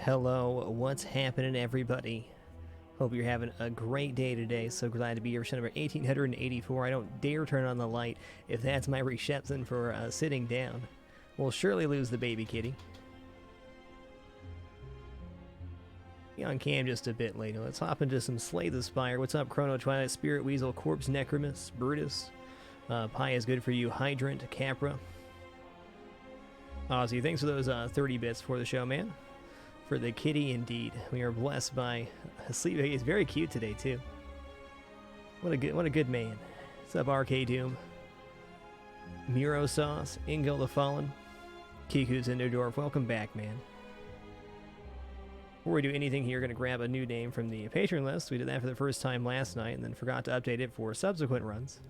Hello, what's happening, everybody? Hope you're having a great day today. So glad to be here. Show number 1884. I don't dare turn on the light if that's my reception for sitting down. We'll surely lose the baby kitty. Be on cam just a bit later. Let's hop into some Slay the Spire. What's up, Chrono, Twilight, Spirit, Weasel, Corpse, Necromus, Brutus. Pie is good for you, Hydrant, Capra. Ozzy, thanks for those 30 bits for the show, man. For the kitty, indeed. We are blessed by a sleep. He's very cute today, too. What a good man. What's up, RK Doom? Miro Sauce, Ingel the Fallen, Kiku's Enderdorf. Welcome back, man. Before we do anything here, going to grab a new name from the patron list. We did that for the first time last night and then forgot to update it for subsequent runs.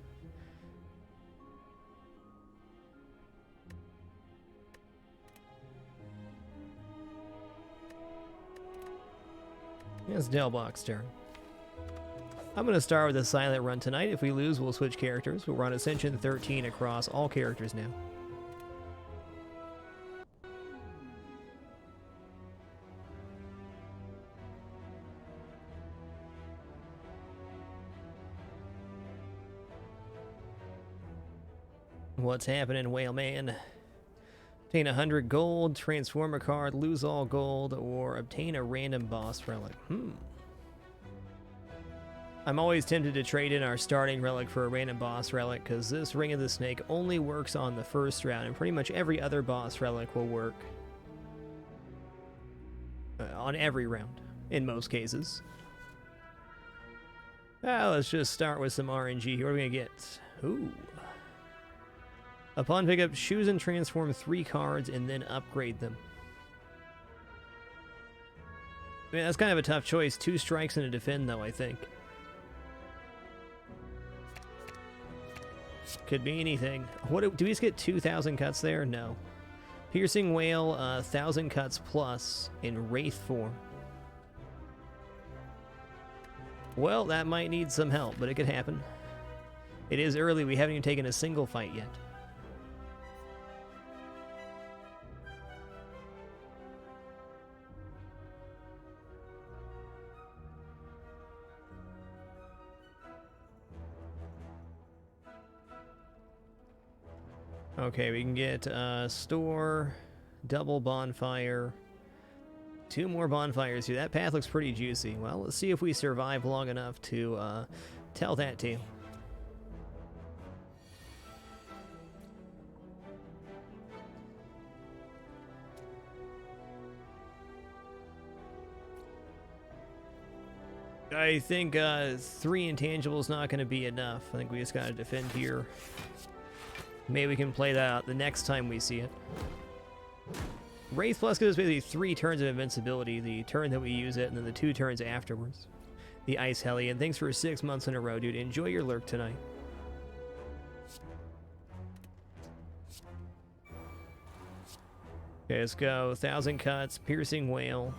It's Delbox's turn. I'm going to start with a silent run tonight. If we lose, we'll switch characters. We'll run Ascension 13 across all characters now. What's happening, Whale Man? Obtain 100 gold, transform a card, lose all gold, or obtain a random boss relic. I'm always tempted to trade in our starting relic for a random boss relic, because this Ring of the Snake only works on the first round, and pretty much every other boss relic will work on every round, in most cases. Let's just start with some RNG here. What are we going to get? Ooh. Upon pickup, choose and transform 3 cards and then upgrade them. I mean, that's kind of a tough choice. 2 strikes and a defend, though, I think. Could be anything. What do we just get 2,000 cuts there? No. Piercing Whale, 1,000 cuts plus in Wraith form. Well, that might need some help, but it could happen. It is early. We haven't even taken a single fight yet. Okay, we can get store, double bonfire, 2 more bonfires here. That path looks pretty juicy. Well, let's see if we survive long enough to tell that tale. I think 3 intangibles not going to be enough. I think we just got to defend here. Maybe we can play that out the next time we see it. Wraith Plus gives us basically 3 turns of invincibility. The turn that we use it, and then the 2 turns afterwards. The Ice Hellion. Thanks for 6 months in a row, dude. Enjoy your lurk tonight. Okay, let's go. 1,000 cuts. Piercing Whale.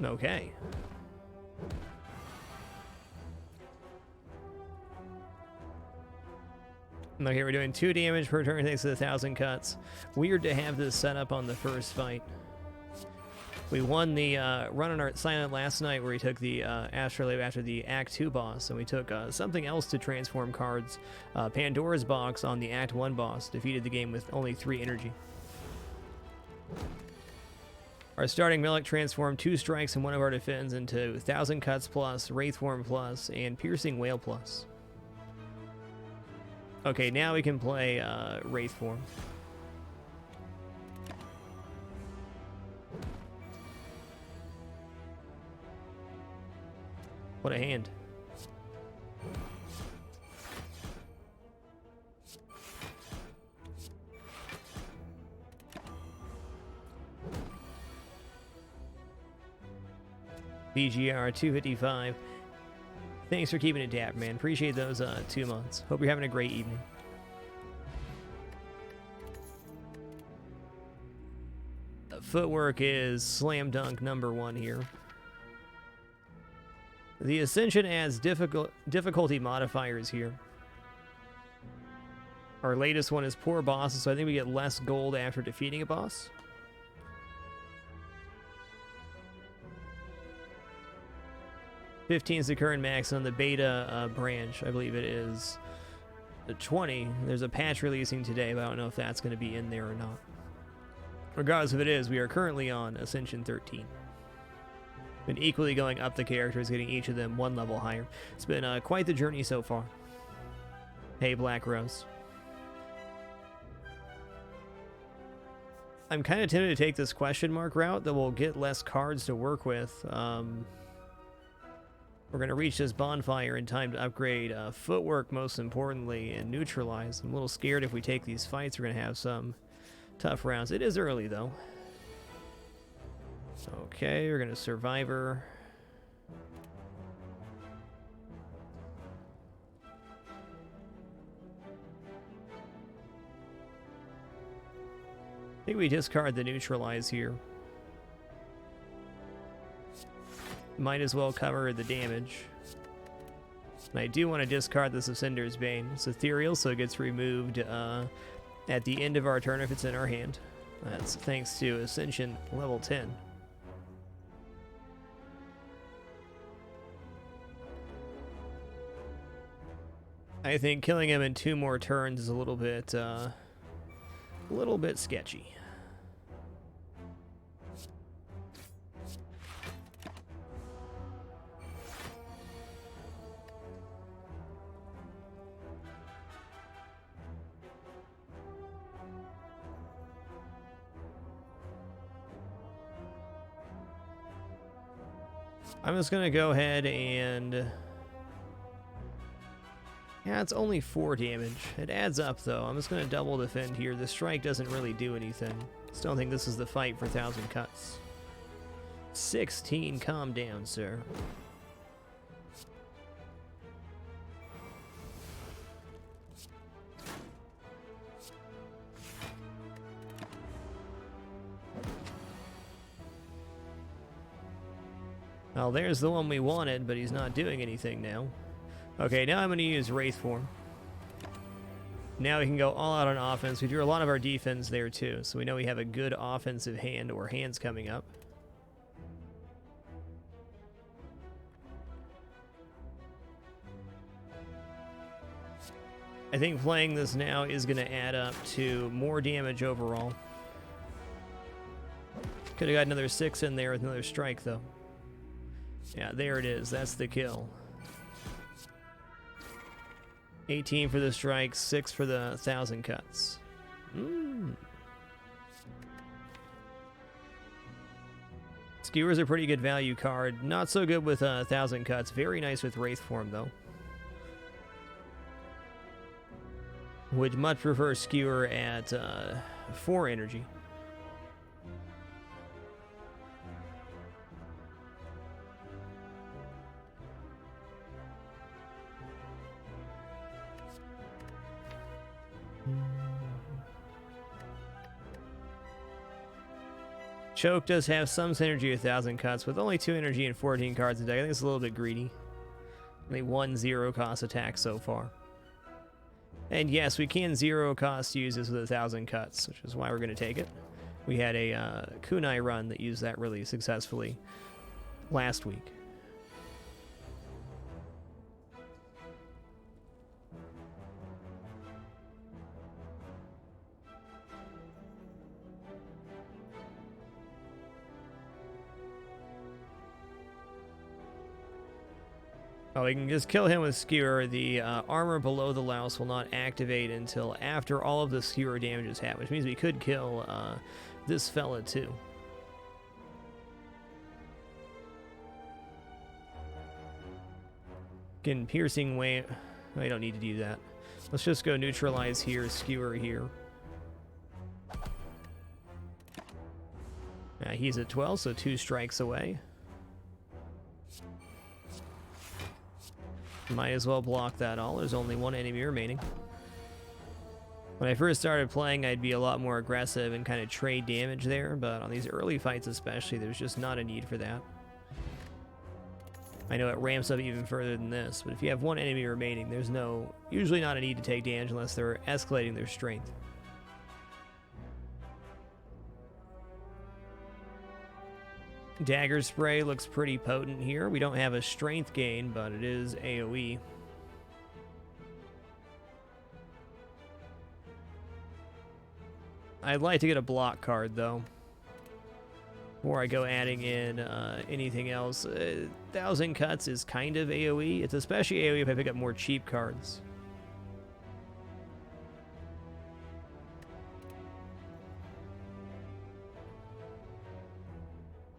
Okay. Okay, we're doing 2 damage per turn thanks to the 1,000 cuts. Weird to have this set up on the first fight. We won the run on our silent last night where we took the Astrolabe after the Act 2 boss, and we took something else to transform cards. Pandora's Box on the Act 1 boss. Defeated the game with only 3 energy. Our starting relic transformed 2 strikes and 1 of our defends into 1,000 cuts plus, Wraith form plus, and Piercing Whale plus. Okay, now we can play Wraith form. What a hand. BGR 255. Thanks for keeping it dapper, man. Appreciate those 2 months. Hope you're having a great evening. Footwork is slam dunk #1 here. The Ascension adds difficulty modifiers here. Our latest one is poor bosses, so I think we get less gold after defeating a boss. $15 is the current max on the beta branch. I believe it is the 20. There's a patch releasing today, but I don't know if that's going to be in there or not. Regardless if it is, we are currently on Ascension 13. Been equally going up the characters, getting each of them one level higher. It's been quite the journey so far. Hey, Black Rose. I'm kind of tempted to take this question mark route that will get less cards to work with. We're going to reach this bonfire in time to upgrade footwork, most importantly, and neutralize. I'm a little scared if we take these fights, we're going to have some tough rounds. It is early, though. Okay, we're going to Survivor. I think we discard the neutralize here. Might as well cover the damage. And I do want to discard this of Cinder's Bane. It's ethereal, so it gets removed at the end of our turn if it's in our hand. That's thanks to Ascension level 10. I think killing him in 2 more turns is a little bit sketchy. I'm just gonna go ahead and... Yeah, it's only 4 damage. It adds up, though. I'm just gonna double defend here. The strike doesn't really do anything. Still think this is the fight for 1,000 cuts. 16, calm down, sir. Well, there's the one we wanted, but he's not doing anything now. Okay, now I'm going to use Wraith Form. Now we can go all out on offense. We drew a lot of our defense there, too, so we know we have a good offensive hand or hands coming up. I think playing this now is going to add up to more damage overall. Could have got another 6 in there with another strike, though. Yeah, there it is. That's the kill. 18 for the strike, 6 for the 1,000 cuts. Skewer's a pretty good value card. Not so good with 1,000 cuts. Very nice with Wraith Form, though. Would much prefer Skewer at 4 energy. Choke does have some synergy with 1,000 cuts, with only 2 energy and 14 cards in deck. I think it's a little bit greedy. Only 1 0-cost attack so far. And yes, we can 0-cost use this with 1,000 cuts, which is why we're going to take it. We had a kunai run that used that really successfully last week. Oh, we can just kill him with Skewer. The armor below the louse will not activate until after all of the Skewer damage is happened, which means we could kill this fella too. Again, piercing wave. I don't need to do that. Let's just go neutralize here, Skewer here. He's at 12, so 2 strikes away. Might as well block that all. There's only 1 enemy remaining. When I first started playing, I'd be a lot more aggressive and kind of trade damage there, but on these early fights especially, there's just not a need for that. I know it ramps up even further than this, but if you have one enemy remaining, there's usually not a need to take damage unless they're escalating their strength. Dagger Spray looks pretty potent here. We don't have a strength gain, but it is AoE. I'd like to get a block card, though, before I go adding in anything else. 1,000 cuts is kind of AoE. It's especially AoE if I pick up more cheap cards.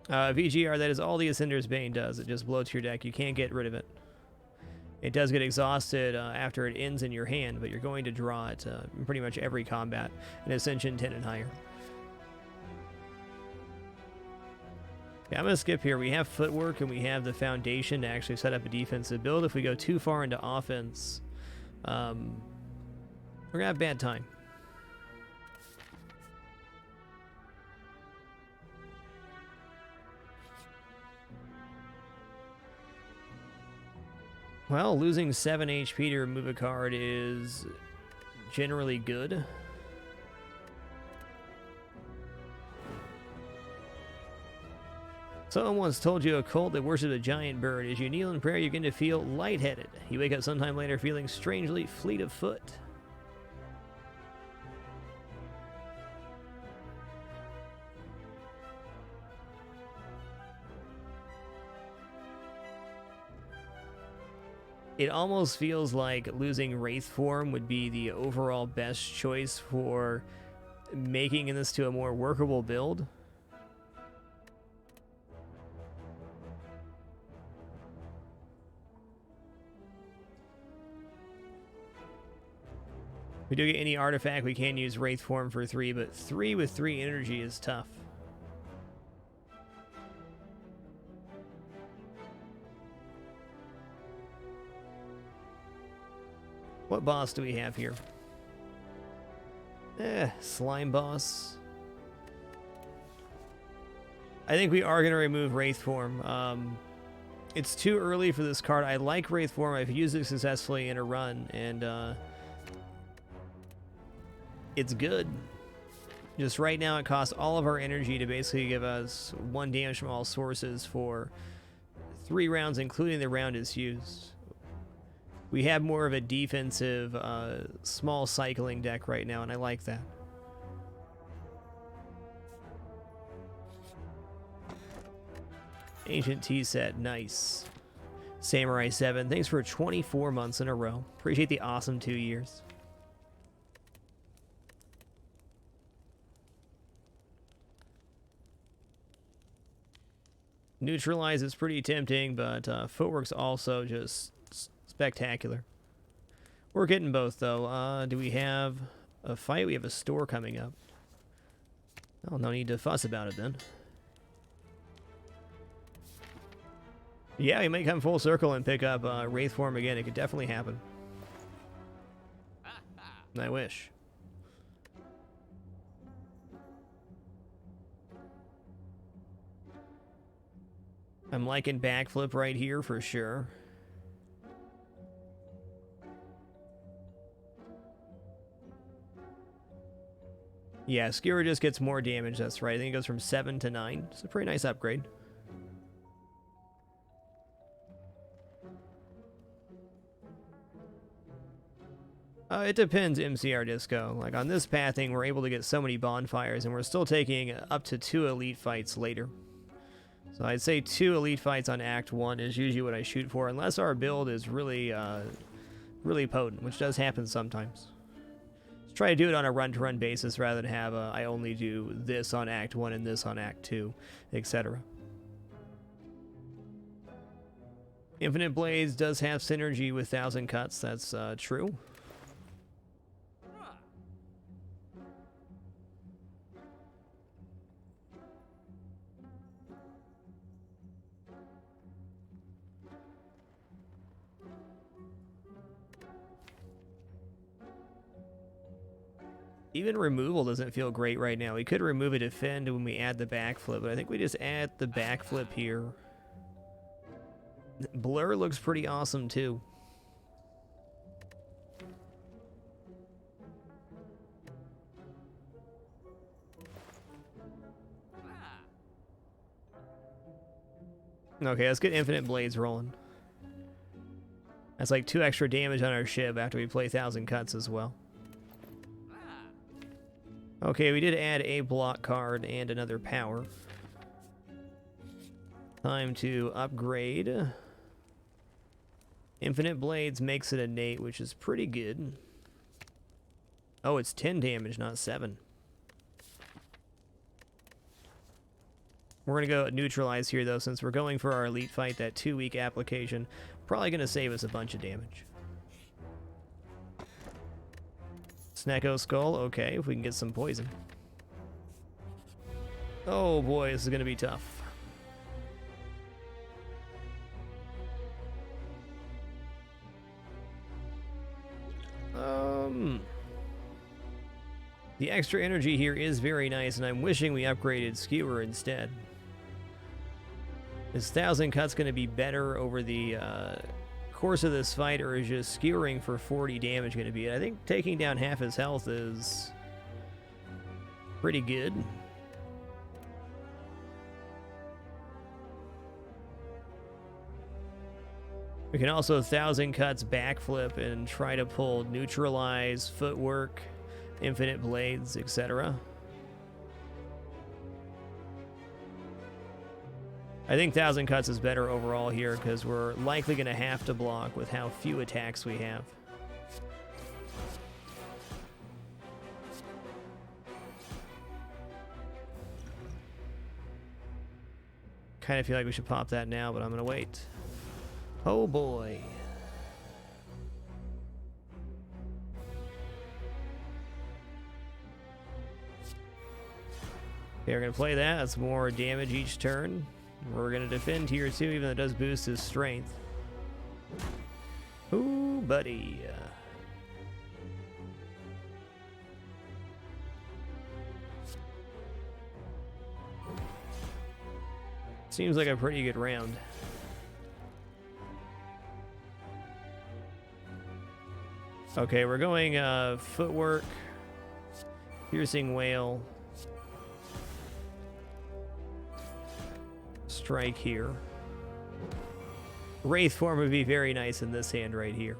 VGR, that is all the Ascender's Bane does. It just bloats your deck. You can't get rid of it. It does get exhausted after it ends in your hand, but you're going to draw it in pretty much every combat in Ascension 10 and higher. Yeah, I'm going to skip here. We have footwork and we have the foundation to actually set up a defensive build. If we go too far into offense, we're going to have a bad time. Well, losing 7 HP to remove a card is generally good. Someone once told you a cult that worshipped a giant bird. As you kneel in prayer, you're going to feel lightheaded. You wake up sometime later feeling strangely fleet of foot. It almost feels like losing Wraith form would be the overall best choice for making this to a more workable build. If we do get any artifact, we can use Wraith form for 3, but 3 with 3 energy is tough. What boss do we have here? Slime boss. I think we are going to remove Wraith form. It's too early for this card. I like Wraith form. I've used it successfully in a run, and it's good. Just right now it costs all of our energy to basically give us 1 damage from all sources for 3 rounds, including the round it's used. We have more of a defensive, small cycling deck right now, and I like that. Ancient Tea Set, nice. Samurai 7, thanks for 24 months in a row. Appreciate the awesome 2 years. Neutralize is pretty tempting, but Footwork's also just spectacular. We're getting both, though. Do we have a fight? We have a store coming up. Oh, no need to fuss about it, then. Yeah, we might come full circle and pick up Wraith form again. It could definitely happen. I wish. I'm liking backflip right here for sure. Yeah, Skewer just gets more damage, that's right. I think it goes from 7 to 9. It's a pretty nice upgrade. It depends, MCR Disco. Like on this pathing, we're able to get so many bonfires, and we're still taking up to 2 elite fights later. So I'd say 2 elite fights on Act 1 is usually what I shoot for, unless our build is really, really potent, which does happen sometimes. Let's try to do it on a run-to-run basis rather than have I only do this on Act 1 and this on Act 2, etc. Infinite Blades does have synergy with 1,000 cuts, that's true. Even removal doesn't feel great right now. We could remove a defend when we add the backflip, but I think we just add the backflip here. Blur looks pretty awesome too. Okay, let's get Infinite Blades rolling. That's like 2 extra damage on our ship after we play 1,000 Cuts as well. Okay, we did add a block card and another power. Time to upgrade. Infinite Blades makes it innate, which is pretty good. Oh, it's 10 damage, not 7. We're going to go neutralize here, though, since we're going for our elite fight, that 2-week application. Probably going to save us a bunch of damage. Snecko Skull, okay, if we can get some poison. Oh boy, this is going to be tough. The extra energy here is very nice, and I'm wishing we upgraded Skewer instead. Is 1,000 Cuts going to be better over the course of this fight, or is just skewering for 40 damage going to be it? I think taking down half his health is pretty good. We can also 1,000 Cuts backflip and try to pull neutralize, footwork, Infinite Blades, etc. I think 1,000 Cuts is better overall here because we're likely going to have to block with how few attacks we have. Kind of feel like we should pop that now, but I'm going to wait. Oh boy. Okay, we're going to play that. That's more damage each turn. We're going to defend here too, even though it does boost his strength. Ooh, buddy. Seems like a pretty good round. Okay, we're going footwork, piercing whale, strike here. Wraith form would be very nice in this hand right here.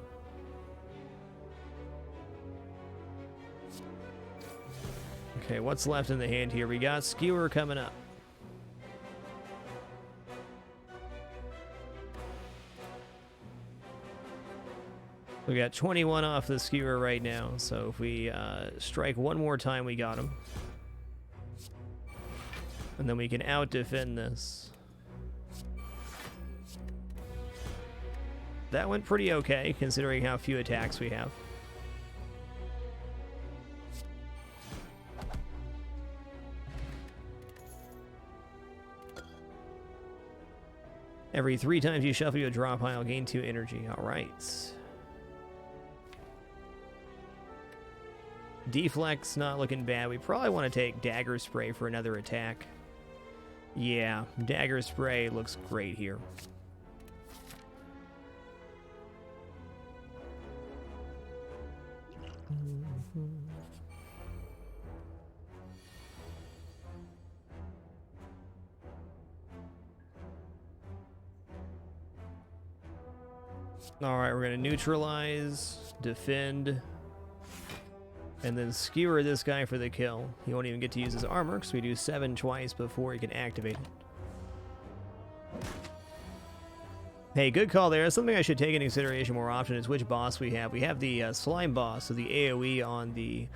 Okay, what's left in the hand here? We got Skewer coming up. We got 21 off the Skewer right now, so if we strike one more time, we got him. And then we can out-defend this. That went pretty okay, considering how few attacks we have. Every 3 times you shuffle your draw pile, gain 2 energy. Alright. Deflect's not looking bad. We probably want to take Dagger Spray for another attack. Yeah, Dagger Spray looks great here. Alright, we're going to neutralize, defend, and then skewer this guy for the kill. He won't even get to use his armor, because we do 7 twice before he can activate it. Hey, good call there. Something I should take into consideration more often is which boss we have. We have the slime boss, so the AoE on the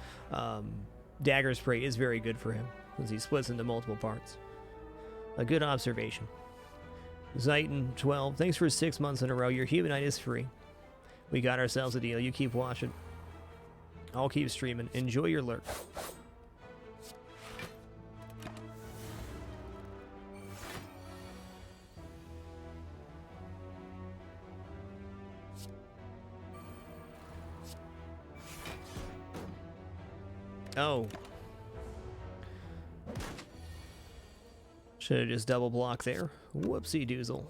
Dagger Spray is very good for him, since he splits into multiple parts. A good observation. Zayton 12, thanks for 6 months in a row. Your Humanite is free. We got ourselves a deal. You keep watching. I'll keep streaming. Enjoy your lurk. Oh. Should have just double blocked there. Whoopsie doozle.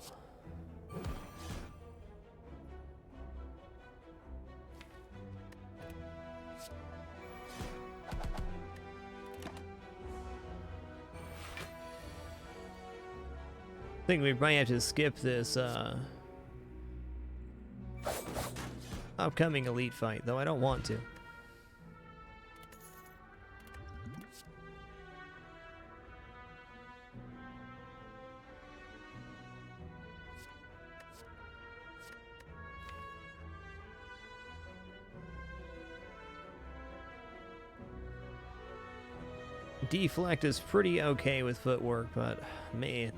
think we might have to skip this upcoming elite fight, though I don't want to. Deflect is pretty okay with footwork, but man.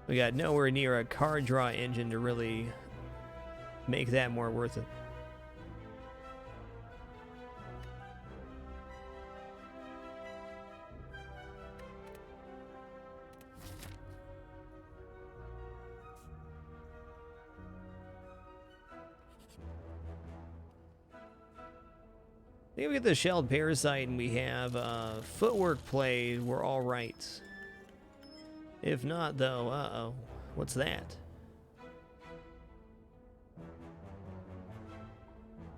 We got nowhere near a card draw engine to really make that more worth it. I think we get the Shelled Parasite and we have footwork play, we're all right. If not, though, uh-oh. What's that?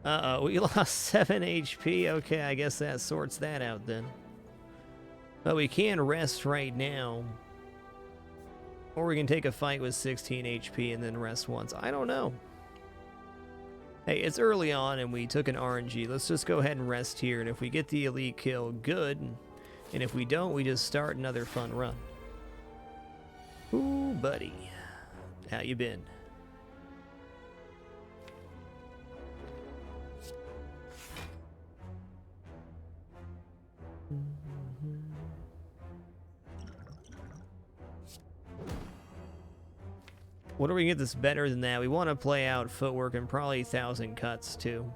Uh-oh, we lost 7 HP. Okay, I guess that sorts that out then. But we can rest right now. Or we can take a fight with 16 HP and then rest once. I don't know. Hey, it's early on and we took an RNG. Let's just go ahead and rest here. And if we get the elite kill, good. And if we don't, we just start another fun run. Ooh, buddy. How you been? What do we get that's better than that? We want to play out footwork and probably 1,000 cuts too.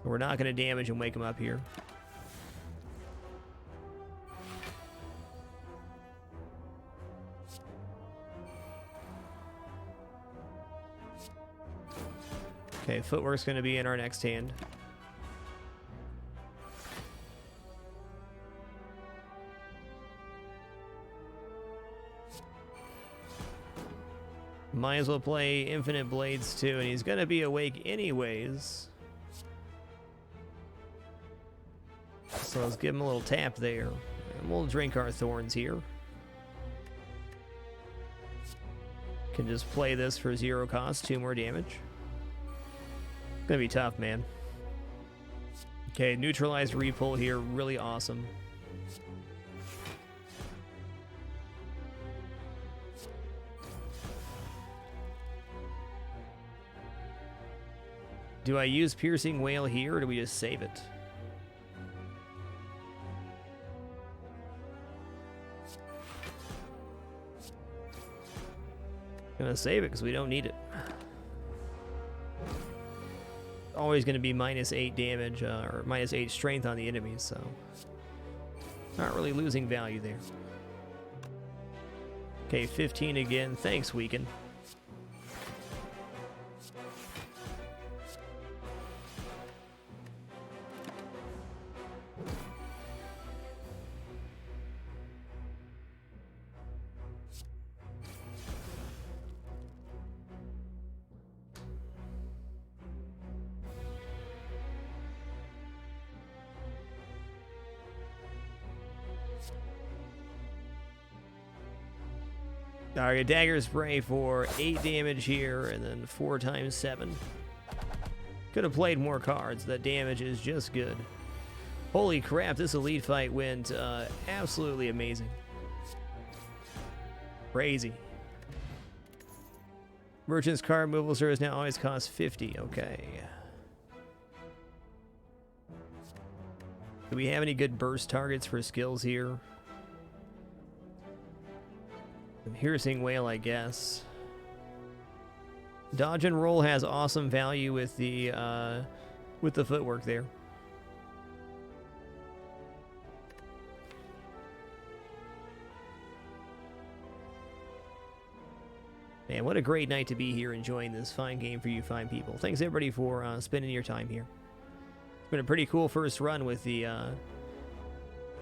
We're not going to damage and wake him up here. Okay, footwork's going to be in our next hand. Might as well play Infinite Blades too, and he's going to be awake anyways. So let's give him a little tap there. And we'll drink our thorns here. Can just play this for 0 cost, 2 more damage. Gonna be tough, man. Okay, neutralized repull here, really awesome. Do I use Piercing Wail here, or do we just save it? Gonna save it because we don't need it. Always gonna be -8 damage, or -8 strength on the enemies, so not really losing value there. Okay, 15 again. Thanks, Weaken. Alright, Dagger Spray for 8 damage here, and then 4 times 7. Could have played more cards. That damage is just good. Holy crap, this elite fight went absolutely amazing. Crazy. Merchant's card removal service now always costs 50. Okay. Do we have any good burst targets for skills here? Piercing Wail, I guess. Dodge and roll has awesome value with the footwork there. Man, what a great night to be here enjoying this fine game for you fine people. Thanks everybody for spending your time here. It's been a pretty cool first run with the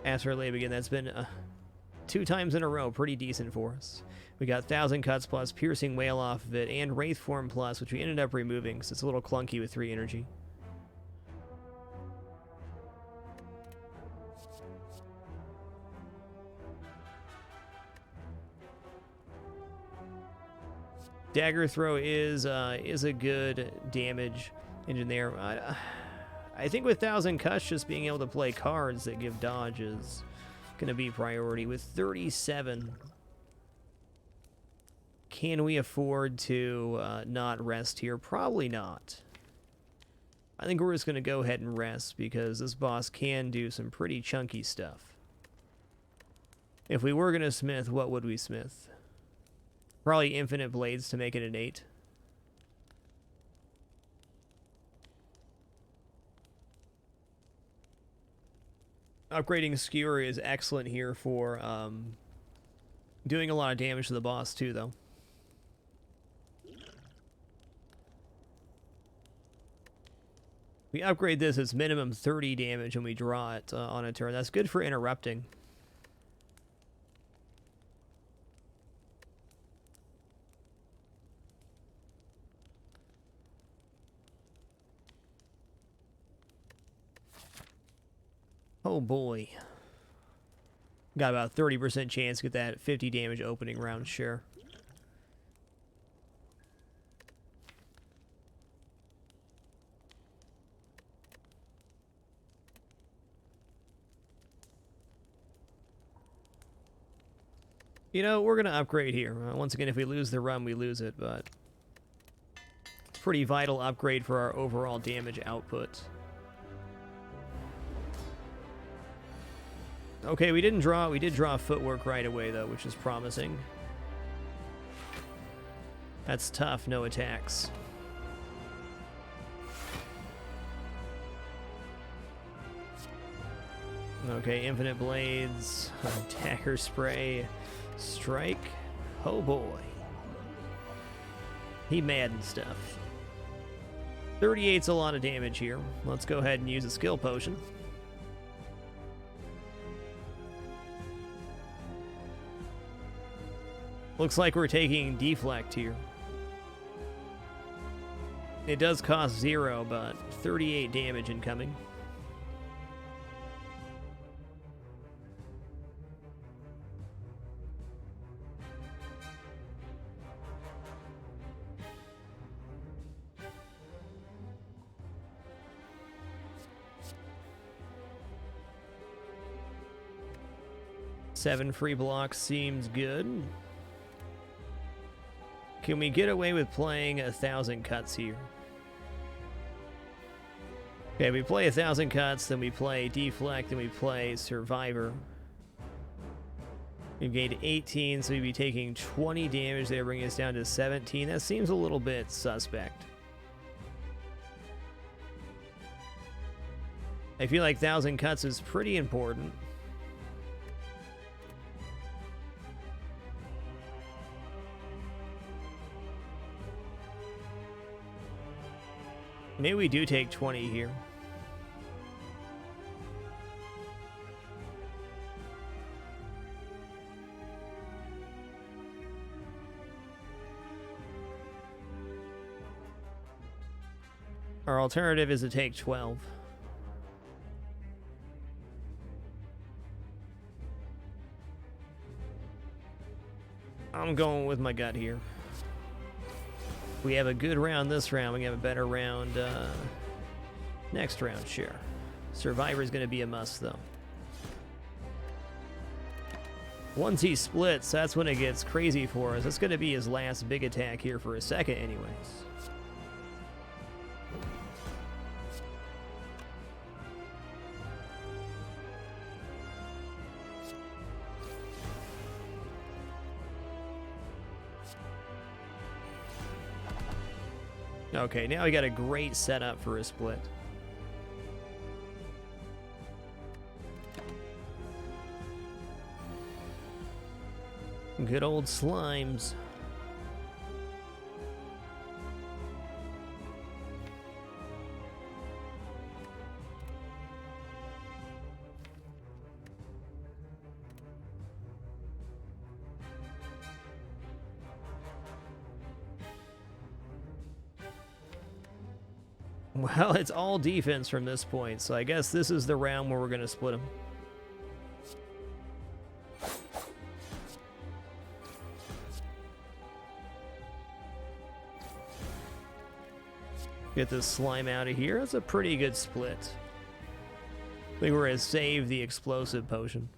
Astrolabe again. That's been 2 times in a row, pretty decent for us. We got 1,000 cuts plus Piercing Wail off of it, and Wraith Form plus, which we ended up removing, so it's a little clunky with 3 energy. Dagger throw is a good damage engine there. I think with 1,000 cuts, just being able to play cards that give dodge is going to be priority. With 37, can we afford to not rest here? Probably not. I think we're just going to go ahead and rest because this boss can do some pretty chunky stuff. If we were going to smith, what would we smith? Probably infinite blades to make it an 8. Upgrading Skewer is excellent here for doing a lot of damage to the boss too, though. We upgrade this as minimum 30 damage when we draw it on a turn. That's good for interrupting. Oh boy. Got about 30% chance to get that 50 damage opening round, sure. You know, we're going to upgrade here. Once again, if we lose the run, we lose it, but it's a pretty vital upgrade for our overall damage output. Okay, we didn't draw. We did draw footwork right away, though, which is promising. That's tough, no attacks. Okay, infinite blades, dagger spray, strike. Oh boy. He maddened stuff. 38's a lot of damage here. Let's go ahead and use a skill potion. Looks like we're taking Deflect here. It does cost 0, but 38 damage incoming. Seven free blocks seems good. Can we get away with playing 1,000 cuts here? Okay, we play 1,000 cuts, then we play Deflect, then we play Survivor. We've gained 18, so we'd be taking 20 damage there, bringing us down to 17. That seems a little bit suspect. I feel like 1,000 cuts is pretty important. Maybe we do take 20 here. Our alternative is to take 12. I'm going with my gut here. We have a good round this round. We have a better round next round, sure. Survivor is going to be a must, though. Once he splits, that's when it gets crazy for us. That's going to be his last big attack here for a second anyways. Okay, now we got a great setup for a split. Good old slimes. Well, it's all defense from this point, so I guess this is the round where we're going to split them. Get this slime out of here. That's a pretty good split. I think we're going to save the explosive potion.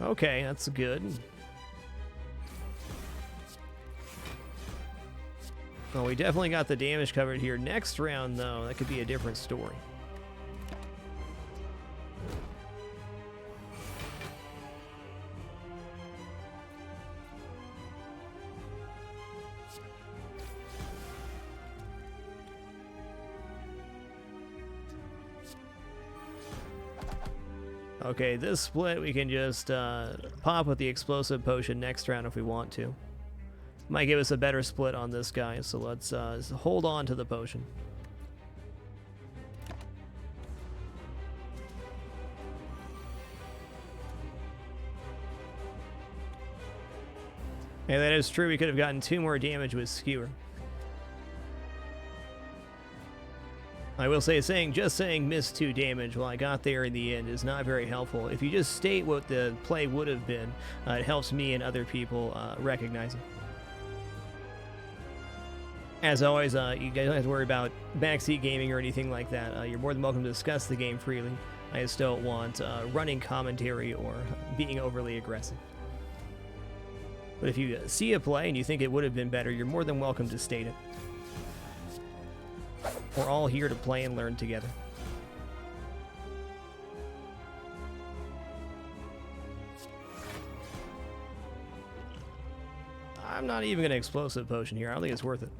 Okay, that's good. Well, we definitely got the damage covered here. Next round, though, that could be a different story. Okay, this split we can just pop with the explosive potion next round if we want to. Might give us a better split on this guy, so let's hold on to the potion. Yeah, that is true. We could have gotten 2 more damage with Skewer. I will say, just saying missed 2 damage while I got there in the end is not very helpful. If you just state what the play would have been, it helps me and other people recognize it. As always, you guys don't have to worry about backseat gaming or anything like that. You're more than welcome to discuss the game freely. I just don't want running commentary or being overly aggressive. But if you see a play and you think it would have been better, you're more than welcome to state it. We're all here to play and learn together. I'm not even going to explosive potion here. I don't think it's worth it.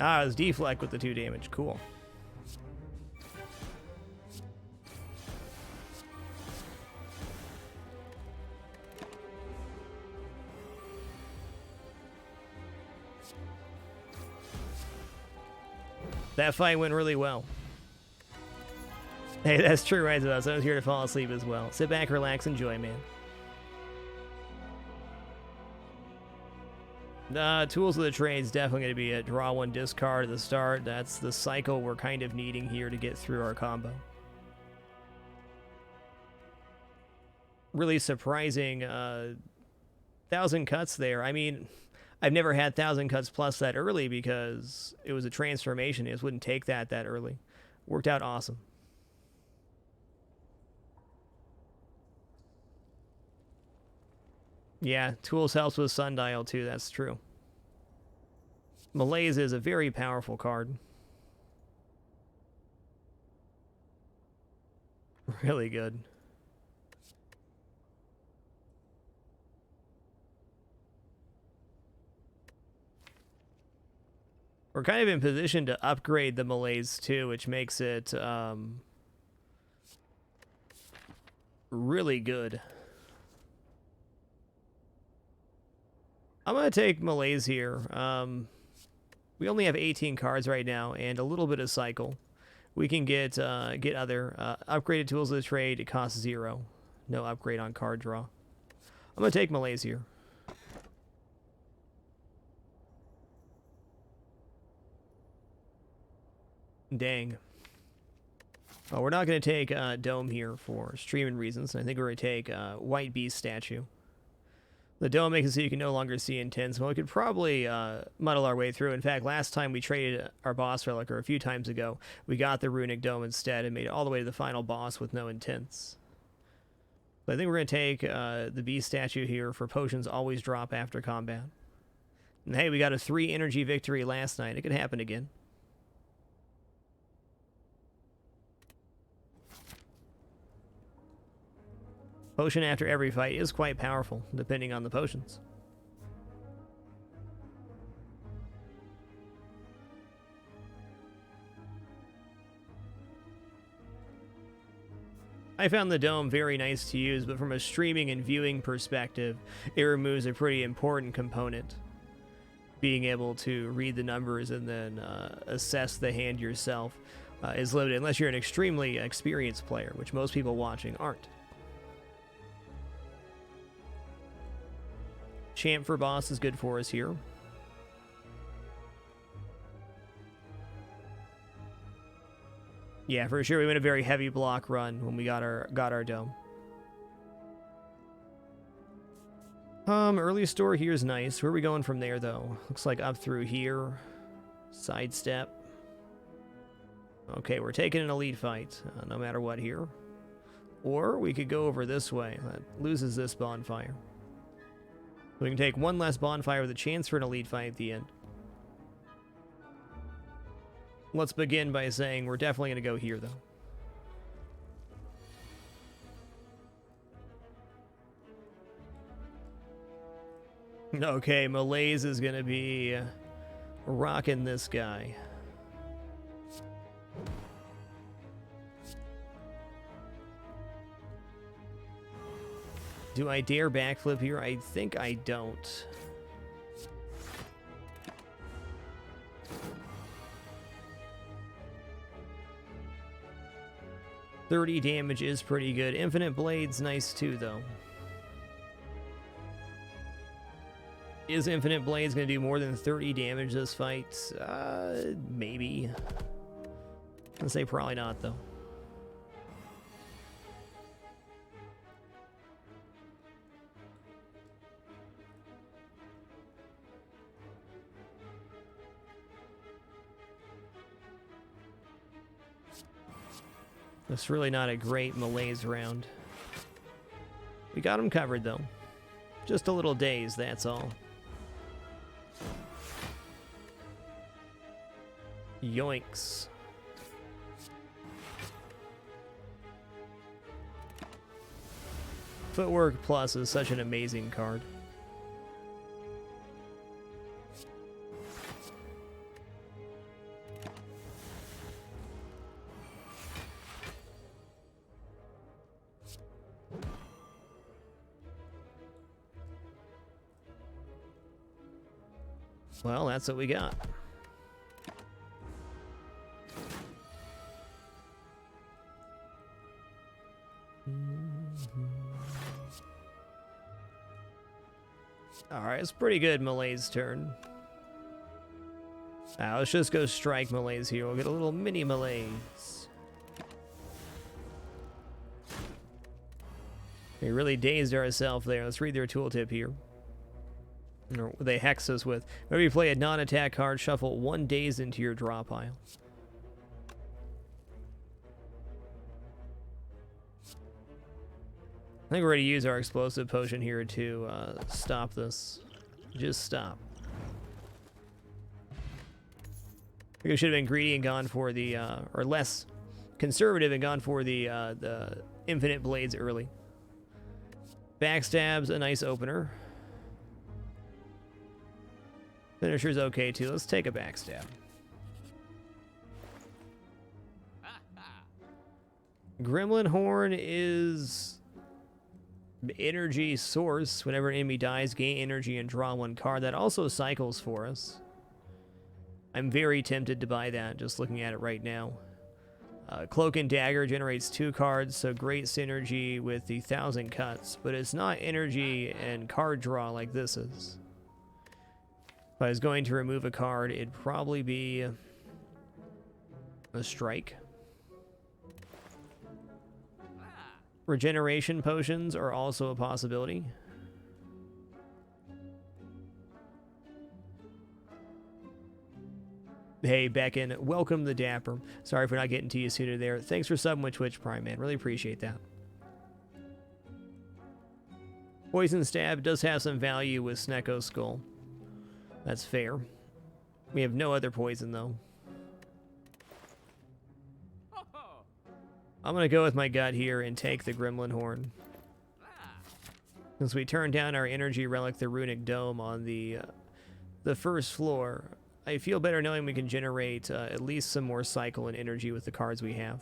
Ah, it's Deflect with the 2 damage. Cool. That fight went really well. Hey, that's true, right? So I was here to fall asleep as well. Sit back, relax, enjoy, man. Tools of the trade is definitely going to be a draw 1, discard at the start. That's the cycle we're kind of needing here to get through our combo. Really surprising 1,000 cuts there. I mean, I've never had 1,000 cuts plus that early because it was a transformation. It just wouldn't take that early. Worked out awesome. Yeah, Tools helps with Sundial too, that's true. Malaise is a very powerful card. Really good. We're kind of in position to upgrade the Malaise too, which makes it really good. I'm going to take Malaise here. We only have 18 cards right now and a little bit of cycle. We can get other upgraded tools of the trade. It costs 0. No upgrade on card draw. I'm going to take Malaise here. Dang. Oh, we're not going to take Dome here for streaming reasons. I think we're going to take White Beast statue. The dome makes it so you can no longer see intense. Well, we could probably muddle our way through. In fact, last time we traded our boss relic, or a few times ago, we got the runic dome instead and made it all the way to the final boss with no intense. But I think we're going to take the beast statue here for potions always drop after combat. And hey, we got a 3 energy victory last night. It could happen again. Potion after every fight is quite powerful, depending on the potions. I found the dome very nice to use, but from a streaming and viewing perspective, it removes a pretty important component. Being able to read the numbers and then assess the hand yourself is limited, unless you're an extremely experienced player, which most people watching aren't. Champ for boss is good for us here. Yeah, for sure. We went a very heavy block run when we got our dome. Early store here is nice. Where are we going from there, though? Looks like up through here. Sidestep. Okay, we're taking an elite fight, no matter what here. Or we could go over this way. That loses this bonfire. We can take one less bonfire with a chance for an elite fight at the end. Let's begin by saying we're definitely going to go here, though. Okay, Malaise is going to be rocking this guy. Do I dare backflip here? I think I don't. $30 damage is pretty good. Infinite Blade's nice too, though. Is Infinite Blades going to do more than 30 damage this fight? Maybe. I'd say probably not, though. It's really not a great Malaise round. We got him covered, though. Just a little dazed, that's all. Yoinks. Footwork Plus is such an amazing card. Well, that's what we got. Alright, it's pretty good Malaise turn. Let's just go strike Malaise here. We'll get a little mini Malaise. We really dazed ourselves there. Let's read their tooltip here. Or they hex us with. Whenever you play a non-attack card, shuffle 1 daze into your draw pile. I think we're ready to use our explosive potion here to stop this. Just stop. I think we should have been greedy and gone for the, or less conservative and gone for the infinite blades early. Backstab's a nice opener. Finisher's okay too. Let's take a backstab. Gremlin Horn is energy source. Whenever an enemy dies, gain energy and draw 1 card. That also cycles for us. I'm very tempted to buy that, just looking at it right now. Cloak and Dagger generates 2 cards, so great synergy with the 1,000 cuts, but it's not energy and card draw like this is. If I was going to remove a card, it'd probably be a strike. Regeneration potions are also a possibility. Hey, Beckon, welcome the Dapper. Sorry for not getting to you sooner there. Thanks for subbing with Twitch Prime, man. Really appreciate that. Poison Stab does have some value with Snecko Skull. That's fair. We have no other poison, though. I'm going to go with my gut here and take the Gremlin Horn. Since we turned down our energy relic, the Runic Dome, on the first floor, I feel better knowing we can generate at least some more cycle and energy with the cards we have.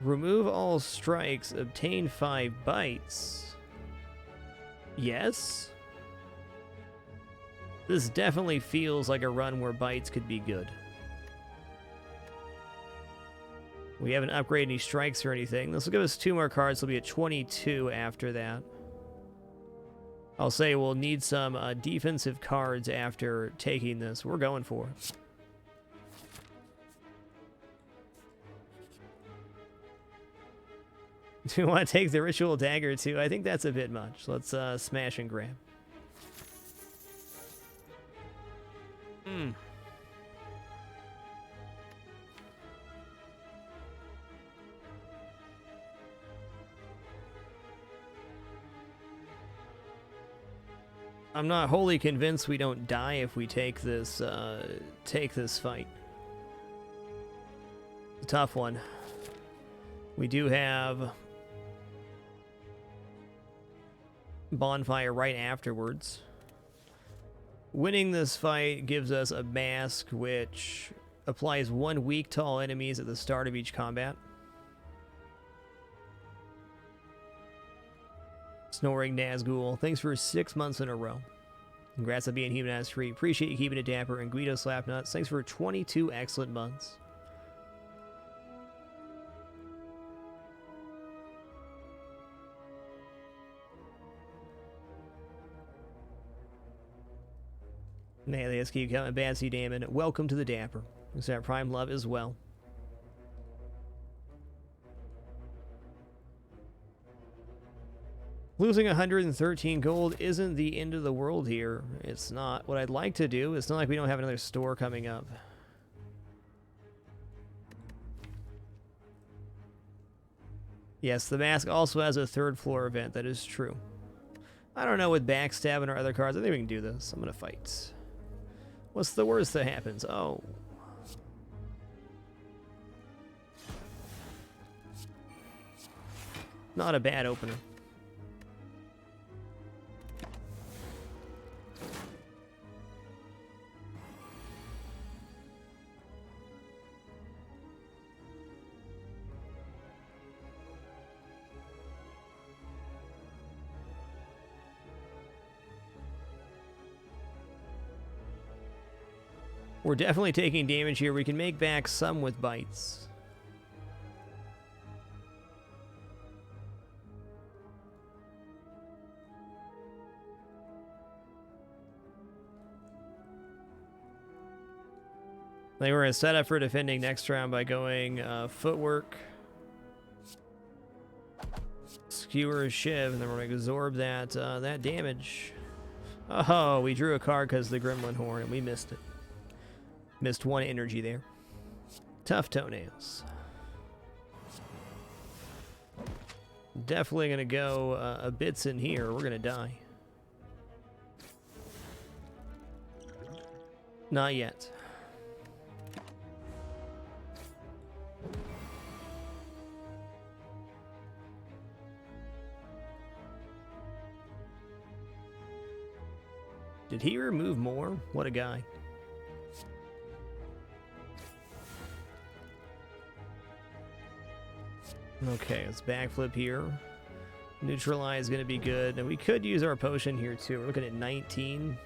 Remove all strikes, obtain 5 bites. Yes? This definitely feels like a run where bites could be good. We haven't upgraded any strikes or anything. This will give us 2 more cards. We'll be at 22 after that. I'll say we'll need some defensive cards after taking this. We're going for it. Do you want to take the Ritual Dagger too? I think that's a bit much. Let's smash and grab. I'm not wholly convinced we don't die if we take this fight. It's a tough one. We do have Bonfire right afterwards. Winning this fight gives us a mask which applies 1 weak to all enemies at the start of each combat. Snoring Nazgul, thanks for 6 months in a row. Congrats on being human as free. Appreciate you keeping it dapper. And Guido Slapnuts, thanks for 22 excellent months. Nah, let's keep coming. Badsy Damon, welcome to the dapper. Thanks for that prime love as well. Losing 113 gold isn't the end of the world here. It's not. What I'd like to do, it's not like we don't have another store coming up. Yes, the mask also has a 3rd floor event. That is true. I don't know with backstabbing or other cards. I think we can do this. I'm going to fight. What's the worst that happens? Oh. Not a bad opener. We're definitely taking damage here. We can make back some with bites. They were set up for defending next round by going footwork, skewer, shiv, and then we're going to absorb that that damage. Oh, we drew a card because of the Gremlin Horn, and we missed it. Missed 1 energy there. Tough toenails. Definitely going to go a bits in here. We're going to die. Not yet. Did he remove more? What a guy. Okay, let's backflip here. Neutralize is going to be good. And we could use our potion here too. We're looking at 19.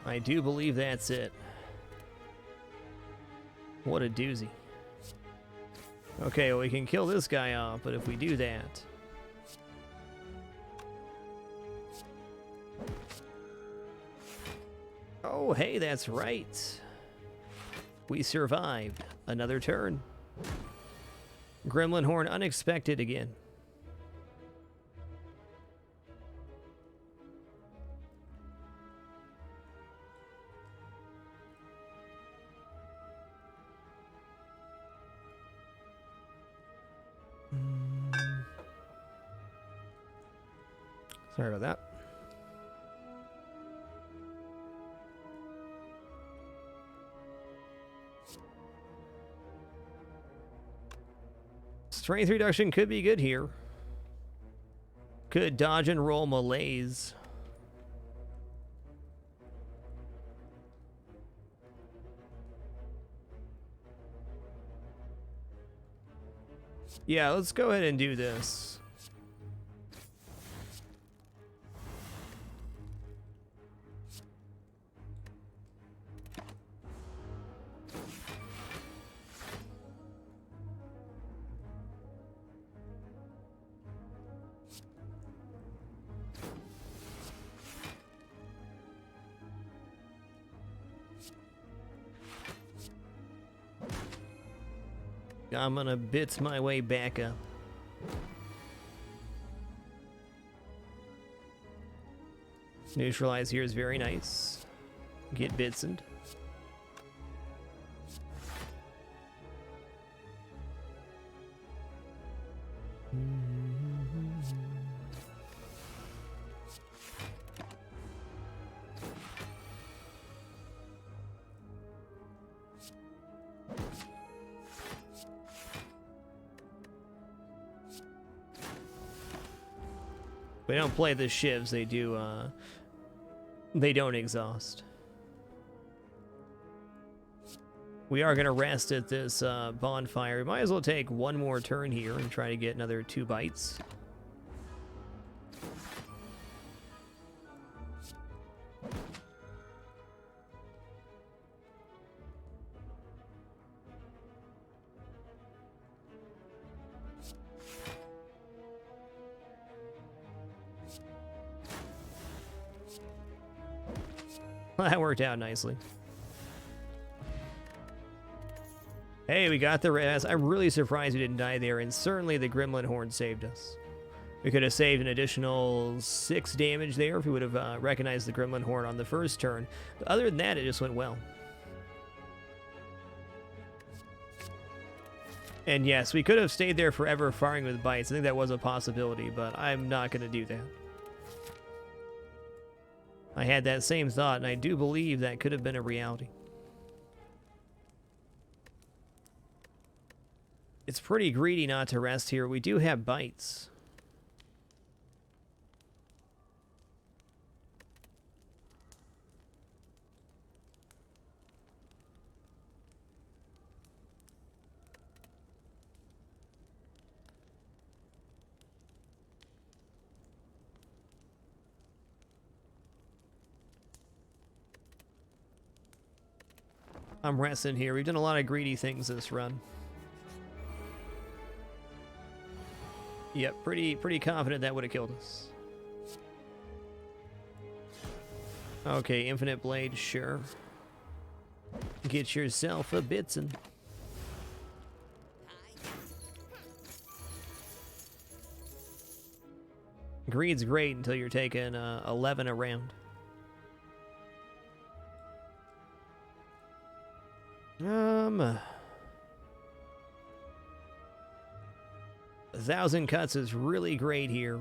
I do believe that's it. What a doozy. Okay, well, we can kill this guy off, but if we do that... Oh, hey, that's right. We survived another turn. Gremlin Horn unexpected again. Sorry about that. Strength reduction could be good here. Could dodge and roll malaise. Yeah, let's go ahead and do this. I'm gonna bits my way back up. Neutralize here is very nice. Get bitsened. They don't play the shivs, they do, they don't exhaust. We are gonna rest at this bonfire. We might as well take one more turn here and try to get another 2 bites. That worked out nicely. Hey, we got the res. I'm really surprised we didn't die there, and certainly the Gremlin Horn saved us. We could have saved an additional 6 damage there if we would have recognized the Gremlin Horn on the first turn. But other than that, it just went well. And yes, we could have stayed there forever firing with bites. I think that was a possibility, but I'm not going to do that. I had that same thought, and I do believe that could have been a reality. It's pretty greedy not to rest here. We do have bites. I'm resting here. We've done a lot of greedy things this run. Yep, pretty confident that would have killed us. Okay, Infinite Blade, sure. Get yourself a bitsin'. Greed's great until you're taking 11 a round. 1,000 cuts is really great here.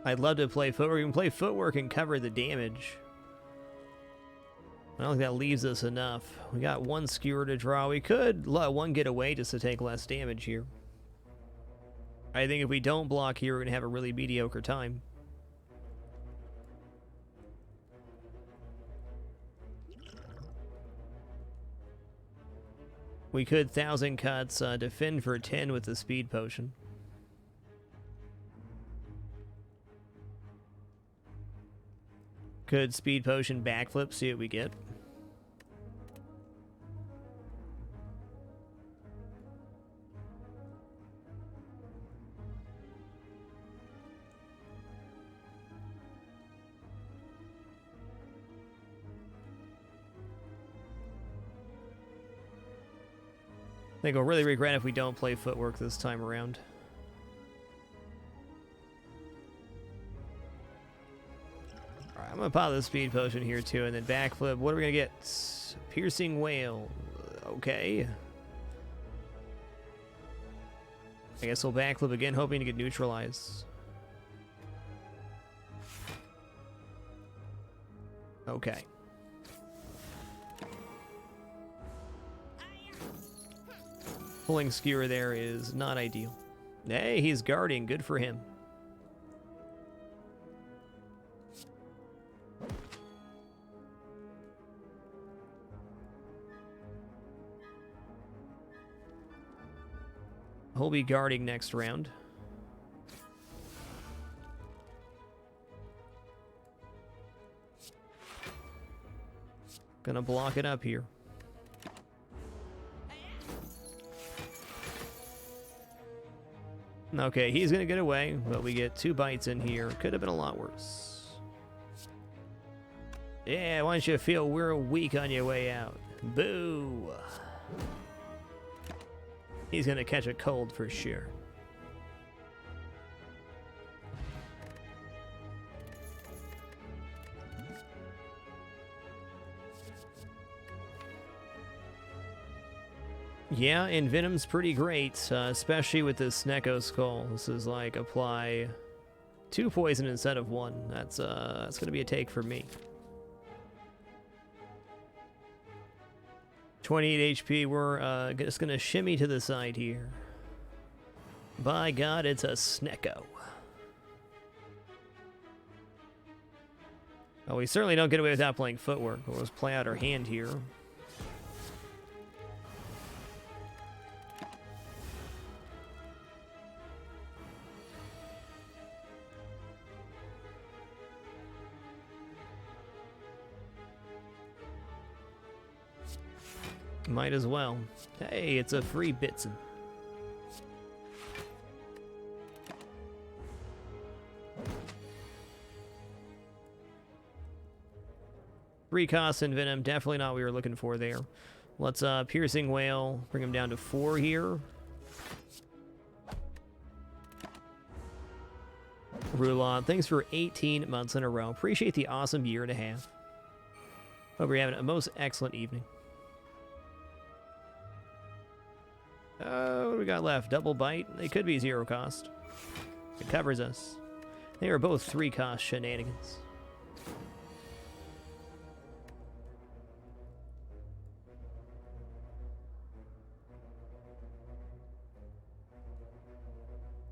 I'd love to play footwork. We can play footwork and cover the damage. I don't think that leaves us enough. We got 1 skewer to draw. We could let 1 get away just to take less damage here. I think if we don't block here, we're going to have a really mediocre time. We could 1,000 cuts, defend for 10 with the speed potion. Could speed potion backflip, see what we get. I think we'll really regret if we don't play footwork this time around. Alright, I'm gonna pop the speed potion here too, and then backflip. What are we gonna get? Piercing Wail. Okay. I guess we'll backflip again, hoping to get neutralized. Okay. Pulling Skewer there is not ideal. Hey, he's guarding. Good for him. He'll be guarding next round. Gonna block it up here. Okay, he's gonna get away, but we get 2 bites in here. Could have been a lot worse. Yeah, why don't you feel we're weak on your way out? Boo! He's gonna catch a cold for sure. Yeah, and Venom's pretty great, especially with this Snecko Skull. This is like apply 2 poison instead of 1. That's gonna be a take for me. 28 HP. We're just gonna shimmy to the side here. By God, it's a Snecko. Oh, we certainly don't get away without playing footwork. We'll just play out our hand here. Might as well. Hey, it's a free Bitson. Three costs in Venom, definitely not what we were looking for there. Let's Piercing Whale, bring him down to 4 here. Rulon, thanks for 18 months in a row. Appreciate the awesome year and a half. Hope you're having a most excellent evening. What do we got left? Double bite? They could be 0 cost. It covers us. They are both 3 cost shenanigans.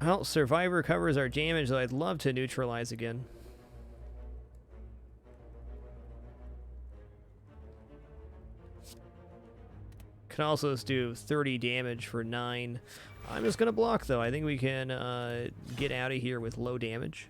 Well, Survivor covers our damage, though I'd love to neutralize again. Can also just do 30 damage for 9. I'm just going to block, though. I think we can get out of here with low damage.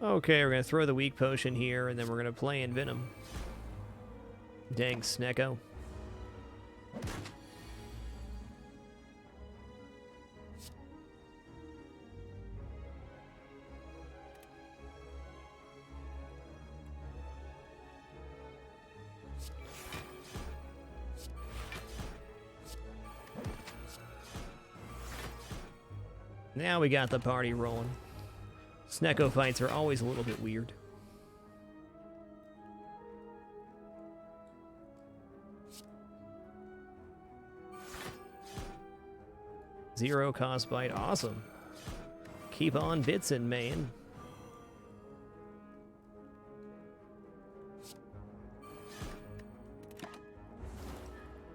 Okay, we're going to throw the weak potion here, and then we're going to play in Venom. Dang, Snecko. Now we got the party rolling. Snecko fights are always a little bit weird. Zero cost bite, awesome. Keep on bitsin', man.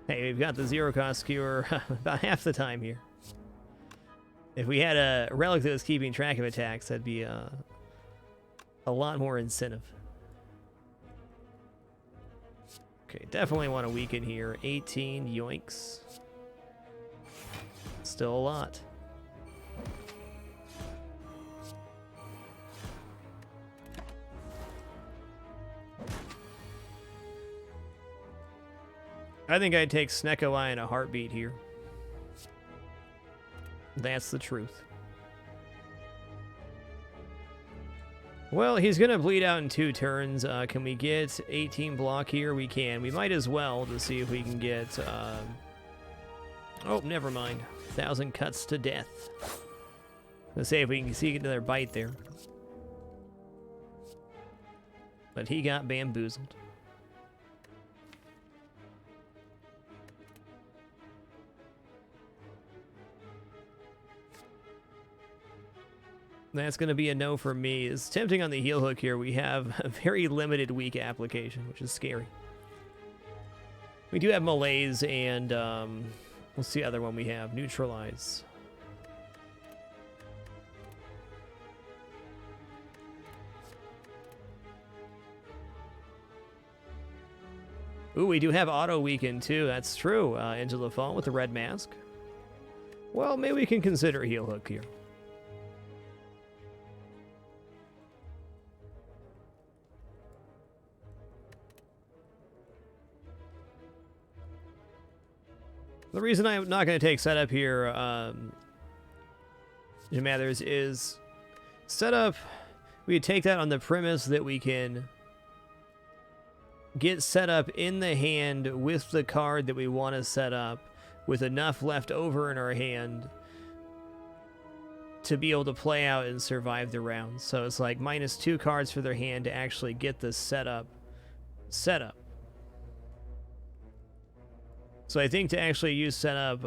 Hey, we've got the 0 cost skewer about half the time here. If we had a relic that was keeping track of attacks, that'd be a lot more incentive. Okay, definitely want to weaken here. 18, yoinks. Still a lot. I think I'd take Snecko Eye in a heartbeat here. That's the truth. Well, he's going to bleed out in 2 turns. Can we get 18 block here? We can. We might as well to see if we can get... Oh, never mind. 1,000 cuts to death. Let's see if we can see another bite there. But he got bamboozled. That's going to be a no for me. It's tempting on the heel hook here. We have a very limited weak application, which is scary. We do have Malaise and, what's the other one we have? Neutralize. Ooh, we do have auto weaken too. That's true. Into the fall with the red mask. Well, maybe we can consider heel hook here. The reason I'm not going to take setup here, Mathers, is setup. We take that on the premise that we can get set up in the hand with the card that we want to set up, with enough left over in our hand to be able to play out and survive the round. So it's like -2 cards for their hand to actually get the setup. So I think to actually use setup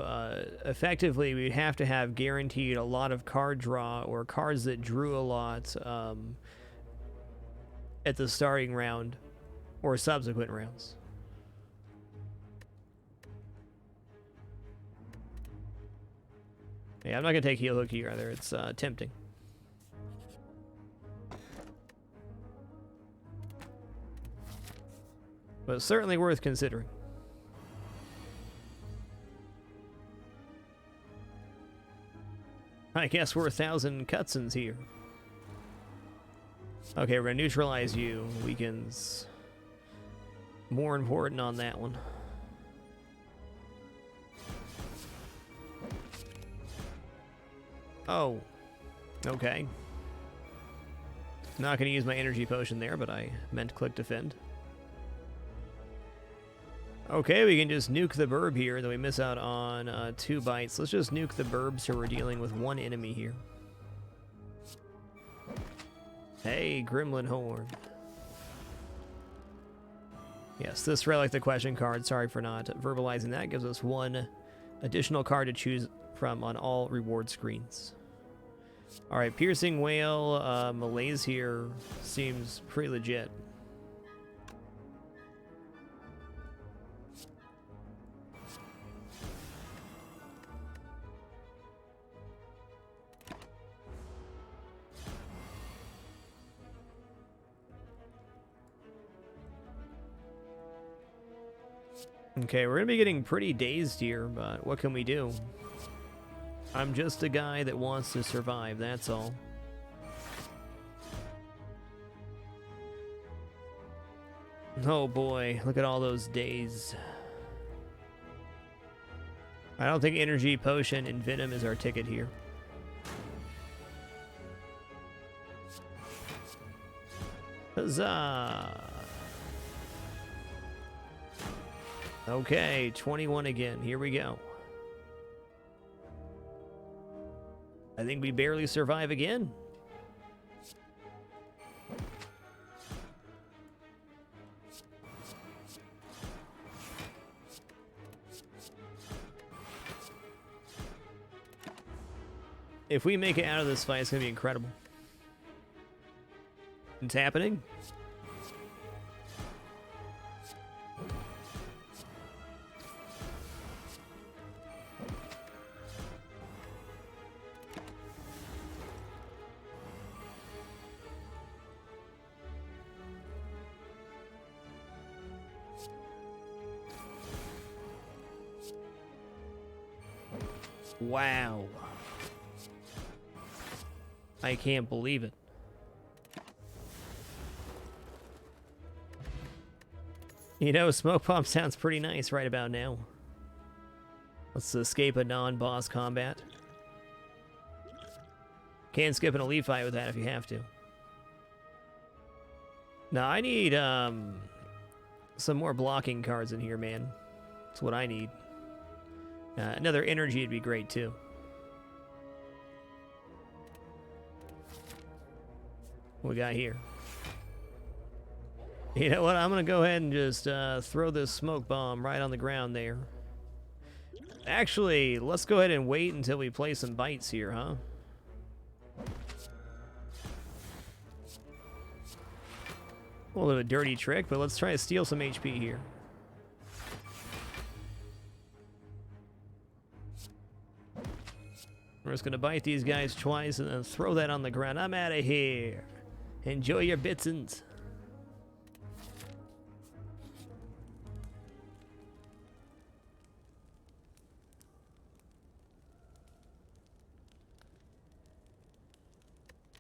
effectively, we'd have to have guaranteed a lot of card draw or cards that drew a lot at the starting round or subsequent rounds. Yeah, I'm not going to take heel hook here either. It's tempting. But it's certainly worth considering. I guess we're 1,000 cutscenes here. Okay, we're going to neutralize you. Weakens. More important on that one. Oh. Okay. Not going to use my energy potion there, but I meant to click defend. Okay, we can just nuke the burb here, then we miss out on 2 bites. Let's just nuke the burb so we're dealing with 1 enemy here. Hey, Gremlin Horn. Yes, this Relic the Question card, sorry for not verbalizing that, gives us 1 additional card to choose from on all reward screens. Alright, Piercing Whale, Malaise here seems pretty legit. Okay, we're going to be getting pretty dazed here, but what can we do? I'm just a guy that wants to survive, that's all. Oh boy, look at all those days. I don't think Energy Potion and Venom is our ticket here. Huzzah! Okay, 21 again. Here we go. I think we barely survive again. If we make it out of this fight, it's going to be incredible. It's happening. Wow. I can't believe it. You know, Smoke Bomb sounds pretty nice right about now. Let's escape a non-boss combat. Can skip an elite fight with that if you have to. Now, I need some more blocking cards in here, man. That's what I need. Another energy would be great, too. What we got here? You know what? I'm going to go ahead and just throw this smoke bomb right on the ground there. Actually, let's go ahead and wait until we play some bites here, huh? A little bit of a dirty trick, but let's try to steal some HP here. We're just gonna bite these guys twice and then throw that on the ground. I'm out of here. Enjoy your bitsons.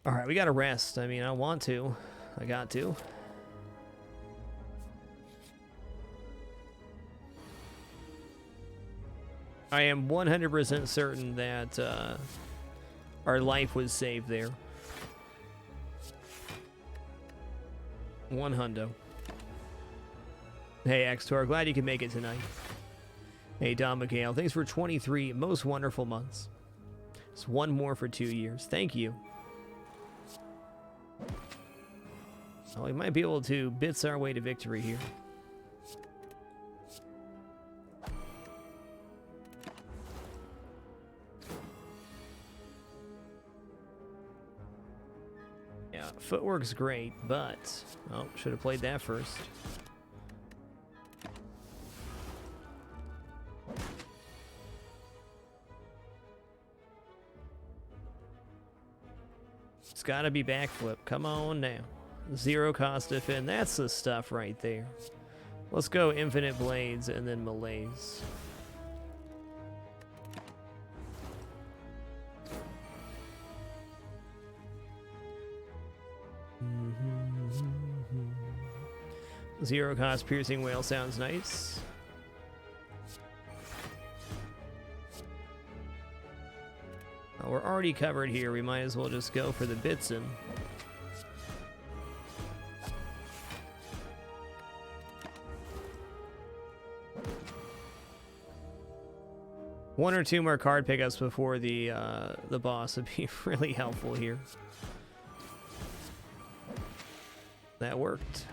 All right, we gotta rest. I mean, I want to. I got to. I am 100% certain that our life was saved there. 100. Hey, Xtor, glad you can make it tonight. Hey, Don McHale, thanks for 23 most wonderful months. It's one more for 2 years. Thank you. Well, we might be able to bits our way to victory here. Yeah, footwork's great, but... Oh, should have played that first. It's gotta be backflip. Come on now. Zero cost defend. That's the stuff right there. Let's go infinite blades and then malaise. Zero cost piercing whale sounds nice. Oh, we're already covered here. We might as well just go for the Bitsin. One or two more card pickups before the boss would be really helpful here. That worked.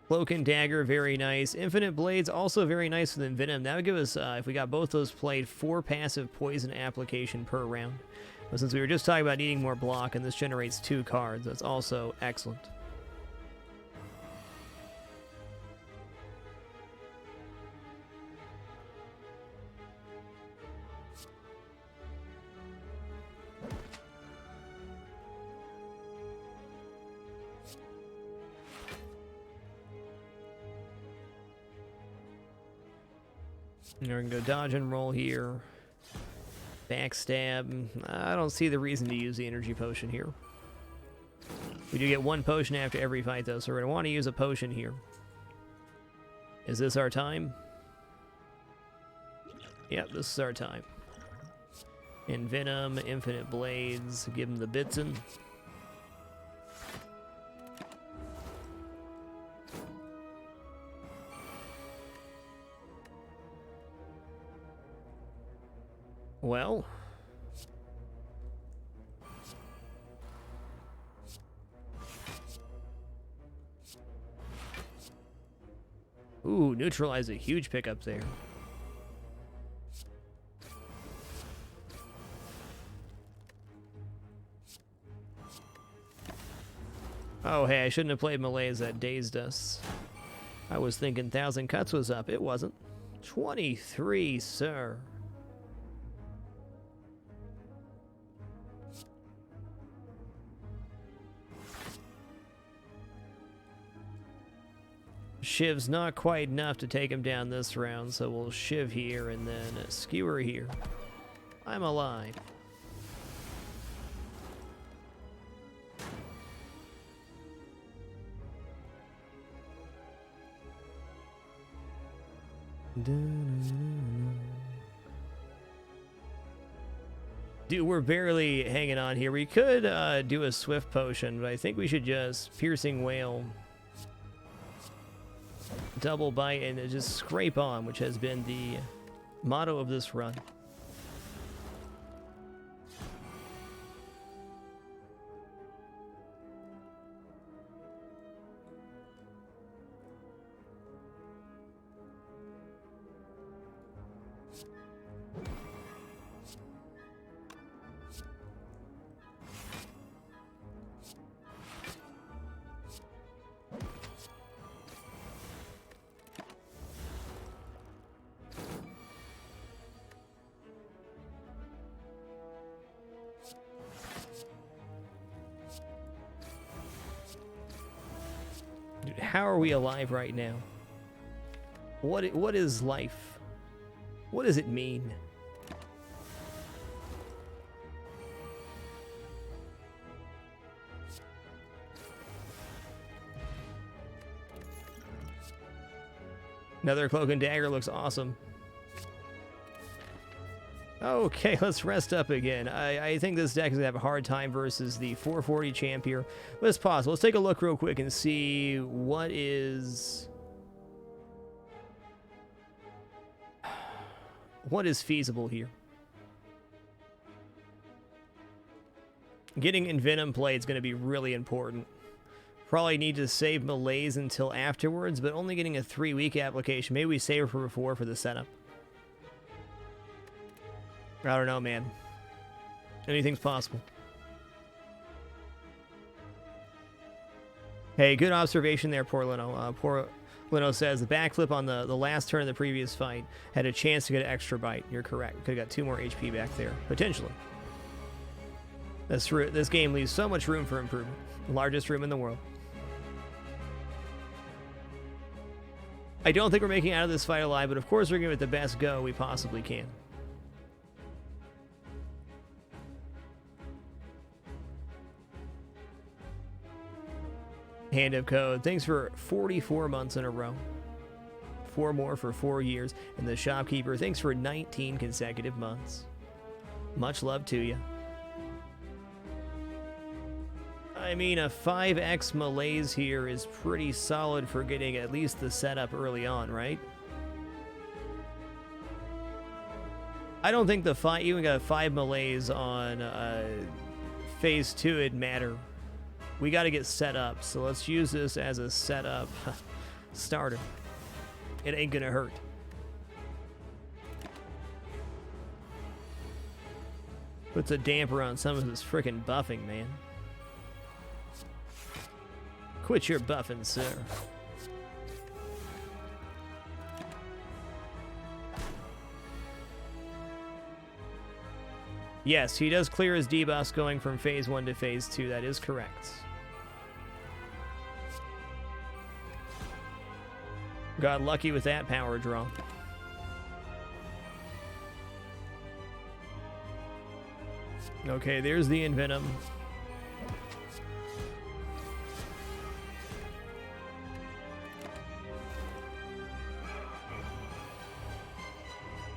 Cloak and Dagger, very nice. Infinite Blades, also very nice with Venom. That would give us, if we got both those played, 4 passive poison application per round. But since we were just talking about needing more block, and this generates 2 cards, that's also excellent. We're gonna go dodge and roll here. Backstab. I don't see the reason to use the energy potion here. We do get 1 potion after every fight though, so we're gonna want to use a potion here. Is this our time? Yep, this is our time. Venom, Infinite Blades, give him the Bitsin. Well, ooh, neutralize a huge pickup there. Oh, hey, I shouldn't have played Malaise. That dazed us. I was thinking 1,000 cuts was up. It wasn't. 23, sir. Shiv's not quite enough to take him down this round, so we'll shiv here and then a skewer here. I'm alive. Dude, we're barely hanging on here. We could do a swift potion, but I think we should just piercing whale, double bite, and just scrape on, which has been the motto of this run. how are we alive right now? What is life? What does it mean? Another Cloak and Dagger looks awesome. Okay, let's rest up again. I think this deck is going to have a hard time versus the 440 champ here. But it's possible. Let's take a look real quick and see what is feasible here. Getting Envenom play is going to be really important. Probably need to save Malaise until afterwards, but only getting a 3-week application. Maybe we save it for before for the setup. I don't know, man. Anything's possible. Hey, good observation there, poor Lino. Poor Lino says the backflip on the last turn of the previous fight had a chance to get an extra bite. You're correct. Could have got 2 more HP back there, potentially. This game leaves so much room for improvement. Largest room in the world. I don't think we're making it out of this fight alive, but of course we're giving it the best go we possibly can. Hand of Code, thanks for 44 months in a row. 4 more for 4 years. And the Shopkeeper, thanks for 19 consecutive months. Much love to you. I mean, a 5x Malaise here is pretty solid for getting at least the setup early on, right? I don't think even got a 5 Malaise on phase 2 would matter. We got to get set up, so let's use this as a setup starter. It ain't gonna hurt. Puts a damper on some of his frickin' buffing, man. Quit your buffing, sir. Yes, he does clear his debuffs going from phase 1 to phase 2. That is correct. Got lucky with that power draw. Okay, there's the Envenom.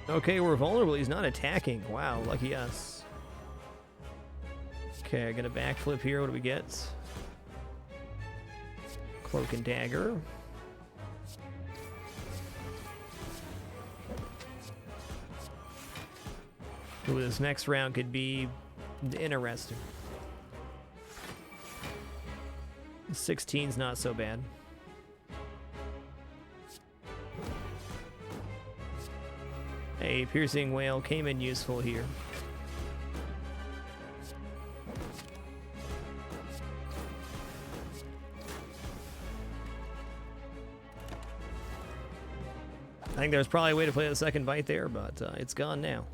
Okay, we're vulnerable. He's not attacking. Wow, lucky us. Okay, I got a backflip here. What do we get? Cloak and Dagger. Ooh, this next round could be interesting. 16's not so bad. A Piercing Wail came in useful here. I think there's probably a way to play the second bite there, but it's gone now.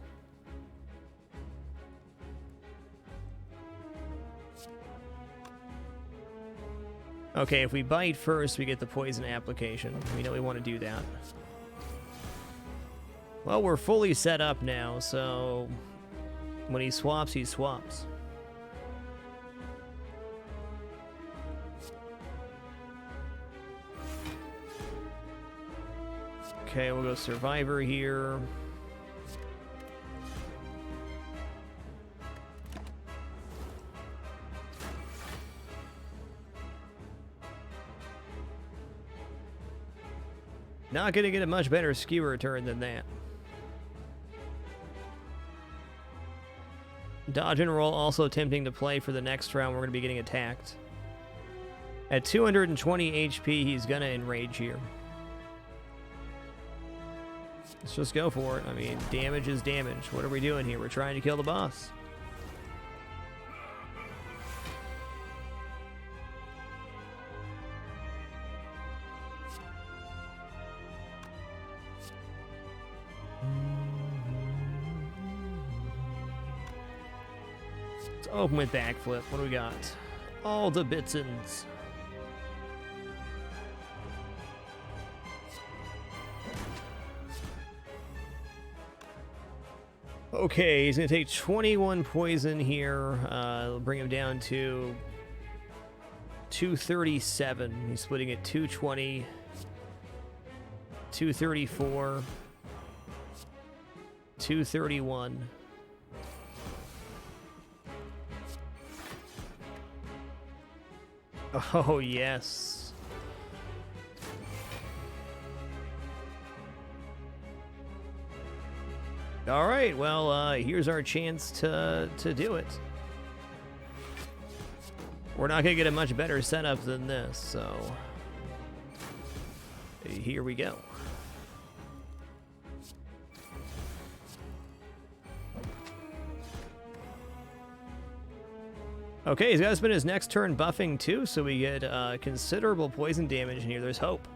Okay, if we bite first, we get the poison application. We know we want to do that. Well, we're fully set up now, so when he swaps, he swaps. Okay, we'll go Survivor here. Not going to get a much better skewer turn than that. Dodge and roll also attempting to play for the next round. We're going to be getting attacked. At 220 HP, he's going to enrage here. Let's just go for it. I mean, damage is damage. What are we doing here? We're trying to kill the boss. Let's open with backflip. What do we got? All the Bitsons. Okay, he's going to take 21 poison here. It'll bring him down to 237. He's splitting at 220, 234, 231. Oh, yes. All right, well, here's our chance to do it. We're not going to get a much better setup than this, so here we go. Okay, he's got to spend his next turn buffing too, so we get considerable poison damage in here. There's hope.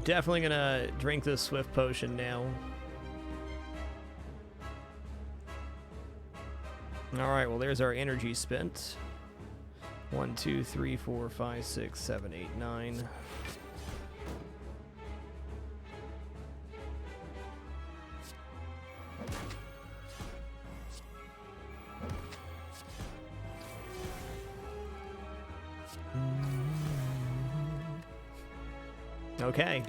Definitely gonna drink this Swift Potion now. Alright, well there's our energy spent. 1, 2, 3, 4, 5, 6, 7, 8, 9. Okay.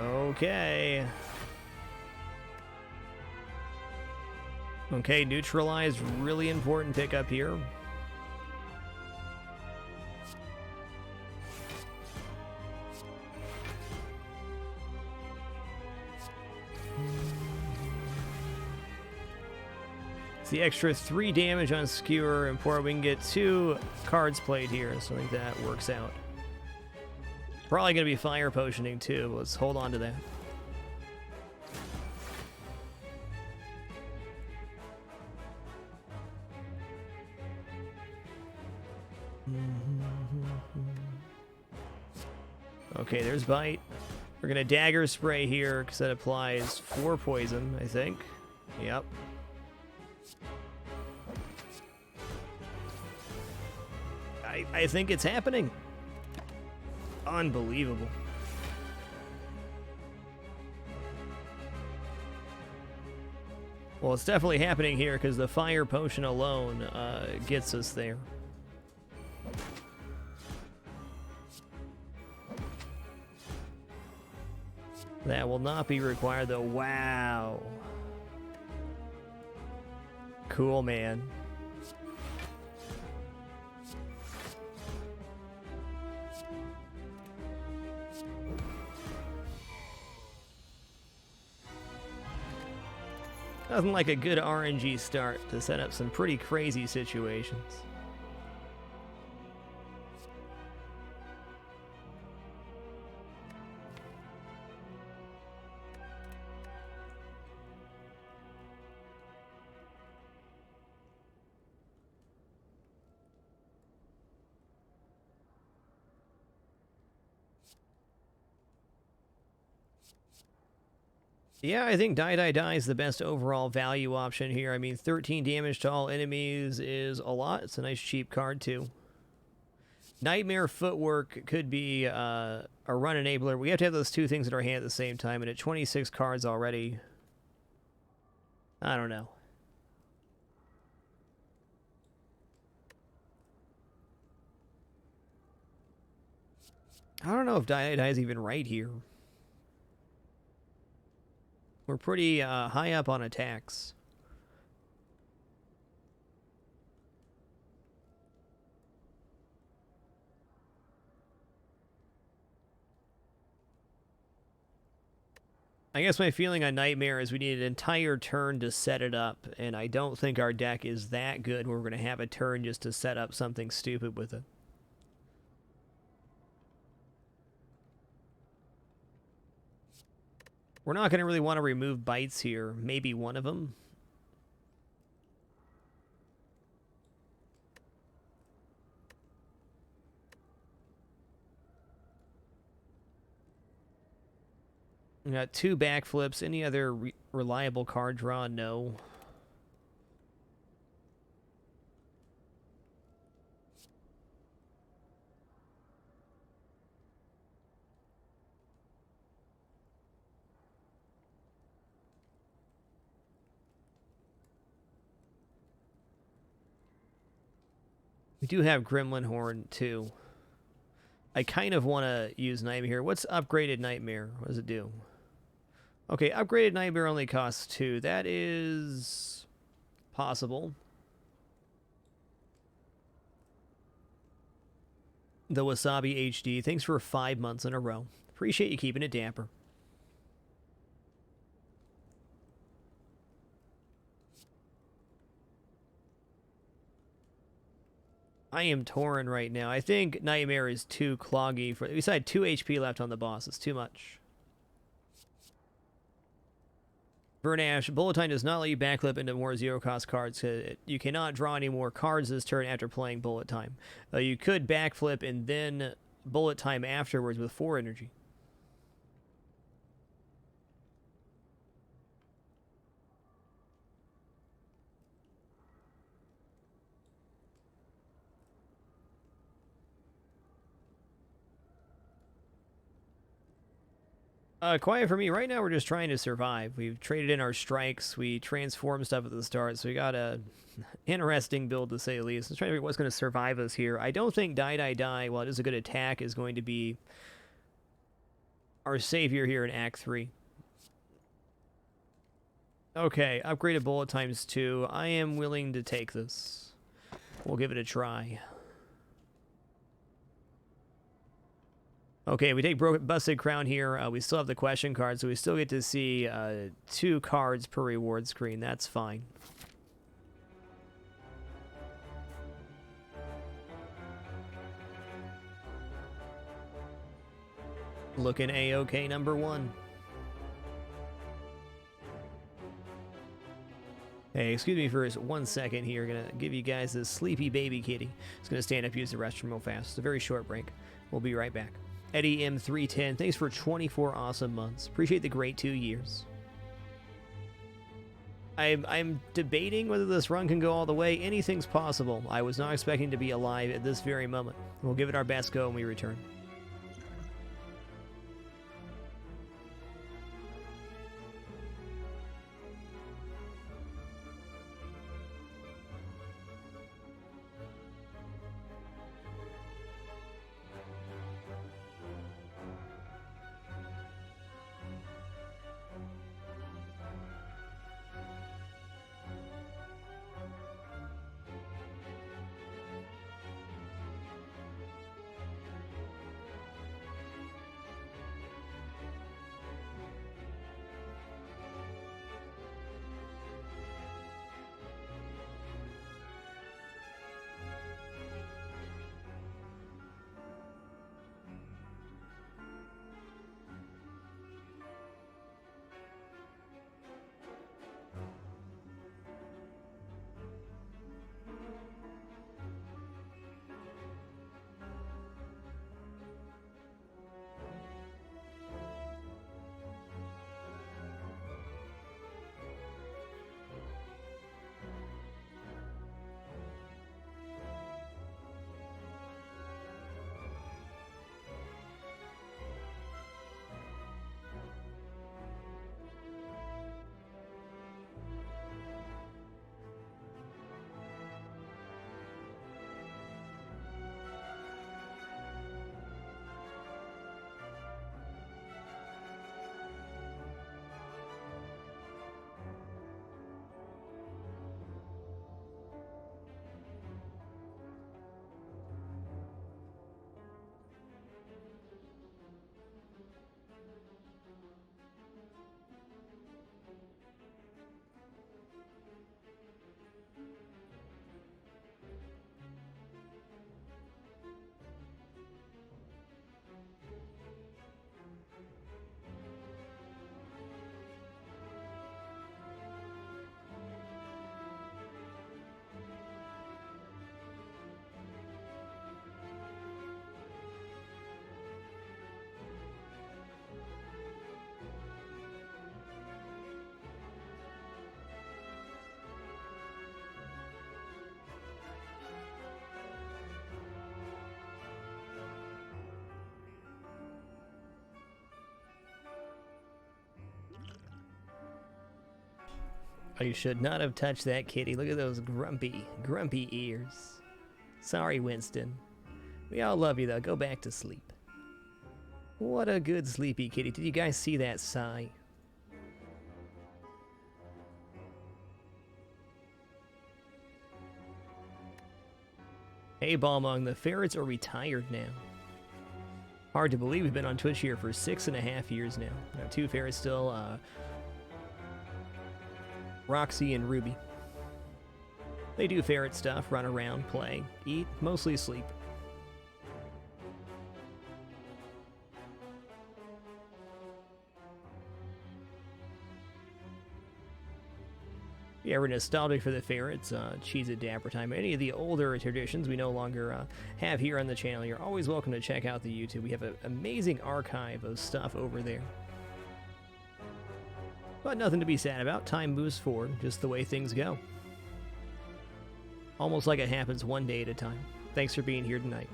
Okay. Okay, neutralize, really important pickup here. It's the extra 3 damage on Skewer, important. We can get 2 cards played here, so I think that works out. Probably going to be fire potioning too, but let's hold on to that. Okay, there's Bite. We're going to Dagger Spray here because that applies 4 poison, I think. Yep. I think it's happening. Unbelievable. Well, it's definitely happening here because the fire potion alone gets us there. That will not be required though. Wow. Cool, man. Nothing like a good RNG start to set up some pretty crazy situations. Yeah, I think Die Die Die is the best overall value option here. I mean, 13 damage to all enemies is a lot. It's a nice cheap card, too. Nightmare Footwork could be a run enabler. We have to have those 2 things in our hand at the same time, and at 26 cards already, I don't know. I don't know if Die Die Die is even right here. We're pretty high up on attacks. I guess my feeling on Nightmare is we need an entire turn to set it up, and I don't think our deck is that good where we're going to have a turn just to set up something stupid with it. We're not going to really want to remove bites here. Maybe one of them. We got 2 backflips. Any other reliable card draw? No. We do have Gremlin Horn, too. I kind of want to use Nightmare here. What's upgraded Nightmare? What does it do? Okay, upgraded Nightmare only costs 2. That is possible. The Wasabi HD. Thanks for 5 months in a row. Appreciate you keeping it dapper. I am torn right now. I think Nightmare is too cloggy for. We had 2 HP left on the boss. It's too much. Vernash, Bullet Time does not let you backflip into more zero-cost cards. You cannot draw any more cards this turn after playing Bullet Time. You could backflip and then Bullet Time afterwards with 4 energy. Quiet for me. Right now, we're just trying to survive. We've traded in our strikes. We transformed stuff at the start, so we got a interesting build, to say the least. I'm trying to figure out what's going to survive us here. I don't think Die, Die, Die, while it is a good attack, is going to be our savior here in Act 3. Okay, upgraded bullet times 2. I am willing to take this. We'll give it a try. Okay, we take Busted Crown here. We still have the question card, so we still get to see 2 cards per reward screen. That's fine. Looking A-OK number 1. Hey, excuse me for 1 second here. Gonna give you guys this sleepy baby kitty. It's gonna stand up, use the restroom real fast. It's a very short break. We'll be right back. Eddie M310, thanks for 24 awesome months. Appreciate the great 2 years. I'm debating whether this run can go all the way. Anything's possible. I was not expecting to be alive at this very moment. We'll give it our best go when we return. I should not have touched that kitty. Look at those grumpy ears. Sorry, Winston. We all love you, though. Go back to sleep. What a good sleepy kitty. Did you guys see that sigh? Hey, Balmung, the ferrets are retired now. Hard to believe we've been on Twitch here for 6.5 years now. Got 2 ferrets still, Roxy and Ruby. They do ferret stuff, run around, play, eat, mostly sleep. If you're ever nostalgic for the ferrets, Cheese It Dapper Time, any of the older traditions we no longer have here on the channel, you're always welcome to check out the YouTube. We have an amazing archive of stuff over there. But nothing to be sad about. Time moves forward, just the way things go. Almost like it happens one day at a time. Thanks for being here tonight.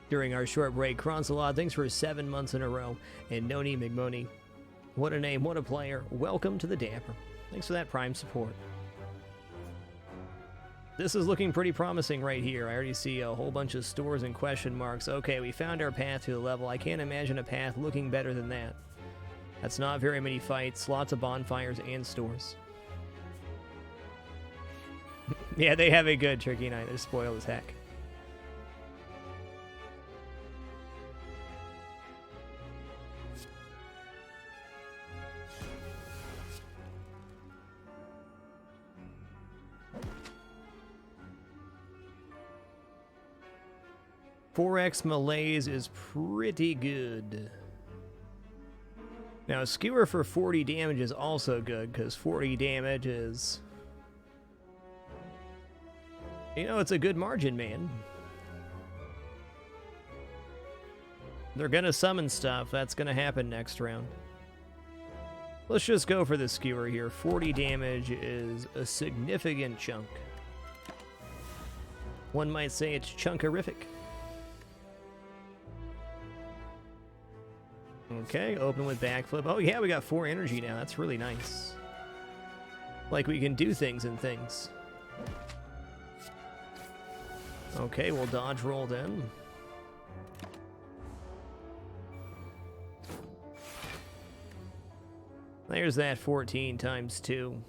During our short break, Cronsalad, thanks for 7 months in a row. And Noni McMoney, what a name, what a player. Welcome to the Dapper. Thanks for that Prime support. This is looking pretty promising right here. I already see a whole bunch of stores and question marks. Okay, we found our path to the level. I can't imagine a path looking better than that. That's not very many fights, lots of bonfires and stores. Yeah, they have a good Turkey Night. They're spoiled as heck. Forex Malaise is pretty good. Now, a skewer for 40 damage is also good, because 40 damage is... You know, it's a good margin, man. They're gonna summon stuff. That's gonna happen next round. Let's just go for the skewer here. 40 damage is a significant chunk. One might say it's chunkerific. Okay, open with backflip. Oh yeah, we got 4 energy now. That's really nice. Like we can do things and things. Okay, we'll dodge roll in. There's that 14 times 2.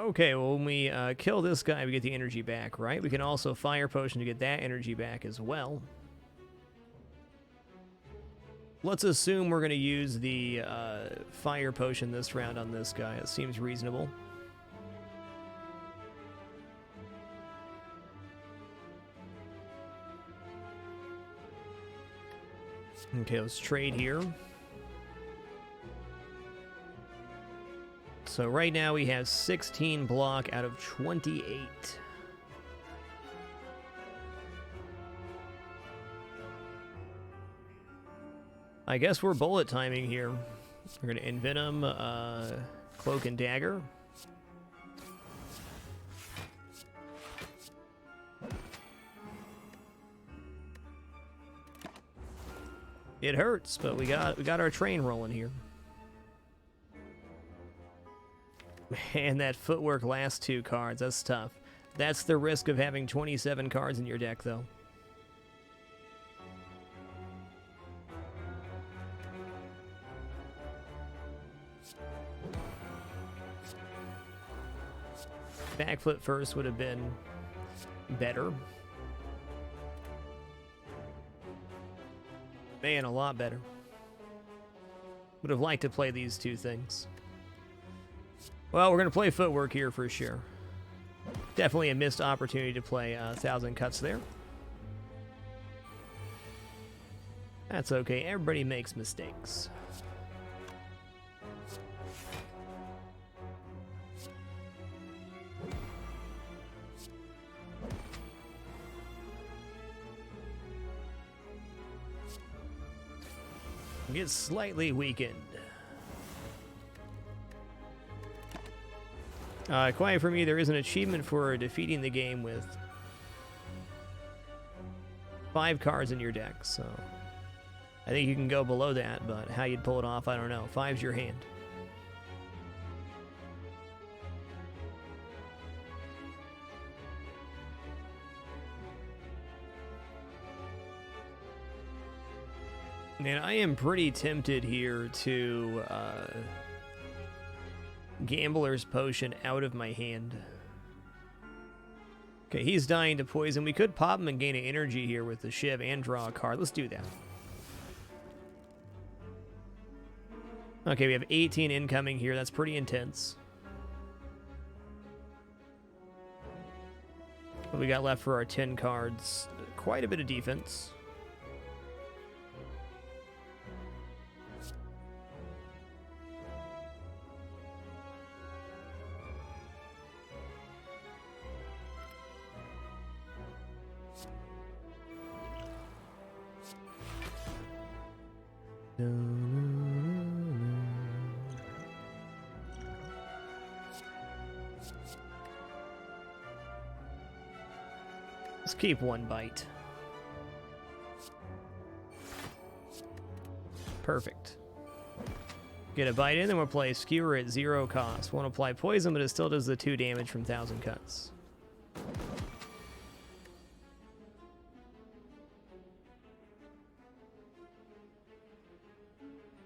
Okay, well, when we kill this guy, we get the energy back, right? We can also fire potion to get that energy back as well. Let's assume we're going to use the fire potion this round on this guy. It seems reasonable. Okay, let's trade here. So right now we have 16 block out of 28. I guess we're bullet timing here. We're going to Envenom, Cloak and Dagger. It hurts, but we got our train rolling here. Man, that footwork last 2 cards, that's tough. That's the risk of having 27 cards in your deck, though. Backflip first would have been better. Man, a lot better. Would have liked to play these 2 things. Well, we're going to play footwork here for sure. Definitely a missed opportunity to play 1,000 cuts there. That's okay. Everybody makes mistakes. Get slightly weakened. Quiet for me, there is an achievement for defeating the game with 5 cards in your deck, so I think you can go below that, but how you'd pull it off, I don't know. 5's your hand. And I am pretty tempted here to Gambler's Potion out of my hand. Okay, he's dying to poison. We could pop him and gain an energy here with the Shiv and draw a card. Let's do that. Okay, we have 18 incoming here. That's pretty intense. What we got left for our 10 cards? Quite a bit of defense. Let's keep 1 bite. Perfect. Get a bite in, then we'll play Skewer at 0 cost. Won't apply poison, but it still does the 2 damage from 1,000 cuts.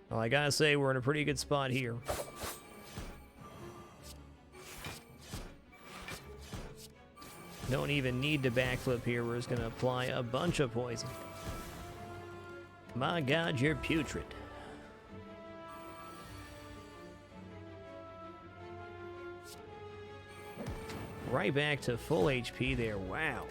Well, I gotta say, we're in a pretty good spot here. Don't even need to backflip here. We're just gonna apply a bunch of poison. My God, you're putrid. Right back to full HP there. Wow.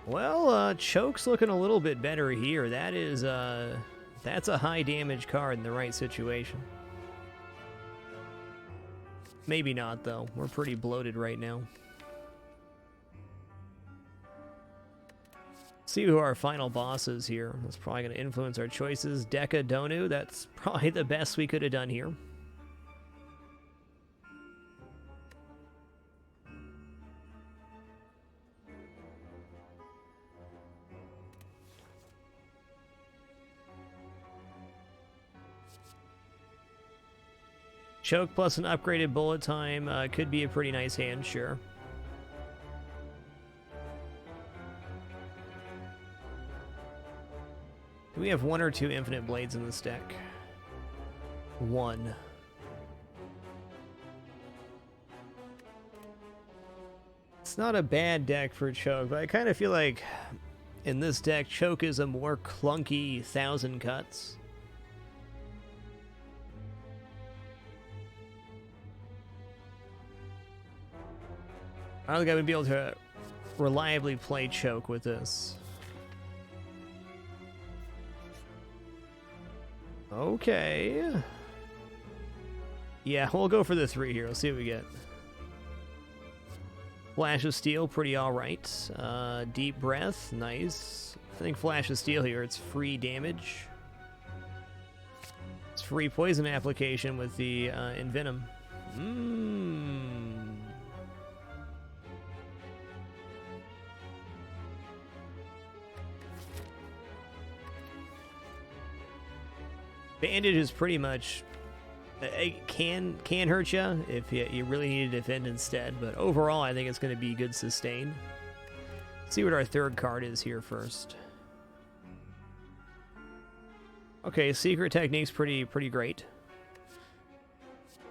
Well, Choke's looking a little bit better here. That is, that's a high damage card in the right situation. Maybe not, though. We're pretty bloated right now. See who our final boss is here. That's probably going to influence our choices. Deka Donu, that's probably the best we could have done here. Choke plus an upgraded bullet time could be a pretty nice hand, sure. Do we have 1 or 2 infinite blades in this deck? 1. It's not a bad deck for Choke, but I kind of feel like in this deck, Choke is a more clunky 1,000 cuts. I don't think I would be able to reliably play Choke with this. Okay. Yeah, we'll go for the 3 here. Let's see what we get. Flash of Steel, pretty alright. Deep Breath, nice. I think Flash of Steel here, it's free damage. It's free poison application with the Envenom. Bandage is pretty much, it can hurt you if you really need to defend instead, but overall I think it's going to be good sustain. Let's see what our 3rd card is here first. Okay, Secret Technique's pretty great.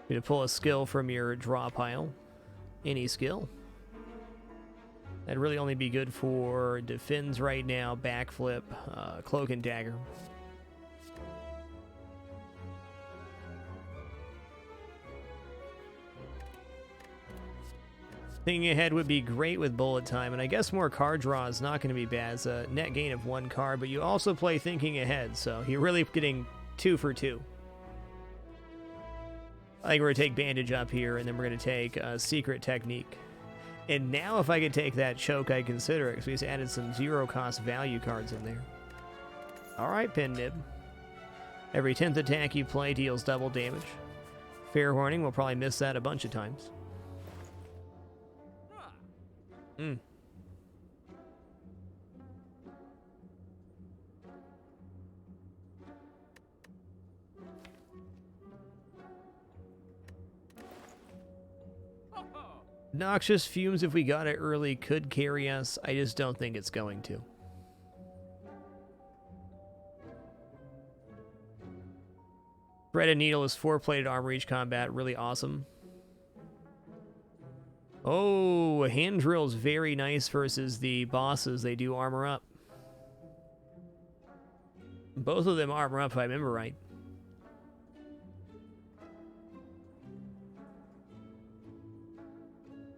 You to pull a skill from your draw pile. Any skill. That'd really only be good for defends right now, backflip, cloak and dagger. Thinking ahead would be great with bullet time, and I guess more card draw is not going to be bad. It's a net gain of 1 card, but you also play thinking ahead, so you're really getting 2 for 2. I think we're going to take Bandage up here, and then we're going to take Secret Technique. And now if I could take that Choke, I'd consider it, because we just added some 0-cost value cards in there. Alright, Pin Nib. Every 10th attack you play deals double damage. Fair warning, we'll probably miss that a bunch of times. Noxious Fumes, if we got it early, could carry us. I just don't think it's going to. Threaded Needle is 4-plated armor each combat. Really awesome. Oh, Hand Drill is very nice versus the bosses. They do armor up. Both of them armor up, if I remember right.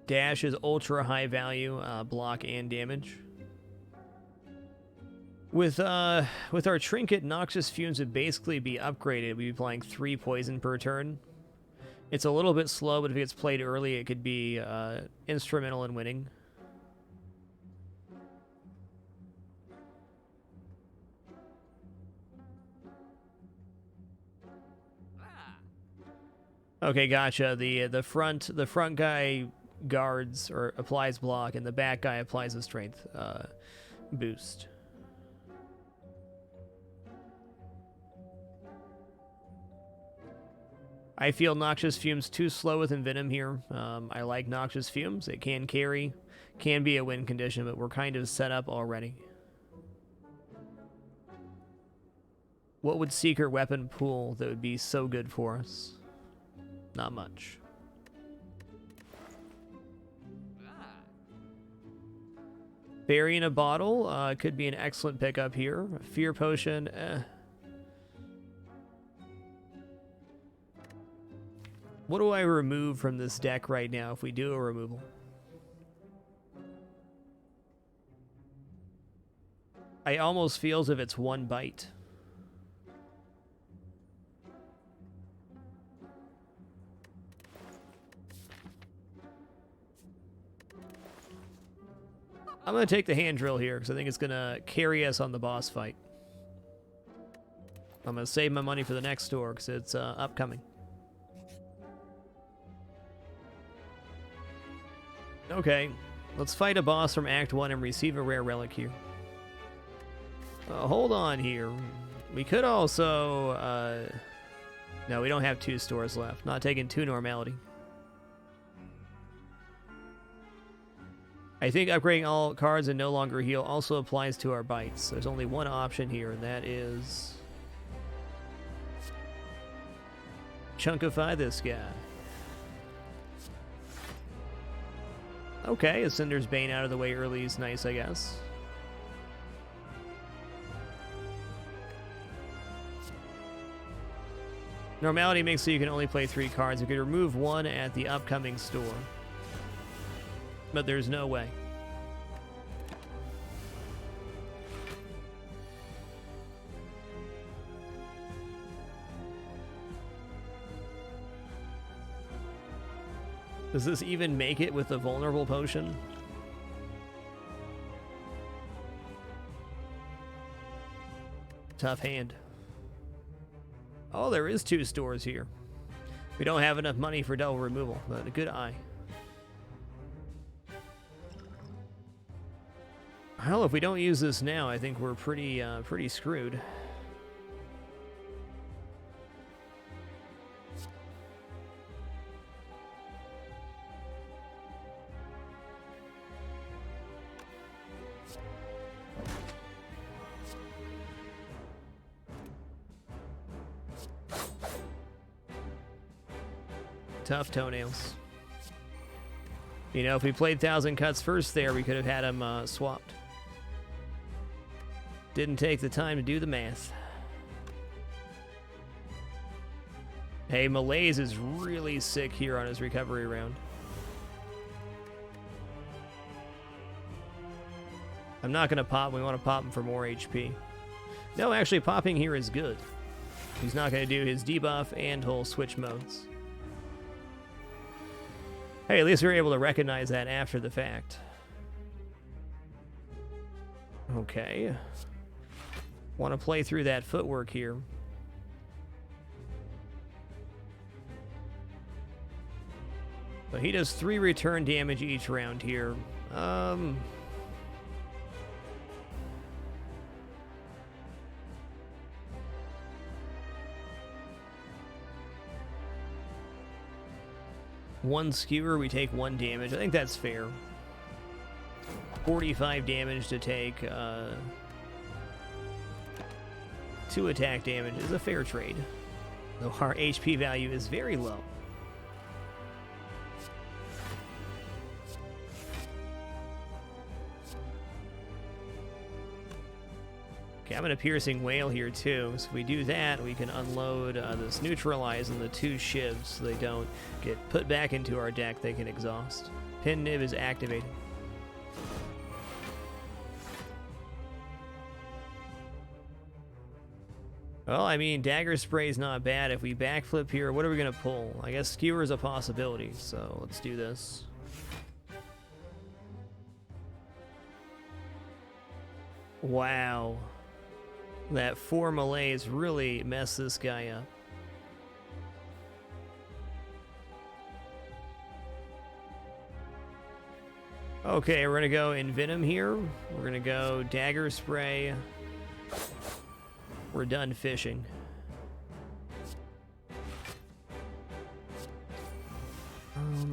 Dash is ultra high value, block and damage. With our Trinket, Noxious Fumes would basically be upgraded. We'd be applying 3 poison per turn. It's a little bit slow, but if it gets played early, it could be instrumental in winning. Okay, gotcha. The front guy guards or applies block, and the back guy applies a strength boost. I feel Noxious Fumes too slow with Envenom here. I like Noxious Fumes. It can carry, can be a win condition, but we're kind of set up already. What would Secret Weapon pull that would be so good for us? Not much. Berry in a Bottle could be an excellent pickup here. Fear Potion, What do I remove from this deck right now if we do a removal? I almost feel as if it's 1 bite. I'm going to take the Hand Drill here because I think it's going to carry us on the boss fight. I'm going to save my money for the next store because it's upcoming. Okay, let's fight a boss from Act 1 and receive a rare relic here. Hold on here. We could also... no, we don't have 2 stores left. Not taking 2 normality. I think upgrading all cards and no longer heal also applies to our bites. There's only one option here, and that is... Chunkify this guy. Okay, Ascender's Bane out of the way early is nice, I guess. Normality makes so you can only play 3 cards. You could remove 1 at the upcoming store. But there's no way. Does this even make it with the vulnerable potion? Tough hand. Oh, there is 2 stores here. We don't have enough money for double removal, but a good eye. Hell, if we don't use this now, I think we're pretty screwed. Tough toenails. You know, if we played 1,000 Cuts first there, we could have had him swapped. Didn't take the time to do the math. Hey, Malaise is really sick here on his recovery round. I'm not going to pop. We want to pop him for more HP. No, actually, popping here is good. He's not going to do his debuff, and he'll switch modes. Hey, at least we were able to recognize that after the fact. Okay. Want to play through that footwork here. So he does 3 return damage each round here. 1 skewer, we take 1 damage. I think that's fair. 45 damage to take 2 attack damage is a fair trade, though our HP value is very low. Okay, I'm gonna Piercing Whale here too, so if we do that, we can unload this Neutralize on the 2 shivs so they don't get put back into our deck, they can exhaust. Pin Nib is activated. Well, I mean, Dagger Spray's not bad. If we backflip here, what are we gonna pull? I guess Skewer is a possibility, so let's do this. Wow. That 4 melees really messed this guy up. Okay, we're gonna go Envenom here. We're gonna go Dagger Spray. We're done fishing.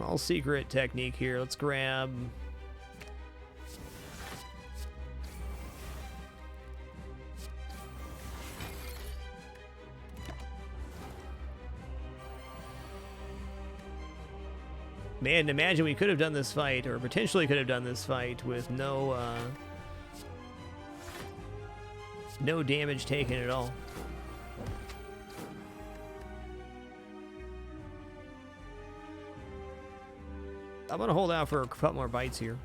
I'll Secret Technique here. Let's grab... Man, imagine we could have done this fight, or potentially could have done this fight, with no damage taken at all. I'm gonna hold out for a couple more bites here.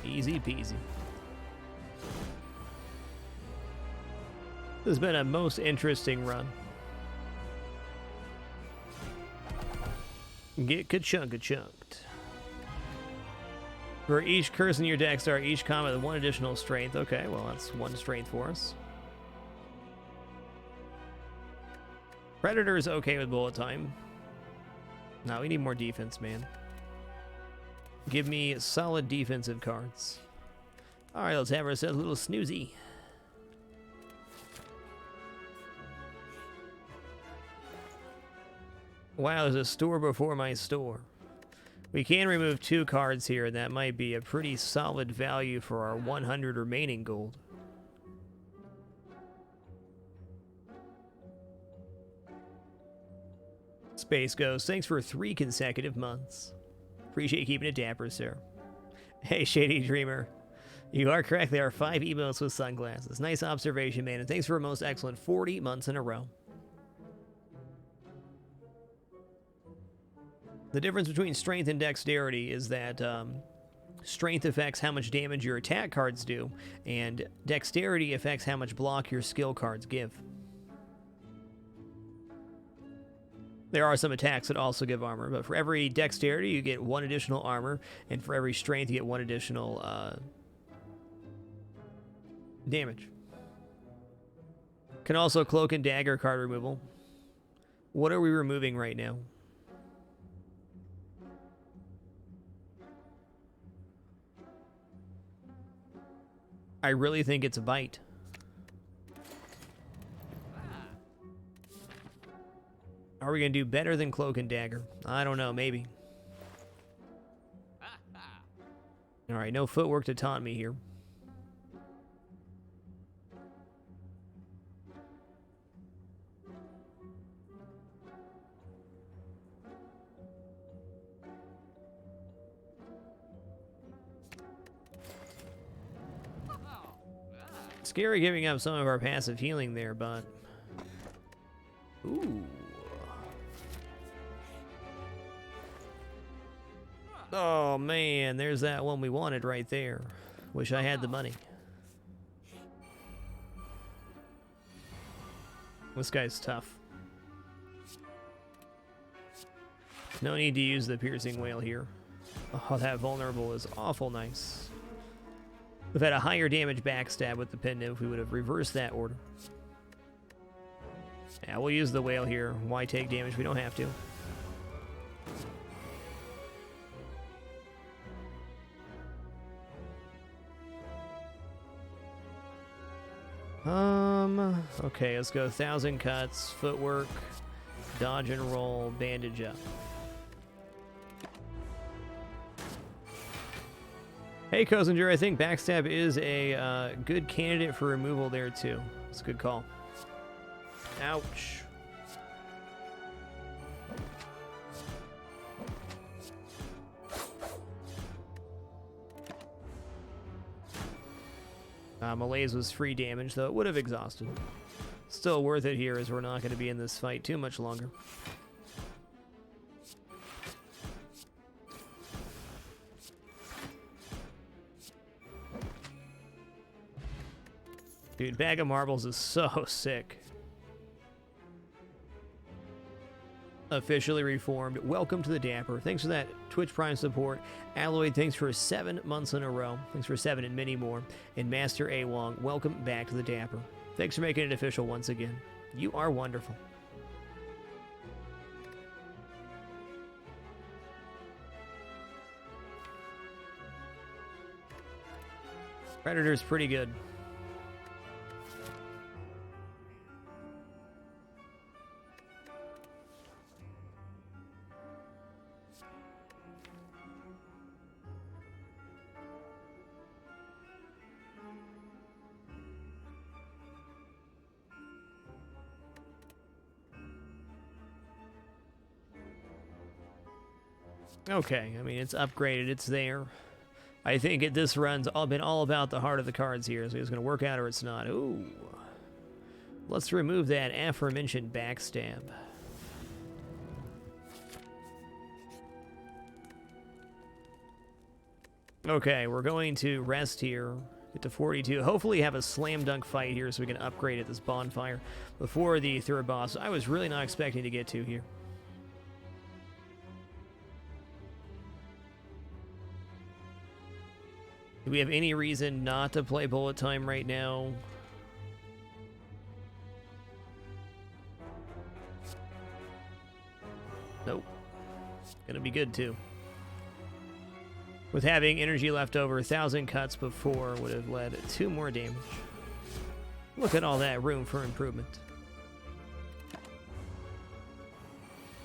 Easy peasy. This has been a most interesting run. Get ka-chunk-a-chunked. For each curse in your deck start each combat with 1 additional strength. Okay, well that's 1 strength for us. Predator is okay with bullet time. No, we need more defense, man. Give me solid defensive cards. Alright, let's have ourselves a little snoozy. Wow, there's a store before my store. We can remove 2 cards here, and that might be a pretty solid value for our 100 remaining gold. Space Ghost, thanks for 3 consecutive months. Appreciate you keeping it dapper, sir. Hey, Shady Dreamer. You are correct, there are 5 emotes with sunglasses. Nice observation, man, and thanks for a most excellent 40 months in a row. The difference between strength and dexterity is that strength affects how much damage your attack cards do, and dexterity affects how much block your skill cards give. There are some attacks that also give armor, but for every dexterity you get 1 additional armor, and for every strength you get 1 additional damage. Can also Cloak and Dagger card removal. What are we removing right now? I really think it's a bite. Are we going to do better than Cloak and Dagger? I don't know, maybe. Alright, no footwork to taunt me here. Scary giving up some of our passive healing there, but... Ooh. Oh man, there's that one we wanted right there. Wish I had the money. This guy's tough. No need to use the Piercing Whale here. Oh, that vulnerable is awful nice. We've had a higher damage backstab with the Pendiv if we would have reversed that order. Yeah, we'll use the whale here. Why take damage? We don't have to. Okay, let's go 1,000 cuts, footwork, dodge and roll, bandage up. Hey, Kozinger, I think backstab is a good candidate for removal there, too. It's a good call. Ouch. Malaise was free damage, though it would have exhausted. Still worth it here, as we're not going to be in this fight too much longer. Dude, Bag of Marbles is so sick. Officially reformed. Welcome to the Dapper. Thanks for that Twitch Prime support. Alloy, thanks for 7 months in a row. Thanks for 7 and many more. And Master A. Wong, welcome back to the Dapper. Thanks for making it official once again. You are wonderful. Predator's pretty good. Okay, I mean, it's upgraded, it's there. I think this run's been all about the heart of the cards here, so it's going to work out or it's not. Ooh. Let's remove that aforementioned backstab. Okay, we're going to rest here, get to 42. Hopefully have a slam dunk fight here so we can upgrade at this bonfire before the third boss I was really not expecting to get to here. Do we have any reason not to play bullet time right now? Nope. Gonna be good too. With having energy left over, 1,000 cuts before would have led 2 more damage. Look at all that room for improvement.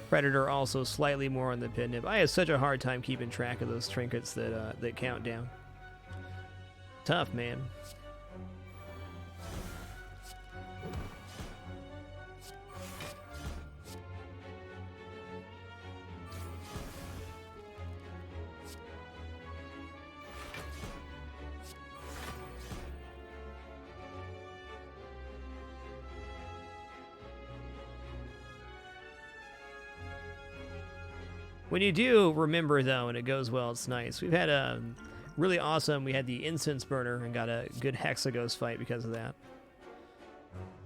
Predator also slightly more on the Pendiv. I have such a hard time keeping track of those trinkets that count down. Tough, man. When you do remember, though, and it goes well, it's nice. We've had a really awesome, we had the incense burner and got a good Hexaghost fight because of that.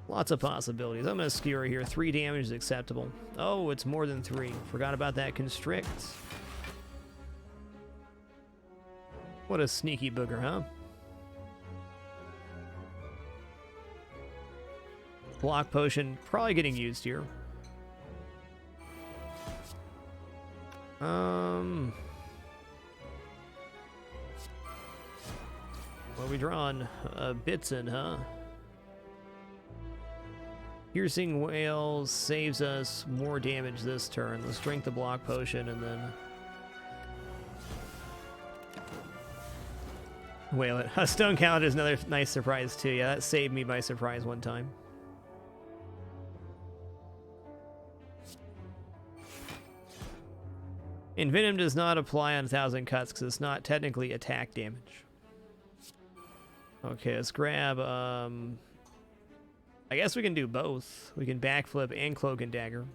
Lots of possibilities. I'm going to skewer here. 3 damage is acceptable. Oh, it's more than 3. Forgot about that constrict. What a sneaky booger, huh? Block potion probably getting used here. What are we drawing? Bitson, huh? Piercing Whale saves us more damage this turn. Let's drink the block potion and then whale it. A stone calendar is another nice surprise too. Yeah, that saved me by surprise one time. Envenom does not apply on 1,000 cuts because it's not technically attack damage. Okay, let's grab, I guess we can do both. We can backflip and cloak and dagger.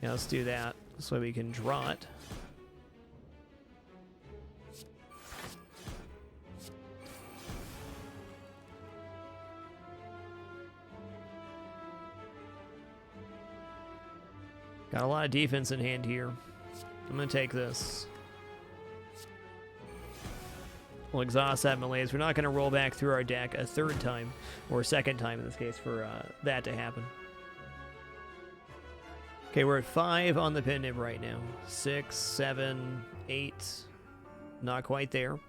Yeah, let's do that so we can draw it. Got a lot of defense in hand here. I'm gonna take this. We'll exhaust that malaise. We're not going to roll back through our deck a third time, or a second time in this case, for that to happen. Okay, we're at 5 on the pin nib right now. 6, 7, 8. Not quite there.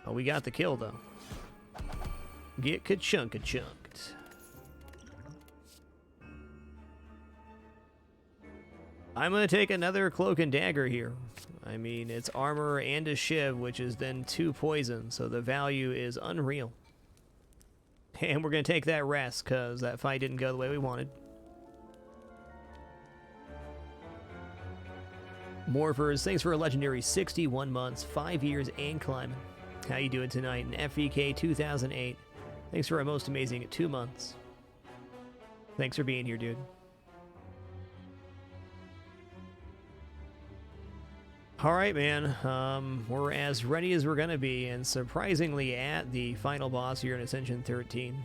Oh, we got the kill, though. Get ka-chunk-a-chunked. I'm going to take another Cloak and Dagger here. I mean, it's armor and a shiv, which is then 2 poison, so the value is unreal. And we're going to take that rest, because that fight didn't go the way we wanted. Morphers, thanks for a legendary 61 months, 5 years, and climbing. How you doing tonight? And FVK 2008, thanks for a most amazing 2 months. Thanks for being here, dude. All right, man. We're as ready as we're going to be, and surprisingly at the final boss here in Ascension 13.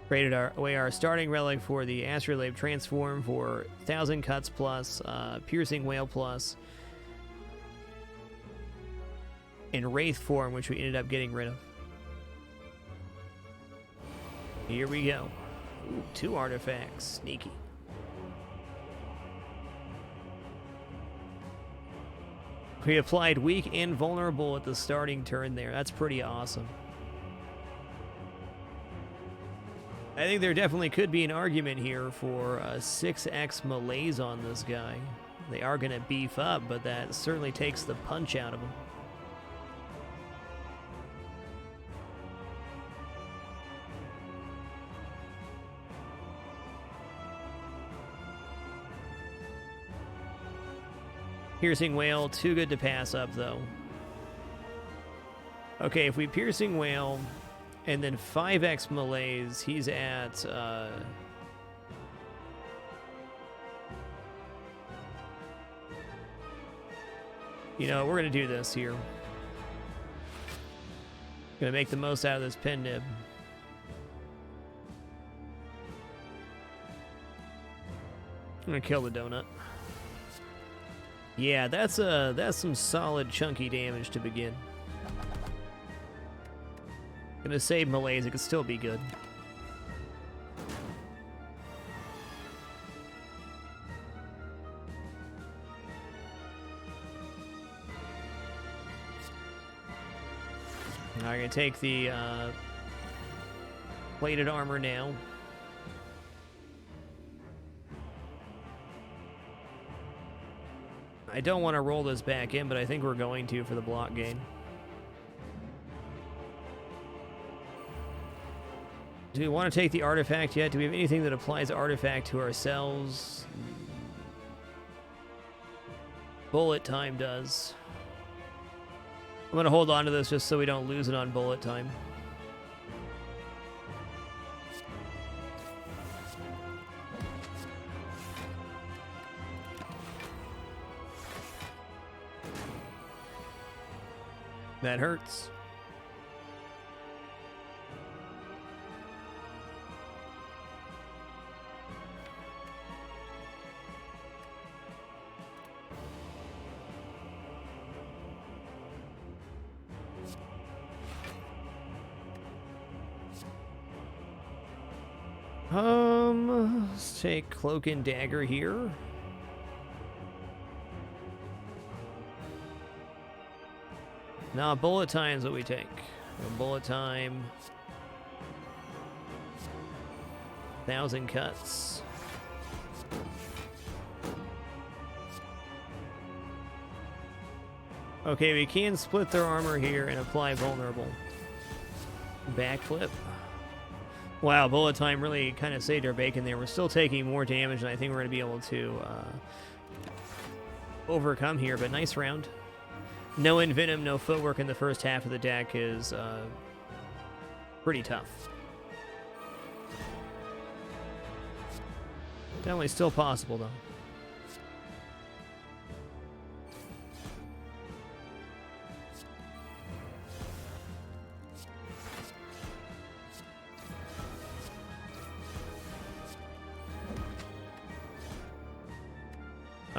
Traded away our starting relic for the Astrolabe Transform for 1,000 cuts plus, Piercing Whale plus, and Wraith form, which we ended up getting rid of. Here we go. Ooh, 2 artifacts. Sneaky. We applied weak and vulnerable at the starting turn there. That's pretty awesome. I think there definitely could be an argument here for a 6x malaise on this guy. They are going to beef up, but that certainly takes the punch out of him. Piercing Whale, too good to pass up, though. Okay, if we Piercing Whale and then 5x malaise, he's at... You know, we're going to do this here. Going to make the most out of this pin nib. I'm going to kill the donut. Yeah, that's some solid chunky damage to begin. Gonna save malaise, it could still be good. I'm gonna take the plated armor now. I don't want to roll this back in, but I think we're going to for the block gain. Do we want to take the artifact yet? Do we have anything that applies artifact to ourselves? Bullet time does. I'm going to hold on to this just so we don't lose it on bullet time. That hurts. Let's take Cloak and Dagger here. Nah, bullet time is what we take. Bullet time. 1,000 cuts. Okay, we can split their armor here and apply vulnerable. Backflip. Wow, bullet time really kind of saved our bacon there. We're still taking more damage, and I think we're going to be able to overcome here, but nice round. No Envenom, no footwork in the first half of the deck is pretty tough. Definitely still possible, though.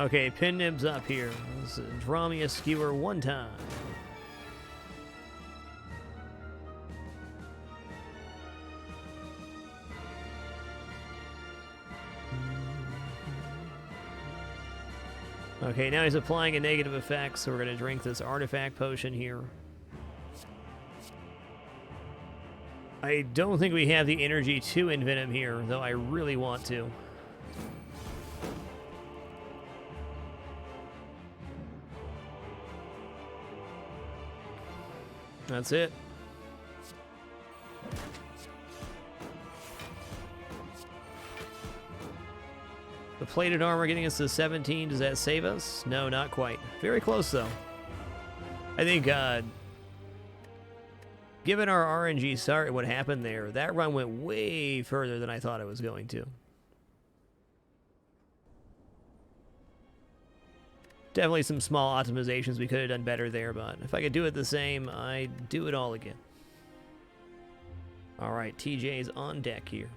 Okay, pin nibs up here. Let's draw me a skewer one time. Okay, now he's applying a negative effect, so we're going to drink this artifact potion here. I don't think we have the energy to envenom here, though I really want to. That's it. The plated armor getting us to 17, does that save us? No, not quite. Very close, though. I think, given our RNG start and what happened there, that run went way further than I thought it was going to. Definitely some small optimizations we could have done better there, but if I could do it the same, I'd do it all again. Alright, TJ's on deck here.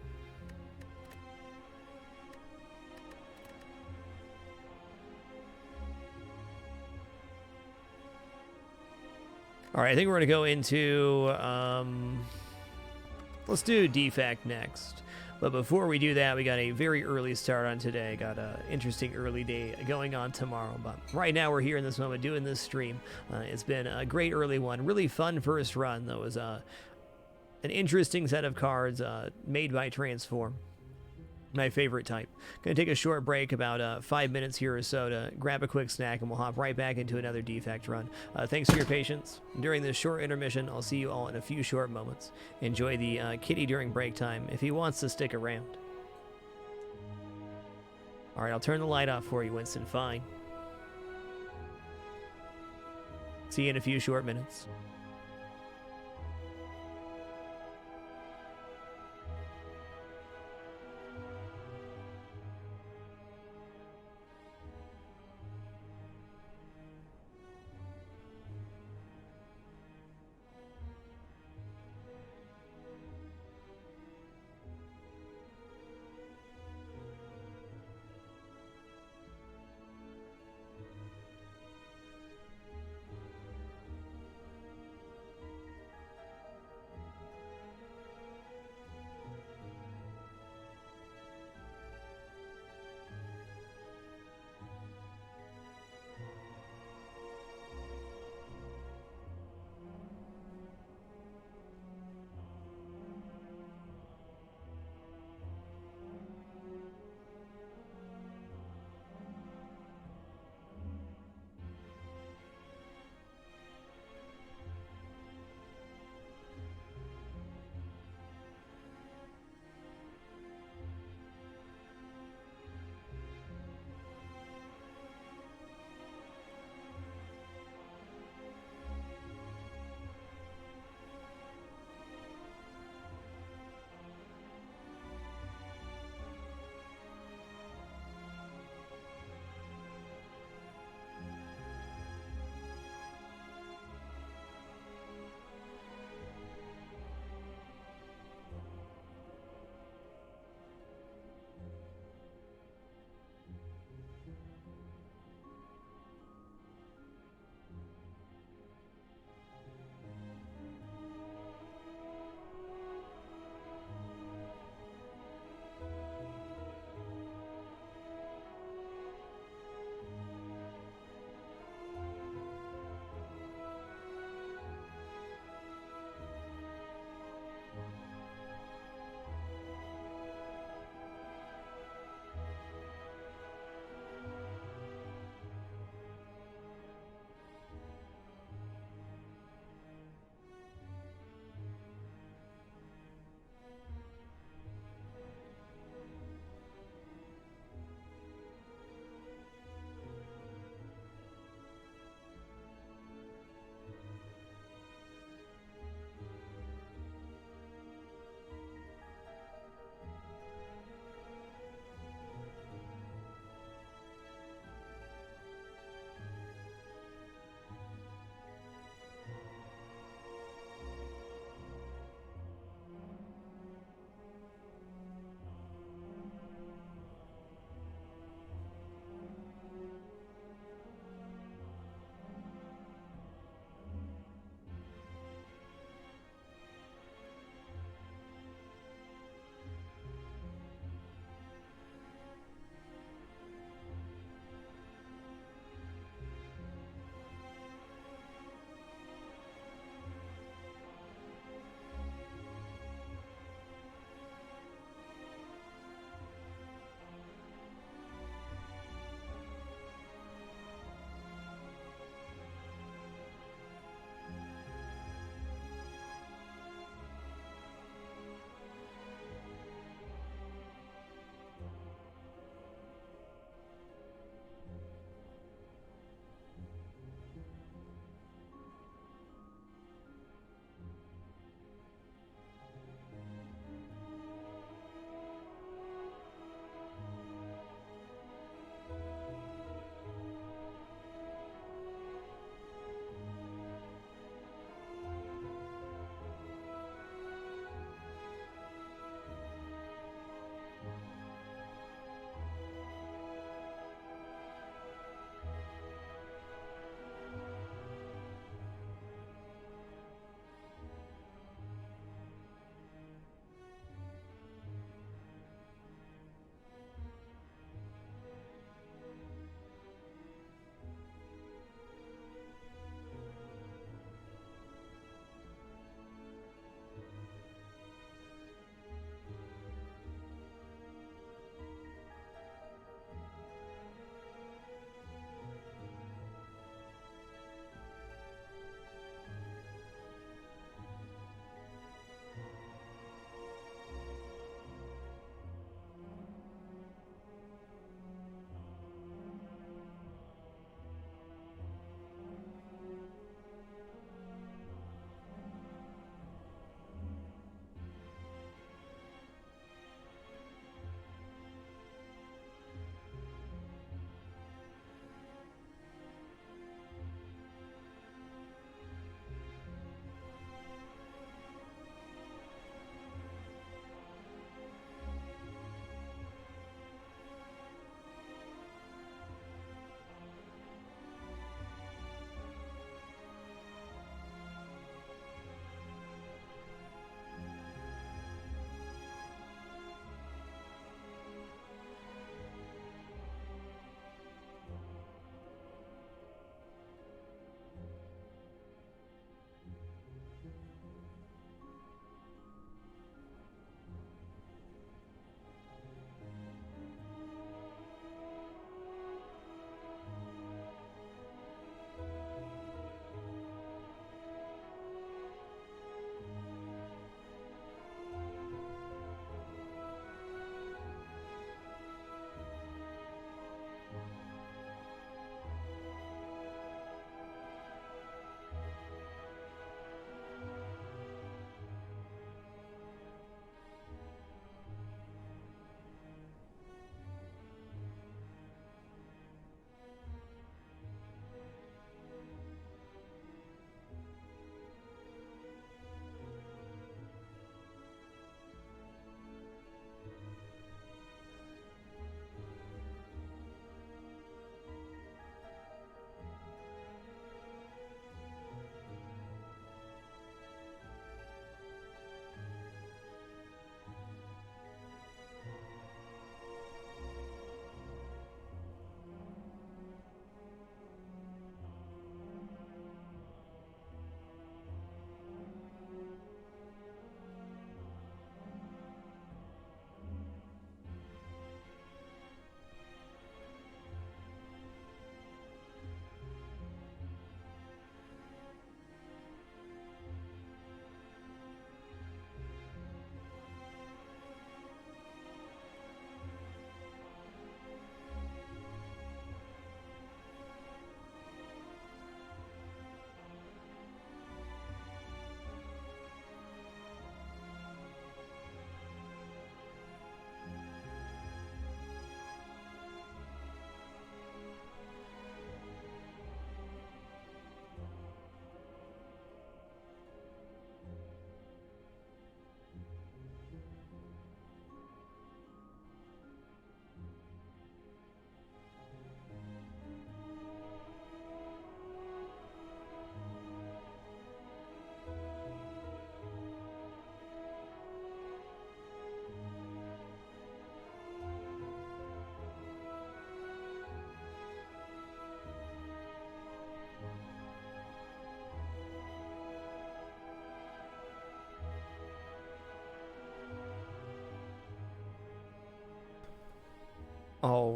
Alright, I think we're going to go into, let's do Defect next. But before we do that, we got a very early start on today. Got an interesting early day going on tomorrow. But right now we're here in this moment doing this stream. It's been a great early one. Really fun first run, though. It was an interesting set of cards made by Transform. My favorite type. Gonna take a short break, about 5 minutes here or so, to grab a quick snack, and we'll hop right back into another Defect run. Thanks for your patience. During this short intermission, I'll see you all in a few short moments. Enjoy the kitty during break time, if he wants to stick around. Alright, I'll turn the light off for you, Winston. Fine. See you in a few short minutes.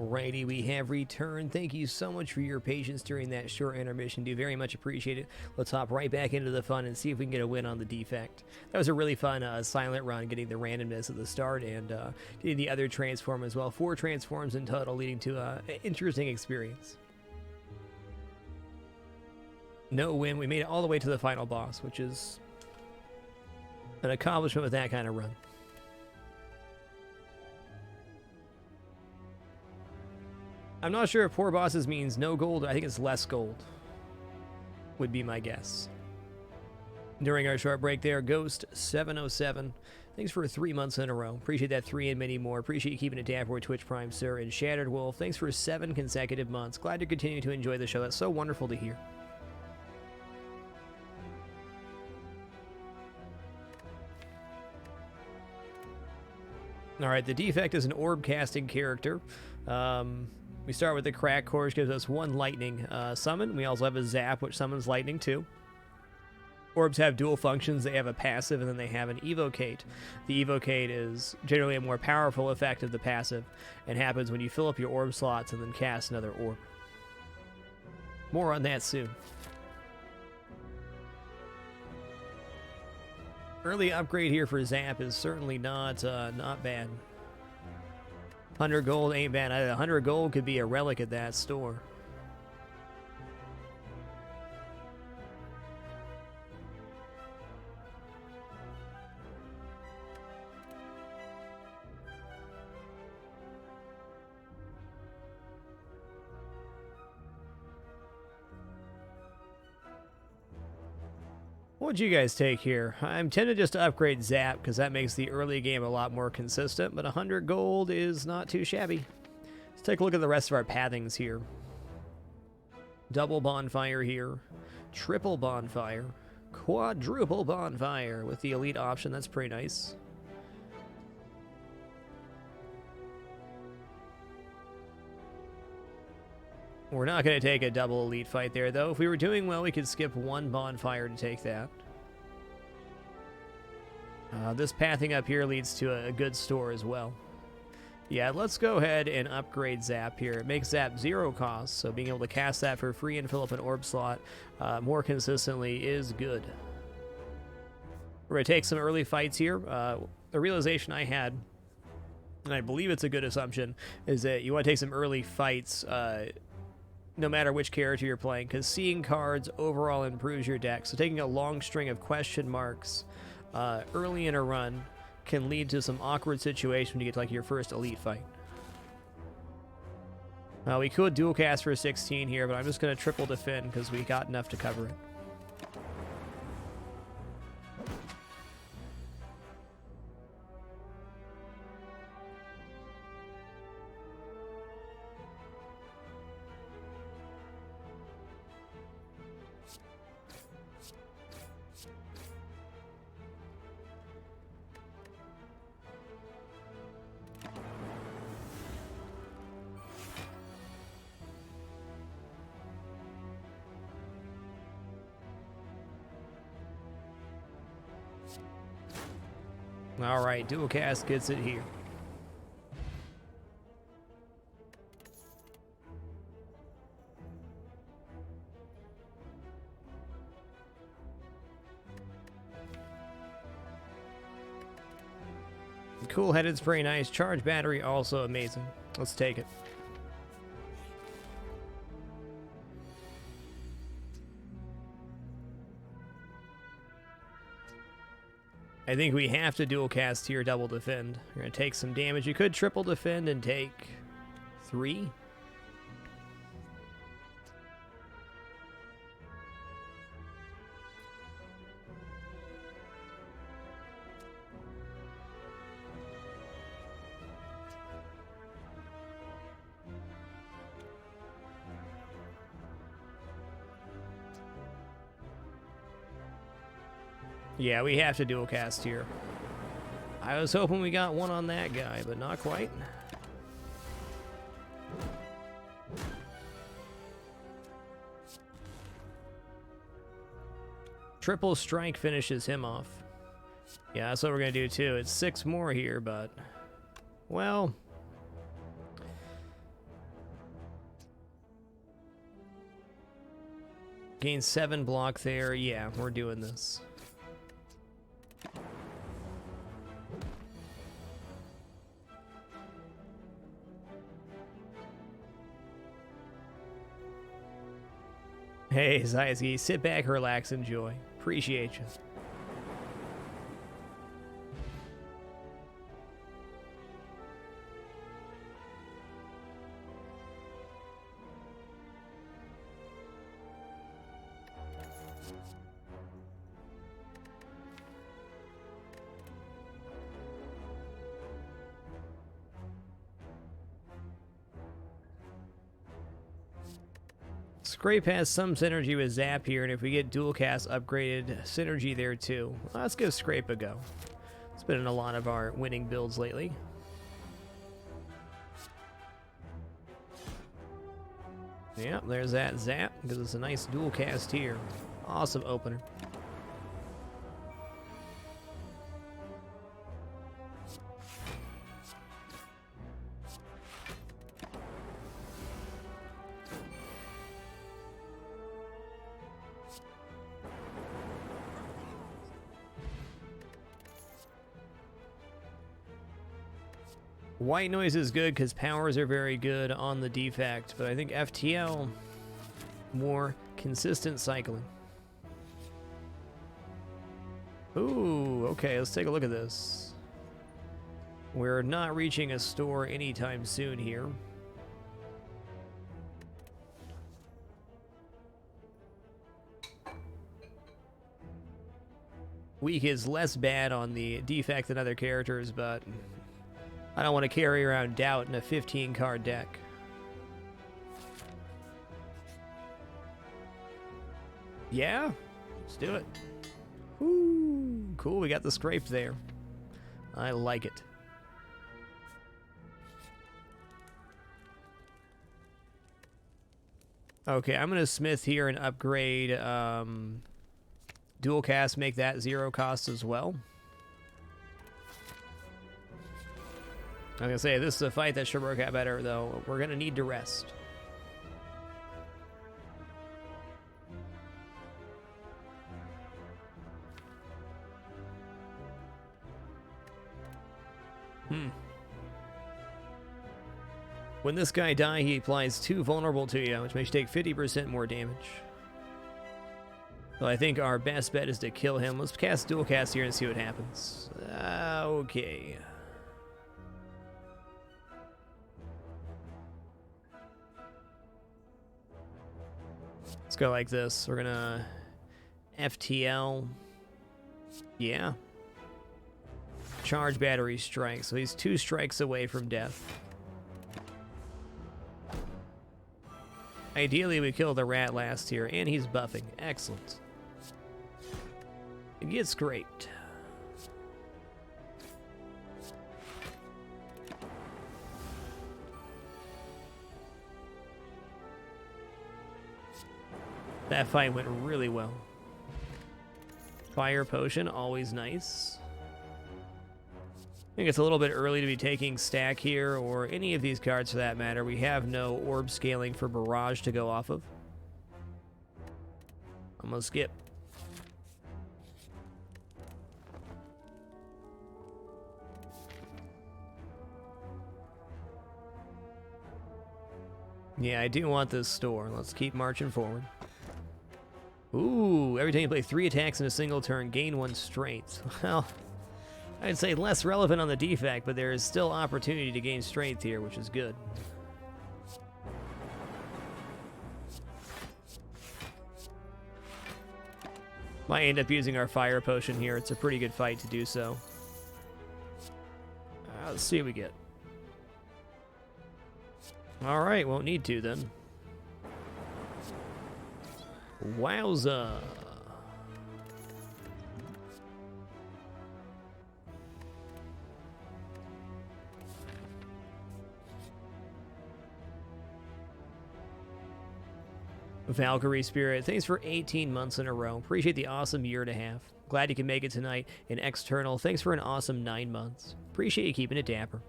Alrighty, we have returned. Thank you so much for your patience during that short intermission. Do very much appreciate it. Let's hop right back into the fun and see if we can get a win on the Defect. That was a really fun silent run, getting the randomness at the start and getting the other transform as well. 4 transforms in total, leading to an interesting experience. No win. We made it all the way to the final boss, which is an accomplishment with that kind of run. I'm not sure if poor bosses means no gold. I think it's less gold, would be my guess. During our short break there, Ghost707, thanks for 3 months in a row. Appreciate that 3 and many more. Appreciate you keeping it down for Twitch Prime, sir. And Shattered Wolf, thanks for 7 consecutive months. Glad to continue to enjoy the show. That's so wonderful to hear. All right, the Defect is an orb casting character. We start with the Crack Core, which gives us 1 lightning summon. We also have a Zap, which summons lightning too. Orbs have dual functions. They have a passive and then they have an Evocate. The Evocate is generally a more powerful effect of the passive and happens when you fill up your orb slots and then cast another orb. More on that soon. Early upgrade here for Zap is certainly not bad. 100 gold ain't bad. 100 gold could be a relic at that store. What would you guys take here? I'm tempted just to upgrade Zap because that makes the early game a lot more consistent, but 100 gold is not too shabby. Let's take a look at the rest of our pathings here. Double bonfire here, triple bonfire, quadruple bonfire with the elite option. That's pretty nice. We're not going to take a double elite fight there, though. If we were doing well, we could skip 1 bonfire to take that. This pathing up here leads to a good store as well. Yeah, let's go ahead and upgrade Zap here. It makes Zap 0 cost, so being able to cast that for free and fill up an orb slot more consistently is good. We're going to take some early fights here. The realization I had, and I believe it's a good assumption, is that you want to take some early fights no matter which character you're playing, because seeing cards overall improves your deck. So taking a long string of question marks early in a run can lead to some awkward situations when you get to like your first elite fight. We could dual cast for 16 here, but I'm just going to triple defend because we got enough to cover it. Alright, dual cast gets it here. Cool headed's pretty nice. Charge battery also amazing. Let's take it. I think we have to dual cast here, double defend. We're going to take some damage. You could triple defend and take 3. Yeah, we have to dual cast here. I was hoping we got one on that guy, but not quite. Triple strike finishes him off. Yeah, that's what we're going to do too. It's 6 more here, but... well... Gain 7 block there. Yeah, we're doing this. Hey, Zayski, sit back, relax, enjoy. Appreciate you. Scrape has some synergy with Zap here, and if we get dual cast upgraded, synergy there too. Let's give Scrape a go. It's been in a lot of our winning builds lately. Yeah, there's that Zap, because it's a nice dual cast here. Awesome opener. White noise is good because powers are very good on the Defect, but I think FTL, more consistent cycling. Ooh, okay, let's take a look at this. We're not reaching a store anytime soon here. Weak is less bad on the Defect than other characters, but I don't want to carry around Doubt in a 15-card deck. Yeah, let's do it. Ooh, cool, we got the Scrape there. I like it. Okay, I'm going to Smith here and upgrade Dual Cast, make that 0 cost as well. I'm going to say, this is a fight that should work out better, though. We're going to need to rest. When this guy dies, he applies 2 vulnerable to you, which makes you take 50% more damage. So I think our best bet is to kill him. Let's cast Dual Cast here and see what happens. Okay. Let's go like this. We're gonna FTL. Yeah. Charge Battery Strike. So he's 2 strikes away from death. Ideally, we kill the rat last here, and he's buffing. Excellent. It gets great. That fight went really well. Fire Potion, always nice. I think it's a little bit early to be taking Stack here, or any of these cards for that matter. We have no orb scaling for Barrage to go off of. I'm gonna skip. Yeah, I do want this store. Let's keep marching forward. Ooh, every time you play 3 attacks in a single turn, gain 1 strength. Well, I'd say less relevant on the Defect, but there is still opportunity to gain strength here, which is good. Might end up using our Fire Potion here. It's a pretty good fight to do so. Let's see what we get. Alright, won't need to then. Wowza. Valkyrie Spirit, thanks for 18 months in a row. Appreciate the awesome year and a half. Glad you can make it tonight. And External, thanks for an awesome 9 months. Appreciate you keeping it dapper.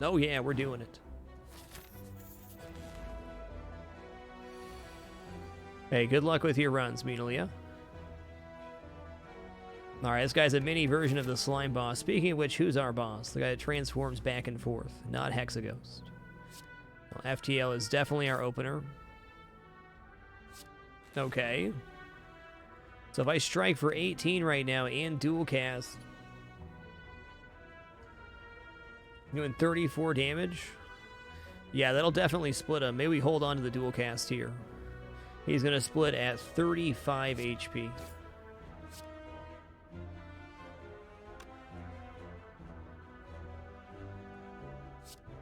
Oh yeah, we're doing it. Hey, good luck with your runs, Menalia. Alright, this guy's a mini version of the slime boss. Speaking of which, who's our boss? The guy that transforms back and forth, not Hexaghost. Well, FTL is definitely our opener. Okay. So if I strike for 18 right now and dual cast, I'm doing 34 damage. Yeah, that'll definitely split him. Maybe we hold on to the dual cast here. He's going to split at 35 HP.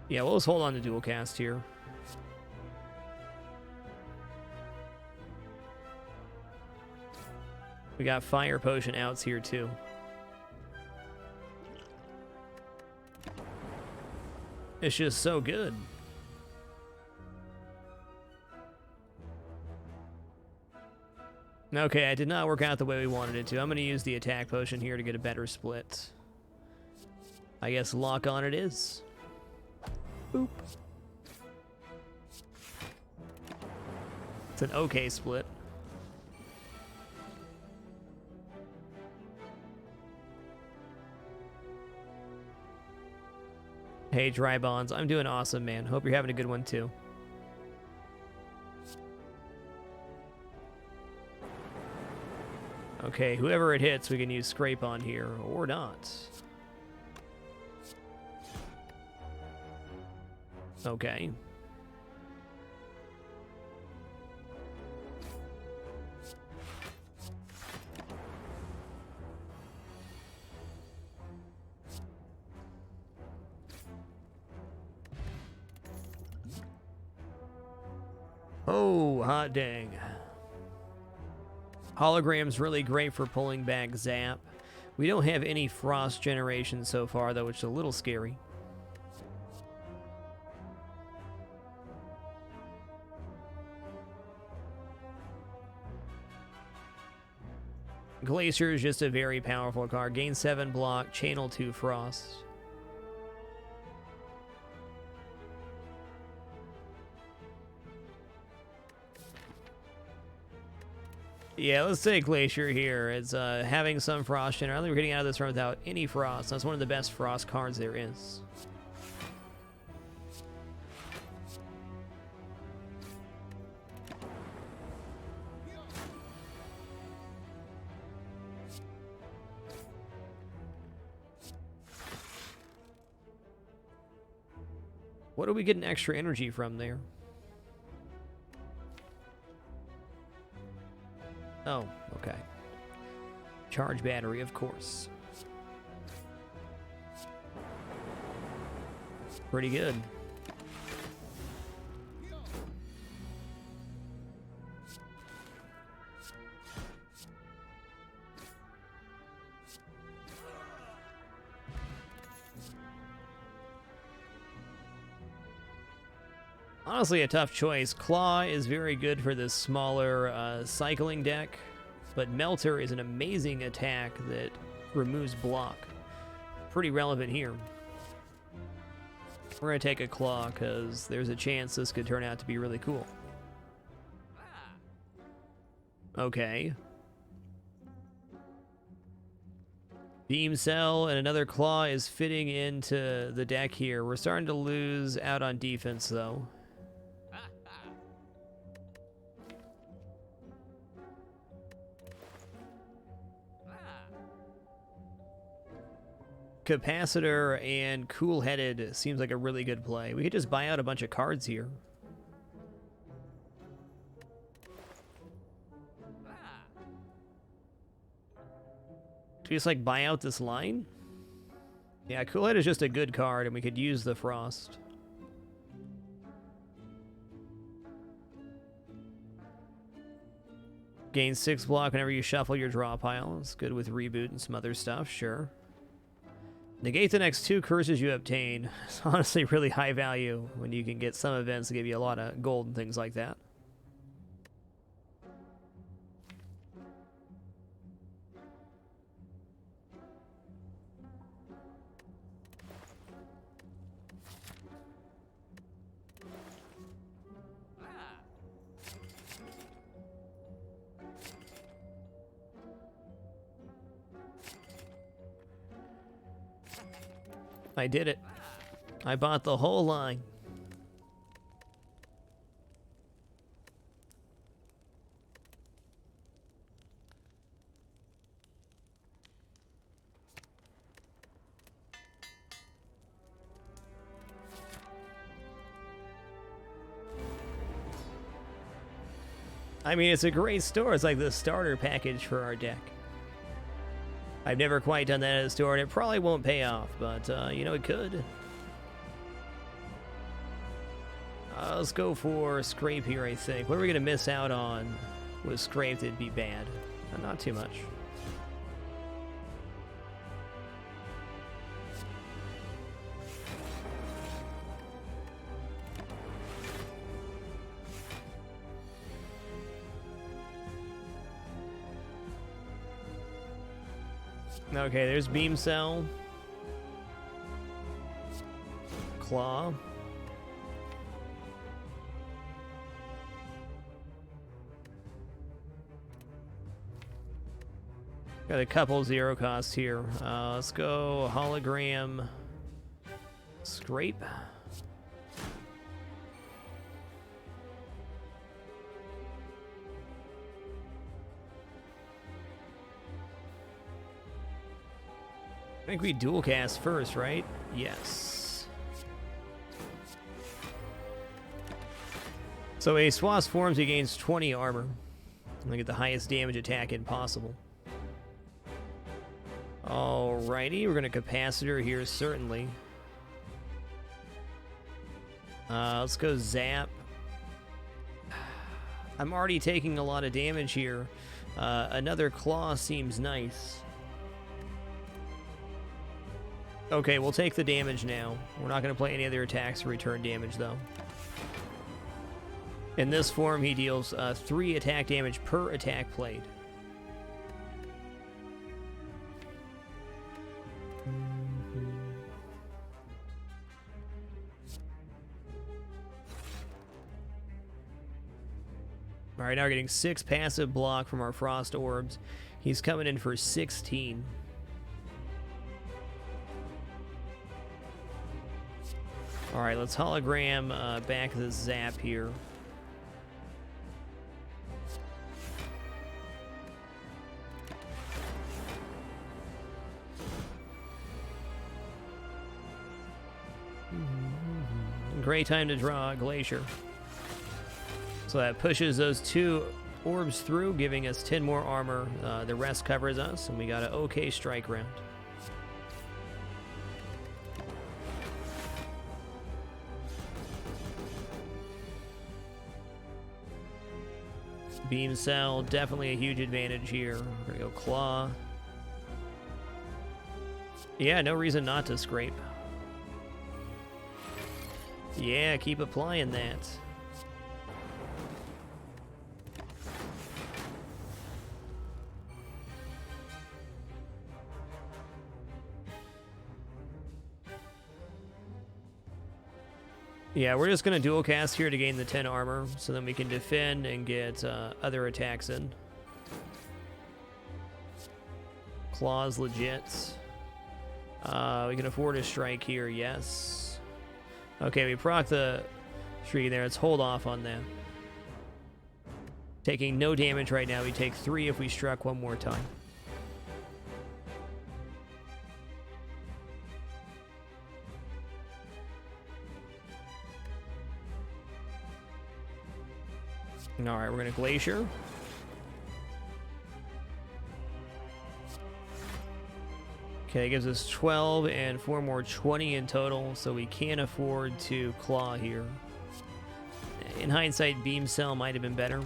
Yeah, we'll just hold on to dual cast here. We got fire potion outs here too. It's just so good. Okay, I did not work out the way we wanted it to. I'm going to use the attack potion here to get a better split. I guess lock on it is. Boop. It's an okay split. Hey, Dry Bonds. I'm doing awesome, man. Hope you're having a good one, too. Okay, whoever it hits, we can use Scrape on here, or not. Okay. Oh, hot dang. Hologram's really great for pulling back Zap. We don't have any Frost generation so far, though, which is a little scary. Glacier is just a very powerful card. Gain 7 block, channel 2 Frost. Yeah, let's take Glacier here. It's having some Frost in. I don't think we're getting out of this run without any Frost. That's one of the best Frost cards there is. What do we get an extra energy from there? Oh, okay. Charge battery, of course. Pretty good. Honestly, a tough choice. Claw is very good for this smaller cycling deck, but Melter is an amazing attack that removes block. Pretty relevant here. We're going to take a Claw because there's a chance this could turn out to be really cool. Okay. Beam Cell and another Claw is fitting into the deck here. We're starting to lose out on defense, though. Capacitor and Cool-Headed seems like a really good play. We could just buy out a bunch of cards here. Do we just like buy out this line? Yeah, Cool-Head is just a good card and we could use the Frost. Gain 6 block whenever you shuffle your draw pile. It's good with Reboot and some other stuff, sure. Negate the next 2 curses you obtain. It's honestly really high value when you can get some events that give you a lot of gold and things like that. I did it. I bought the whole line. I mean, it's a great store. It's like the starter package for our deck. I've never quite done that at a store, and it probably won't pay off, but, you know, it could. Let's go for Scrape here, I think. What are we going to miss out on with Scrape that'd be bad? Not too much. Okay, there's Beam Cell. Claw. Got a couple zero costs here. Let's go Hologram. Scrape. I think we dual cast first, right? Yes. So a Swass forms, he gains 20 armor. And get the highest damage attack in possible. Alrighty, we're gonna capacitor here, certainly. Let's go Zap. I'm already taking a lot of damage here. Another Claw seems nice. Okay, we'll take the damage now. We're not going to play any other attacks to return damage, though. In this form, he deals 3 attack damage per attack played. Alright, now we're getting 6 passive block from our Frost Orbs. He's coming in for 16. Alright, let's hologram back the Zap here. Great time to draw a Glacier. So that pushes those 2 orbs through, giving us 10 more armor. The rest covers us, and we got an okay strike round. Beam Cell, definitely a huge advantage here. We're gonna go Claw. Yeah, no reason not to Scrape. Yeah, keep applying that. Yeah, we're just going to dual cast here to gain the 10 armor, so then we can defend and get other attacks in. Claw's legit. We can afford a strike here, yes. Okay, we proc the Shriek there. Let's hold off on that. Taking no damage right now. We take 3 if we struck one more time. Alright, we're going to Glacier. Okay, that gives us 12 and 4 more, 20 in total, so we can't afford to Claw here. In hindsight, Beam Cell might have been better.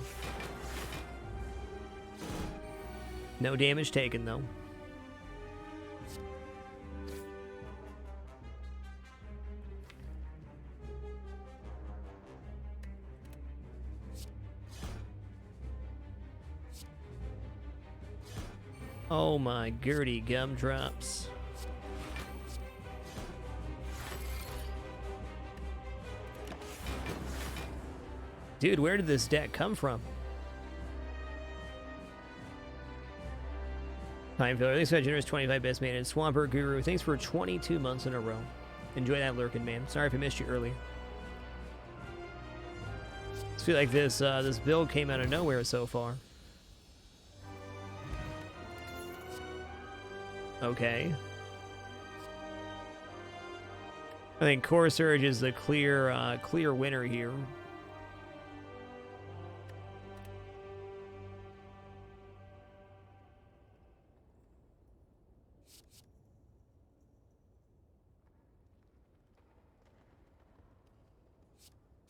No damage taken, though. Oh my Gertie gumdrops. Dude, where did this deck come from? Time Filler, thanks for that generous 25 best man. And Swampert Guru, thanks for 22 months in a row. Enjoy that lurking, man. Sorry if I missed you earlier. I feel like this this build came out of nowhere so far. Okay. I think Core Surge is the clear winner here.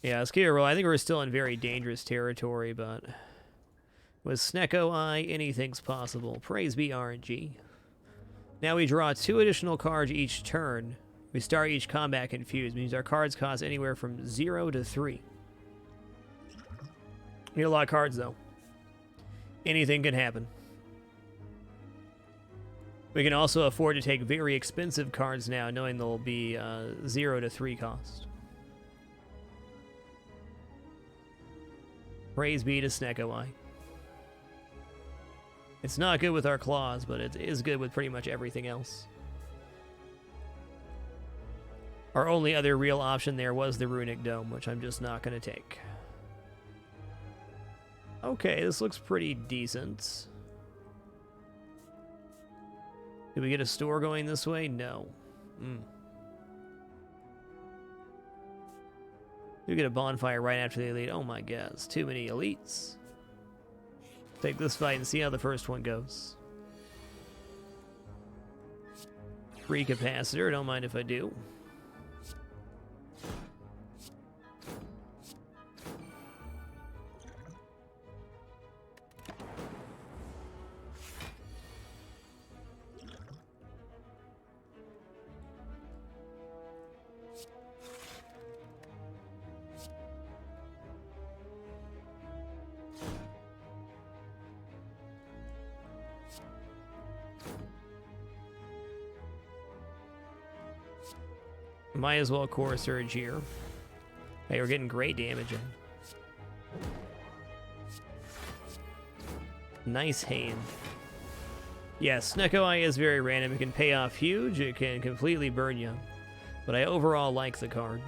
Yeah, let's keep it roll. I think we're still in very dangerous territory, but with Snecko Eye, anything's possible. Praise be RNG. Now we draw 2 additional cards each turn. We start each combat confused. Means our cards cost anywhere from 0 to 3. We need a lot of cards, though. Anything can happen. We can also afford to take very expensive cards now, knowing they'll be 0 to 3 cost. Praise be to Snecko Eye. It's not good with our claws, but it is good with pretty much everything else. Our only other real option there was the Runic Dome, which I'm just not going to take. Okay, this looks pretty decent. Did we get a store going this way? No. We get a bonfire right after the elite. Oh my god, it's too many elites. Take this fight and see how the first one goes. Free capacitor, don't mind if I do. Might as well Core Surge here. Hey, we're getting great damage in. Nice hand. Yes, Snecko Eye is very random. It can pay off huge, it can completely burn you. But I overall like the card.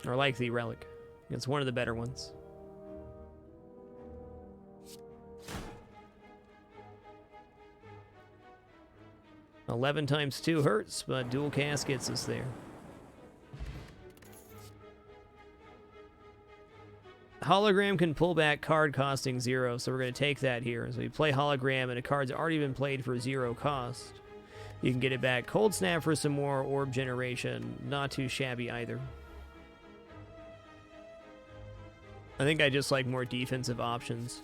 Or like the relic. It's one of the better ones. 11 times 2 hurts, but dual cast gets us there. Hologram can pull back card costing 0, so we're going to take that here. So we play Hologram and a card's already been played for 0 cost. You can get it back. Cold Snap for some more Orb Generation. Not too shabby either. I think I just like more defensive options.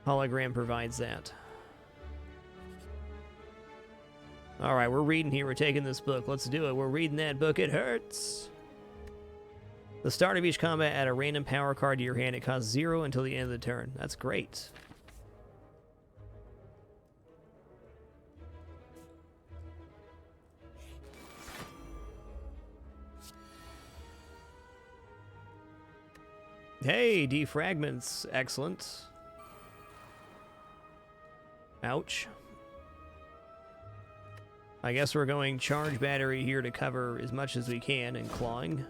Hologram provides that. Alright, we're reading here. We're taking this book. Let's do it. We're reading that book. It hurts. The start of each combat, add a random power card to your hand. It costs 0 until the end of the turn. That's great. Hey, defragments. Excellent. Ouch. I guess we're going charge battery here to cover as much as we can and clawing.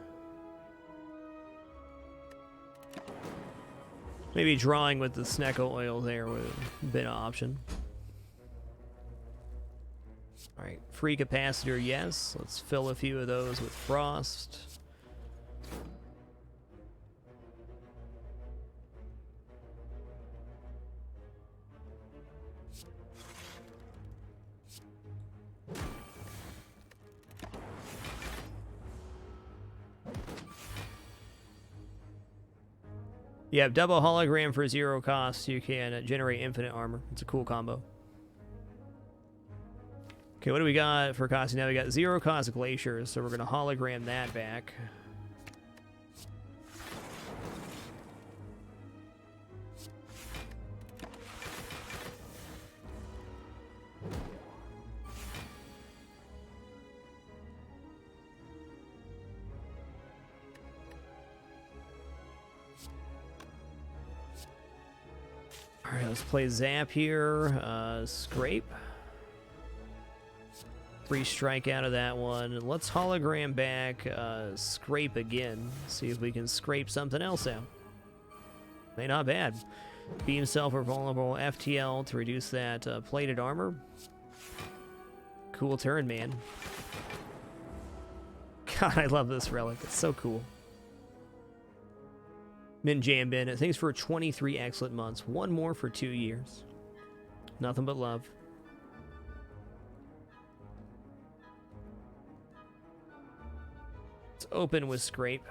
Maybe drawing with the Snecko oil there would have been an option. Alright, free capacitor, yes. Let's fill a few of those with frost. You have double hologram for 0 cost. You can generate infinite armor. It's a cool combo. Okay, what do we got for cost? Now we got 0 cost glaciers, so we're going to hologram that back. Alright, let's play Zap here. Scrape. Free strike out of that one. Let's hologram back, scrape again. See if we can scrape something else out. Hey, not bad. Beam self or vulnerable FTL to reduce that plated armor. Cool turn, man. God, I love this relic. It's so cool. Min Jambin, thanks for 23 excellent months. One more for 2 years. Nothing but love. Let's open with Scrape.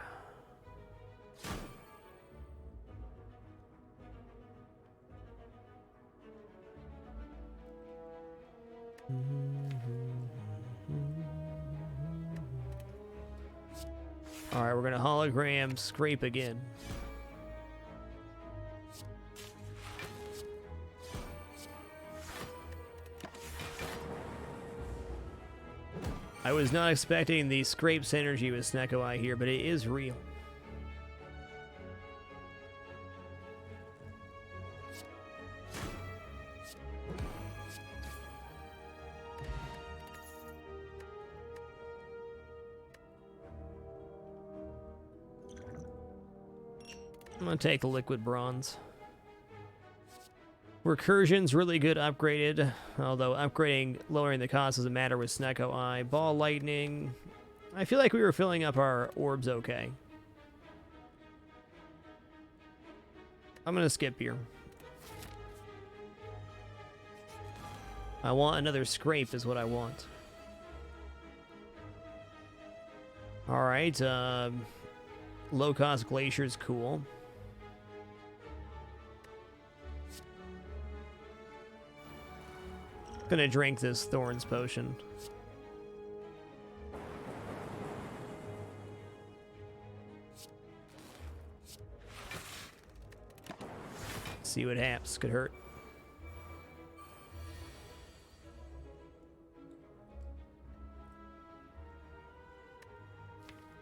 All right, we're going to hologram Scrape again. I was not expecting the Scrape synergy with Snecko Eye here, but it is real. I'm going to take the liquid bronze. Recursion's really good upgraded, although upgrading, lowering the cost doesn't matter with Snecko Eye. Ball Lightning. I feel like we were filling up our orbs okay. I'm going to skip here. I want another Scrape is what I want. Alright, low-cost Glacier's cool. Gonna drink this Thorns potion. See what happens. Could hurt.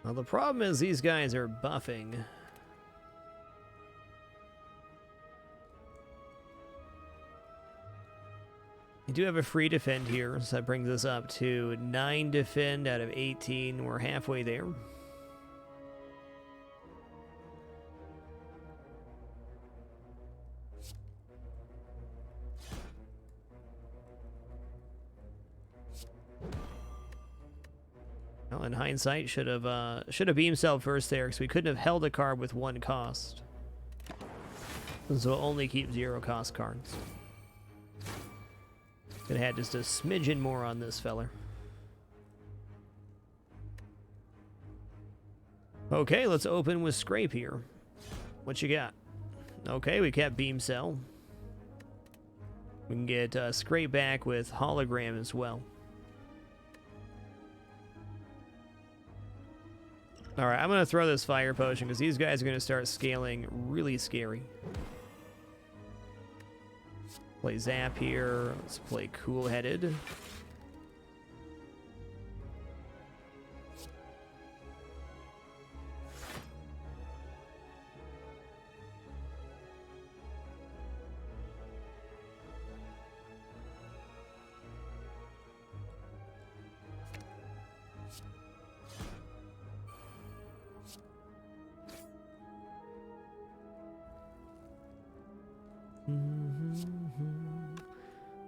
Well, the problem is these guys are buffing. You do have a free defend here, so that brings us up to 9 defend out of 18. We're halfway there. Well, in hindsight, should have beam cell first there, because we couldn't have held a card with 1 cost. So we'll only keep 0 cost cards. Could have had just a smidgen more on this feller. Okay, let's open with Scrape here. What you got? Okay, we kept Beam Cell. We can get Scrape back with Hologram as well. Alright, I'm going to throw this Fire Potion because these guys are going to start scaling really scary. Play Zap here. Let's play Cool Headed.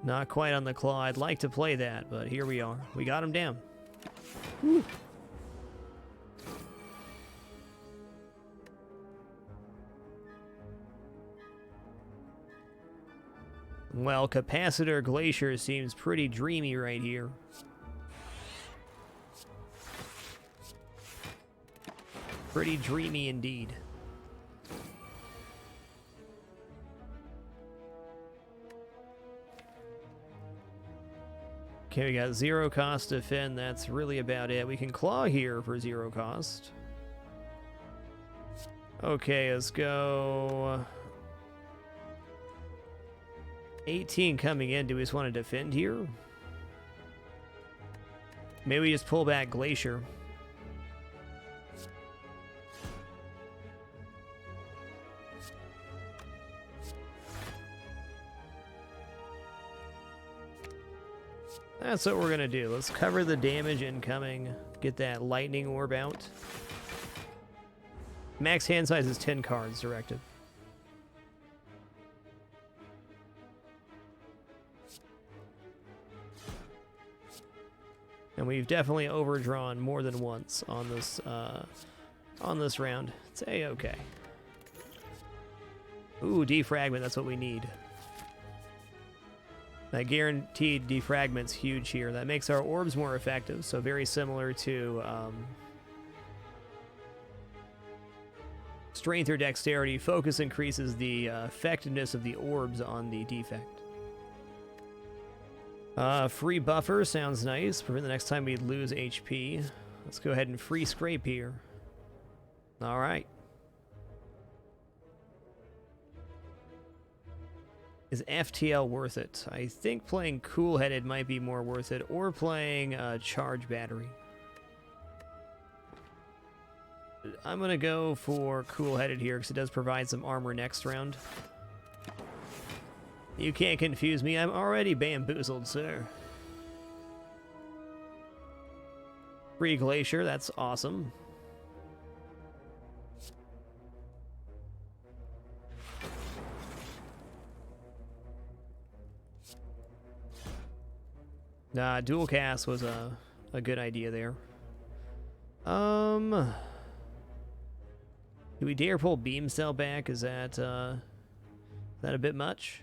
Not quite on the claw. I'd like to play that, but here we are. We got him down. Woo. Well, Capacitor Glacier seems pretty dreamy right here. Pretty dreamy indeed. Okay, we got 0 cost defend. That's really about it. We can claw here for 0 cost. Okay, let's go. 18 coming in. Do we just want to defend here? Maybe we just pull back Glacier. That's what we're gonna do. Let's cover the damage incoming. Get that lightning orb out. Max hand size is 10 cards, directive. And we've definitely overdrawn more than once on this round. It's A-okay. Ooh, defragment, that's what we need. That guaranteed defragment's huge here. That makes our orbs more effective, so very similar to strength or dexterity. Focus increases the effectiveness of the orbs on the defect. Free buffer sounds nice. Prevent the next time we lose HP. Let's go ahead and free scrape here. All right. Is FTL worth it? I think playing cool-headed might be more worth it, or playing charge battery. I'm gonna go for cool-headed here because it does provide some armor next round. You can't confuse me. I'm already bamboozled, sir. Free Glacier, that's awesome. Nah, dual cast was a good idea there. Do we dare pull Beam Cell back? Is that a bit much?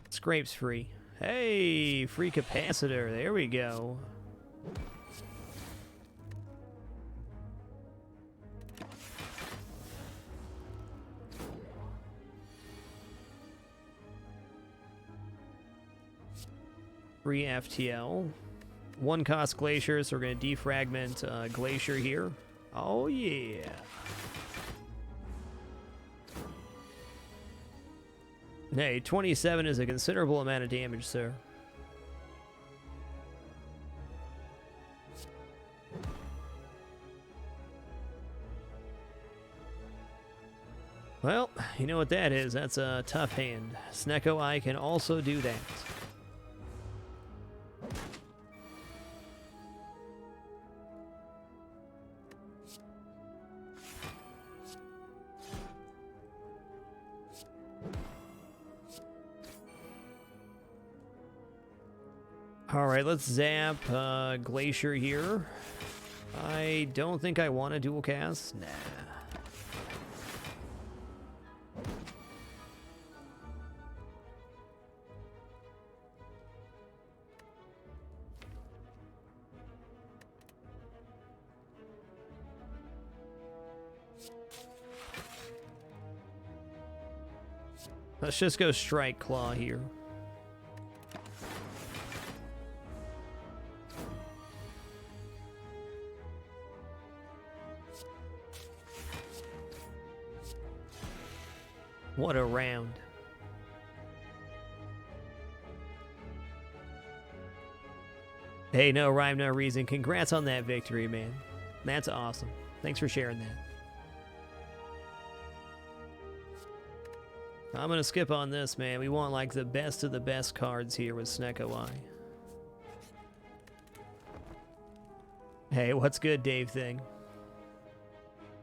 Scrape's free. Hey, free capacitor. There we go. Free FTL. One cost Glacier, so we're going to defragment Glacier here. Oh, yeah. Hey, 27 is a considerable amount of damage, sir. Well, you know what that is. That's a tough hand. Snecko Eye can also do that. Alright, let's zap Glacier here. I don't think I want a dual cast. Nah. Let's just go Strike Claw here. What a round. Hey, no rhyme, no reason. Congrats on that victory, man. That's awesome. Thanks for sharing that. I'm going to skip on this, man. We want, like, the best of the best cards here with Snecko Eye. Hey, what's good, Dave Thing?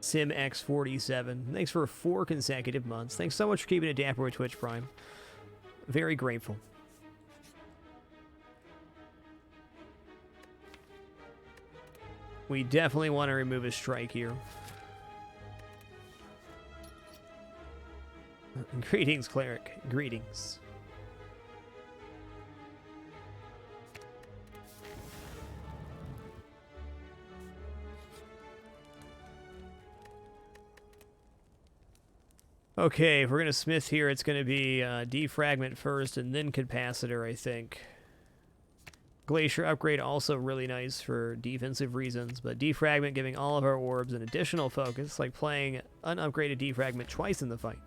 Sim X47. Thanks for 4 consecutive months. Thanks so much for keeping it dapper with Twitch Prime. Very grateful. We definitely want to remove a strike here. Greetings, Cleric. Greetings. Okay, if we're going to smith here, it's going to be defragment first and then capacitor, I think. Glacier upgrade also really nice for defensive reasons, but defragment giving all of our orbs an additional focus, like playing unupgraded defragment twice in the fight.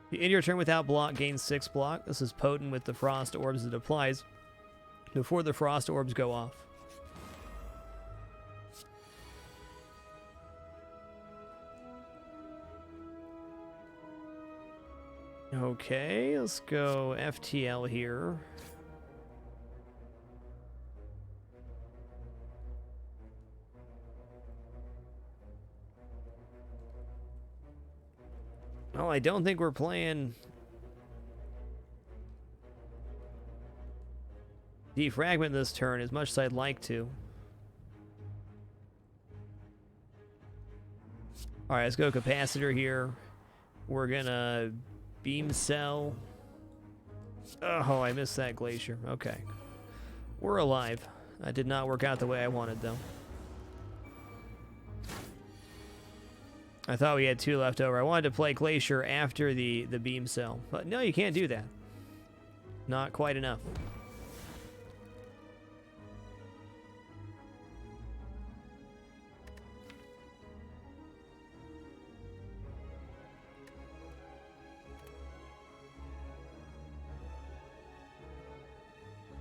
You end your turn without block, gain 6 block. This is potent with the frost orbs it applies before the frost orbs go off. Okay, let's go FTL here. Well, I don't think we're playing Defragment this turn as much as I'd like to. Alright, let's go Capacitor here. We're gonna Beam Cell. Oh, I missed that Glacier. Okay. We're alive. That did not work out the way I wanted, though. I thought we had 2 left over. I wanted to play Glacier after the Beam Cell. But no, you can't do that. Not quite enough.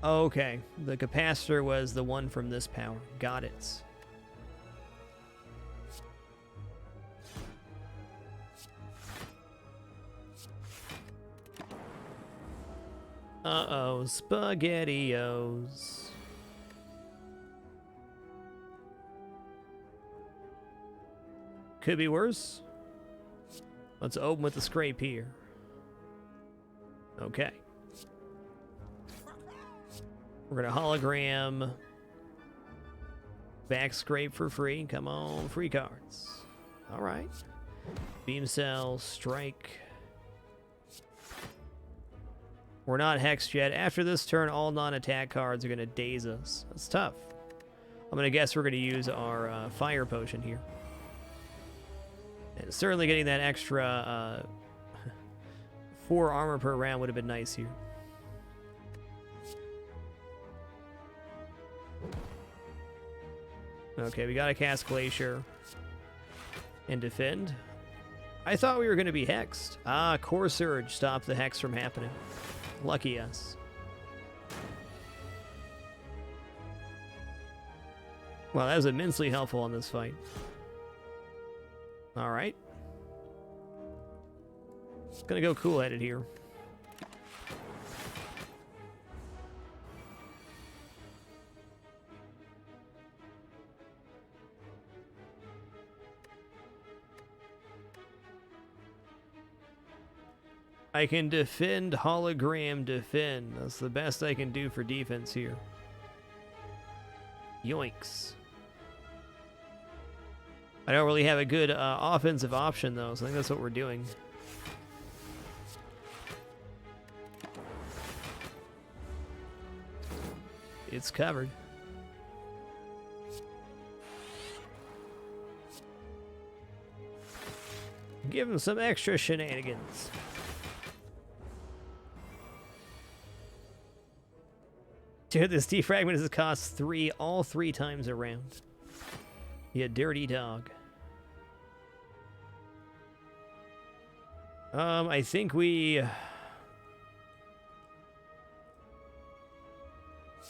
Okay, the capacitor was the one from this power. Got it. Uh-oh, SpaghettiOs. Could be worse. Let's open with the scrape here. Okay. We're gonna hologram. Back scrape for free. Come on, free cards. Alright. Beam Cell, Strike. We're not hexed yet. After this turn, all non-attack cards are gonna daze us. That's tough. I'm gonna guess we're gonna use our Fire Potion here. And certainly getting that extra 4 armor per round would have been nice here. Okay, we gotta cast Glacier and defend. I thought we were gonna be hexed. Ah, Core Surge stopped the hex from happening. Lucky us. Well, that was immensely helpful in this fight. Alright. Gonna go cool-headed here. I can defend, hologram, defend. That's the best I can do for defense here. Yoinks. I don't really have a good offensive option, though, so I think that's what we're doing. It's covered. Give him some extra shenanigans. Dude, this defragment has cost 3 all 3 times around. You dirty dog. I think we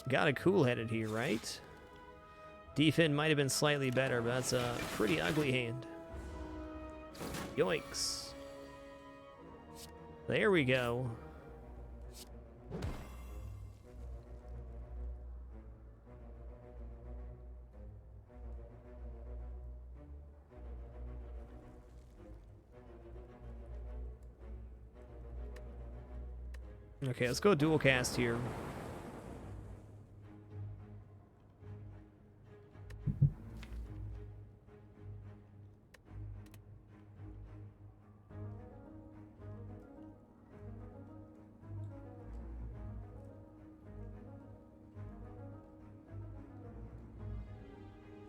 got a cool-headed here, right? Defend might have been slightly better, but that's a pretty ugly hand. Yoinks. There we go. Okay, let's go dual cast here.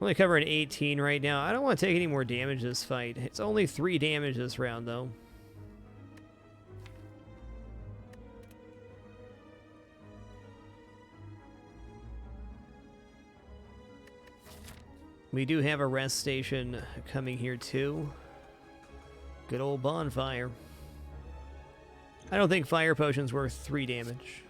Only covering 18 right now. I don't want to take any more damage this fight. It's only 3 damage this round, though. We do have a rest station coming here too. Good old bonfire. I don't think Fire Potion's worth 3 damage.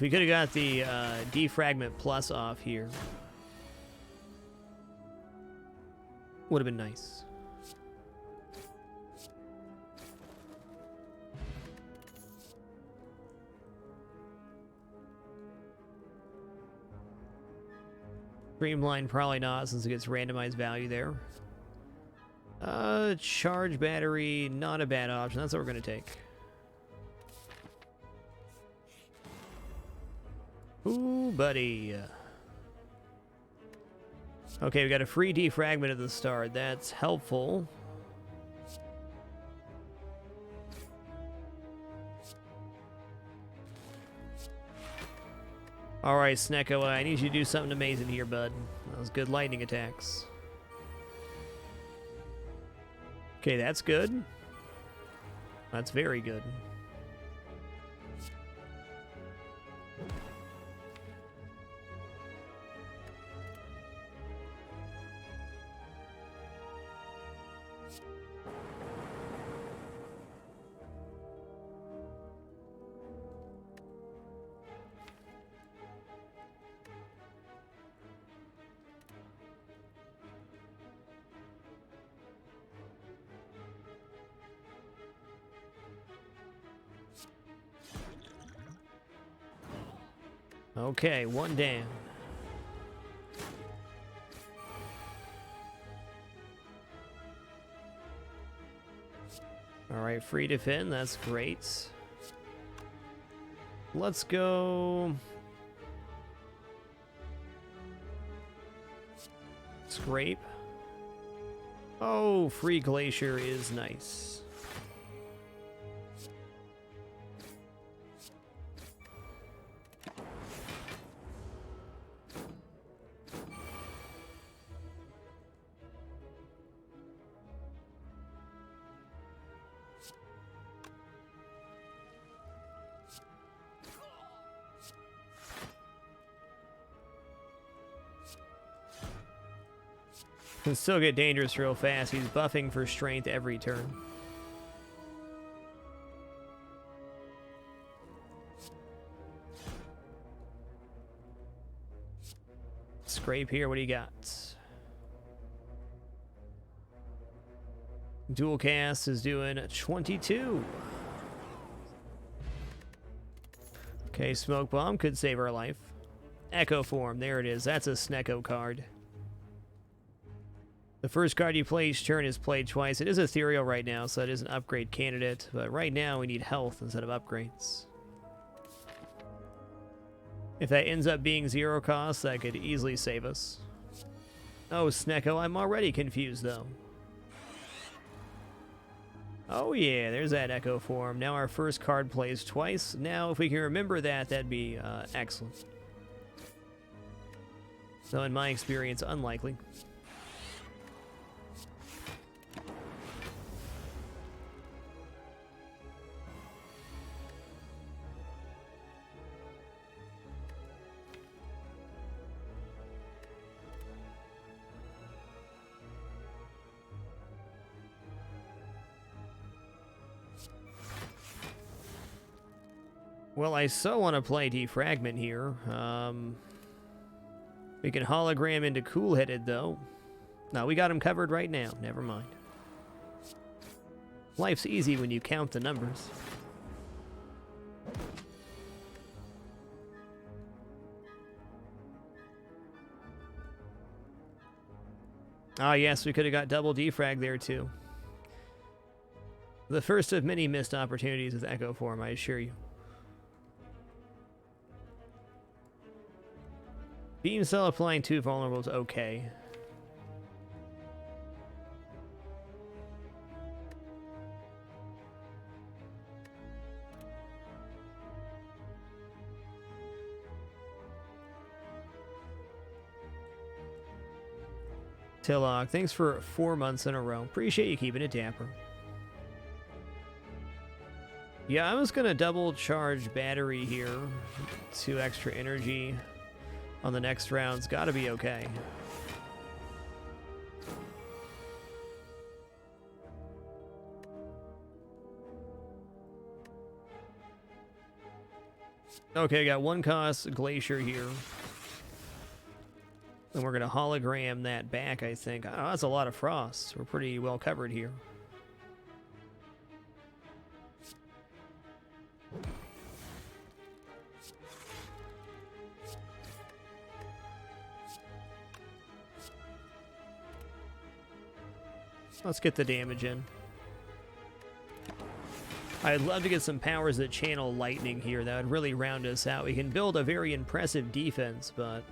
If we could have got the defragment plus off here, would have been nice. Streamline probably not, since it gets randomized value there. Charge battery, not a bad option. That's what we're gonna take. Ooh, buddy. Okay, we got a free defragment at the start. That's helpful. Alright, Snecko, I need you to do something amazing here, bud. Those good lightning attacks. Okay, that's good. That's very good. Okay, one down. Alright, free defend, that's great. Let's go... Scrape. Oh, free glacier is nice. Can still get dangerous real fast. He's buffing for strength every turn. Scrape here, what do you got? Dual cast is doing 22. Okay, smoke bomb could save our life. Echo form, there it is. That's a Snecko card. The first card you play each turn is played twice. It is ethereal right now, so it is an upgrade candidate. But right now, we need health instead of upgrades. If that ends up being 0 cost, that could easily save us. Oh, Snecko, I'm already confused, though. Oh yeah, there's that Echo form. Now our first card plays twice. Now, if we can remember that, that'd be excellent. So in my experience, unlikely. Well, I so want to play Defragment here. We can hologram into Cool-Headed, though. No, we got him covered right now. Never mind. Life's easy when you count the numbers. Ah, yes, we could have got double defrag there, too. The first of many missed opportunities with Echo Form, I assure you. Beam Cell applying 2 vulnerables, okay. Tillock, thanks for 4 months in a row. Appreciate you keeping it dapper. Yeah, I was gonna double charge battery here. 2 extra energy on the next round's gotta be okay. Okay, got 1 cost Glacier here. And we're going to hologram that back, I think. Oh, that's a lot of frost. We're pretty well covered here. Let's get the damage in. I'd love to get some powers that channel lightning here. That would really round us out. We can build a very impressive defense, but...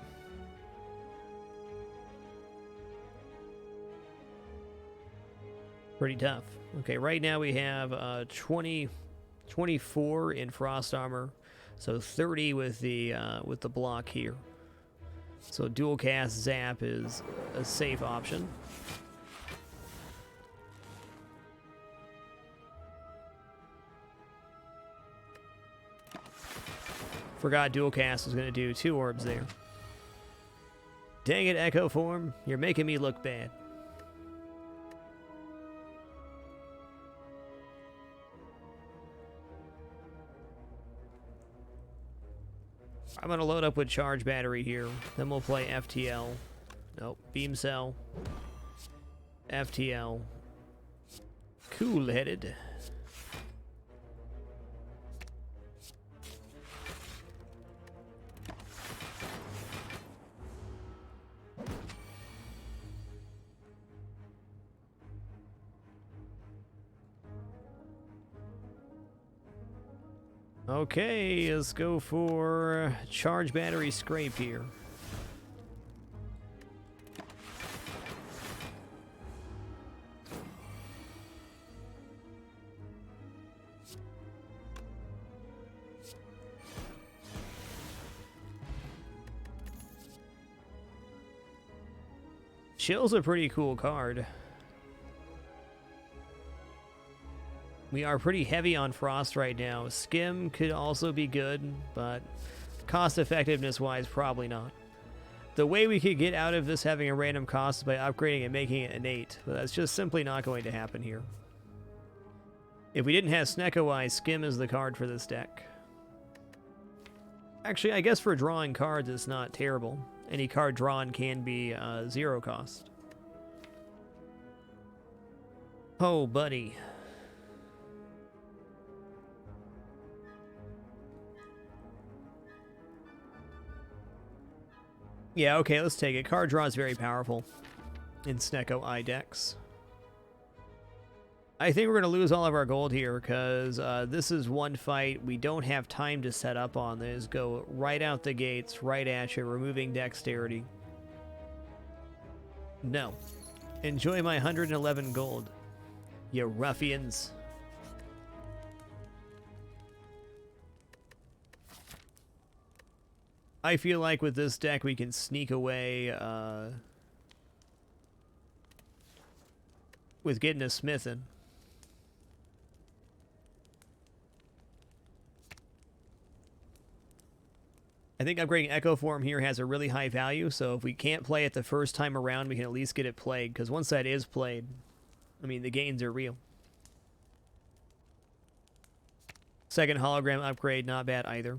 pretty tough. Okay, right now we have 24 in frost armor, so 30 with the block here. So dual cast zap is a safe option. Forgot dual cast was going to do 2 orbs there. Dang it, Echo Form. You're making me look bad. I'm going to load up with Charge Battery here. Then we'll play FTL. Nope. Beam Cell. FTL. Cool-headed. Okay, let's go for Charge Battery Scrape here. Chill's a pretty cool card. We are pretty heavy on Frost right now. Skim could also be good, but cost effectiveness wise, probably not. The way we could get out of this having a random cost is by upgrading and making it innate, but that's just simply not going to happen here. If we didn't have Snecko Eye, Skim is the card for this deck. Actually, I guess for drawing cards, it's not terrible. Any card drawn can be 0 cost. Oh, buddy. Yeah, okay, let's take it. Card draw is very powerful in Snecko Eye decks. I think we're going to lose all of our gold here because this is one fight we don't have time to set up on this. Go right out the gates, right at you, removing dexterity. No. Enjoy my 111 gold, you ruffians. I feel like with this deck we can sneak away with getting a Smithin'. I think upgrading Echo Form here has a really high value, so if we can't play it the first time around, we can at least get it played, because once that is played, I mean, the gains are real. Second hologram upgrade, not bad either.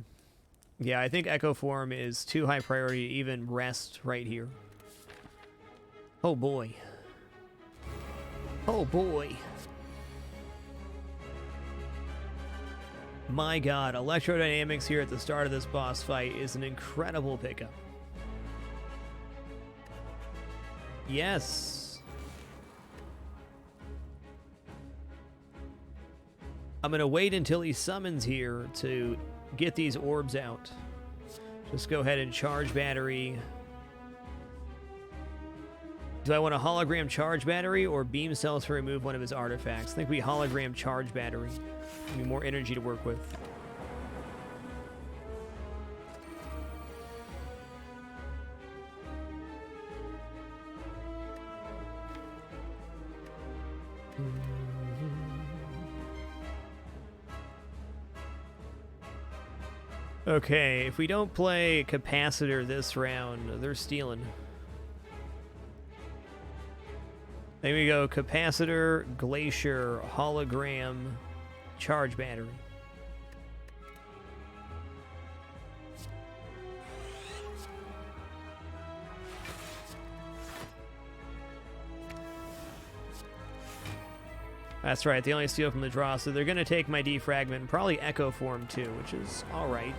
Yeah, I think Echo Form is too high priority to even rest right here. Oh boy. Oh boy. My god, electrodynamics here at the start of this boss fight is an incredible pickup. Yes. I'm going to wait until he summons here to get these orbs out. Just go ahead and charge battery. Do I want a hologram charge battery or beam cells to remove one of his artifacts? I think we hologram charge battery. Give me more energy to work with. Okay, if we don't play Capacitor this round, they're stealing. Then we go Capacitor, Glacier, Hologram, Charge Battery. That's right, they only steal from the draw, so they're going to take my defragment and probably Echo Form too, which is alright.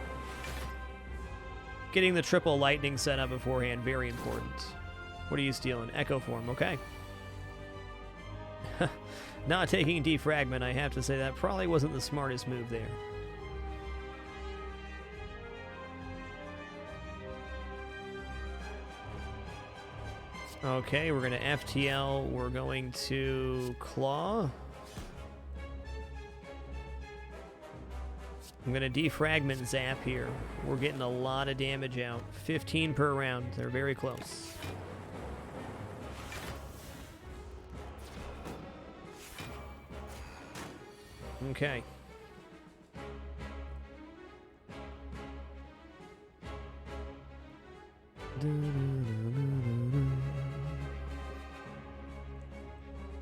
Getting the triple lightning set up beforehand, very important. What are you stealing? Echo Form, okay. Not taking defragment, I have to say that probably wasn't the smartest move there. Okay, we're going to FTL, we're going to Claw. I'm going to defragment Zap here. We're getting a lot of damage out. 15 per round. They're very close. Okay.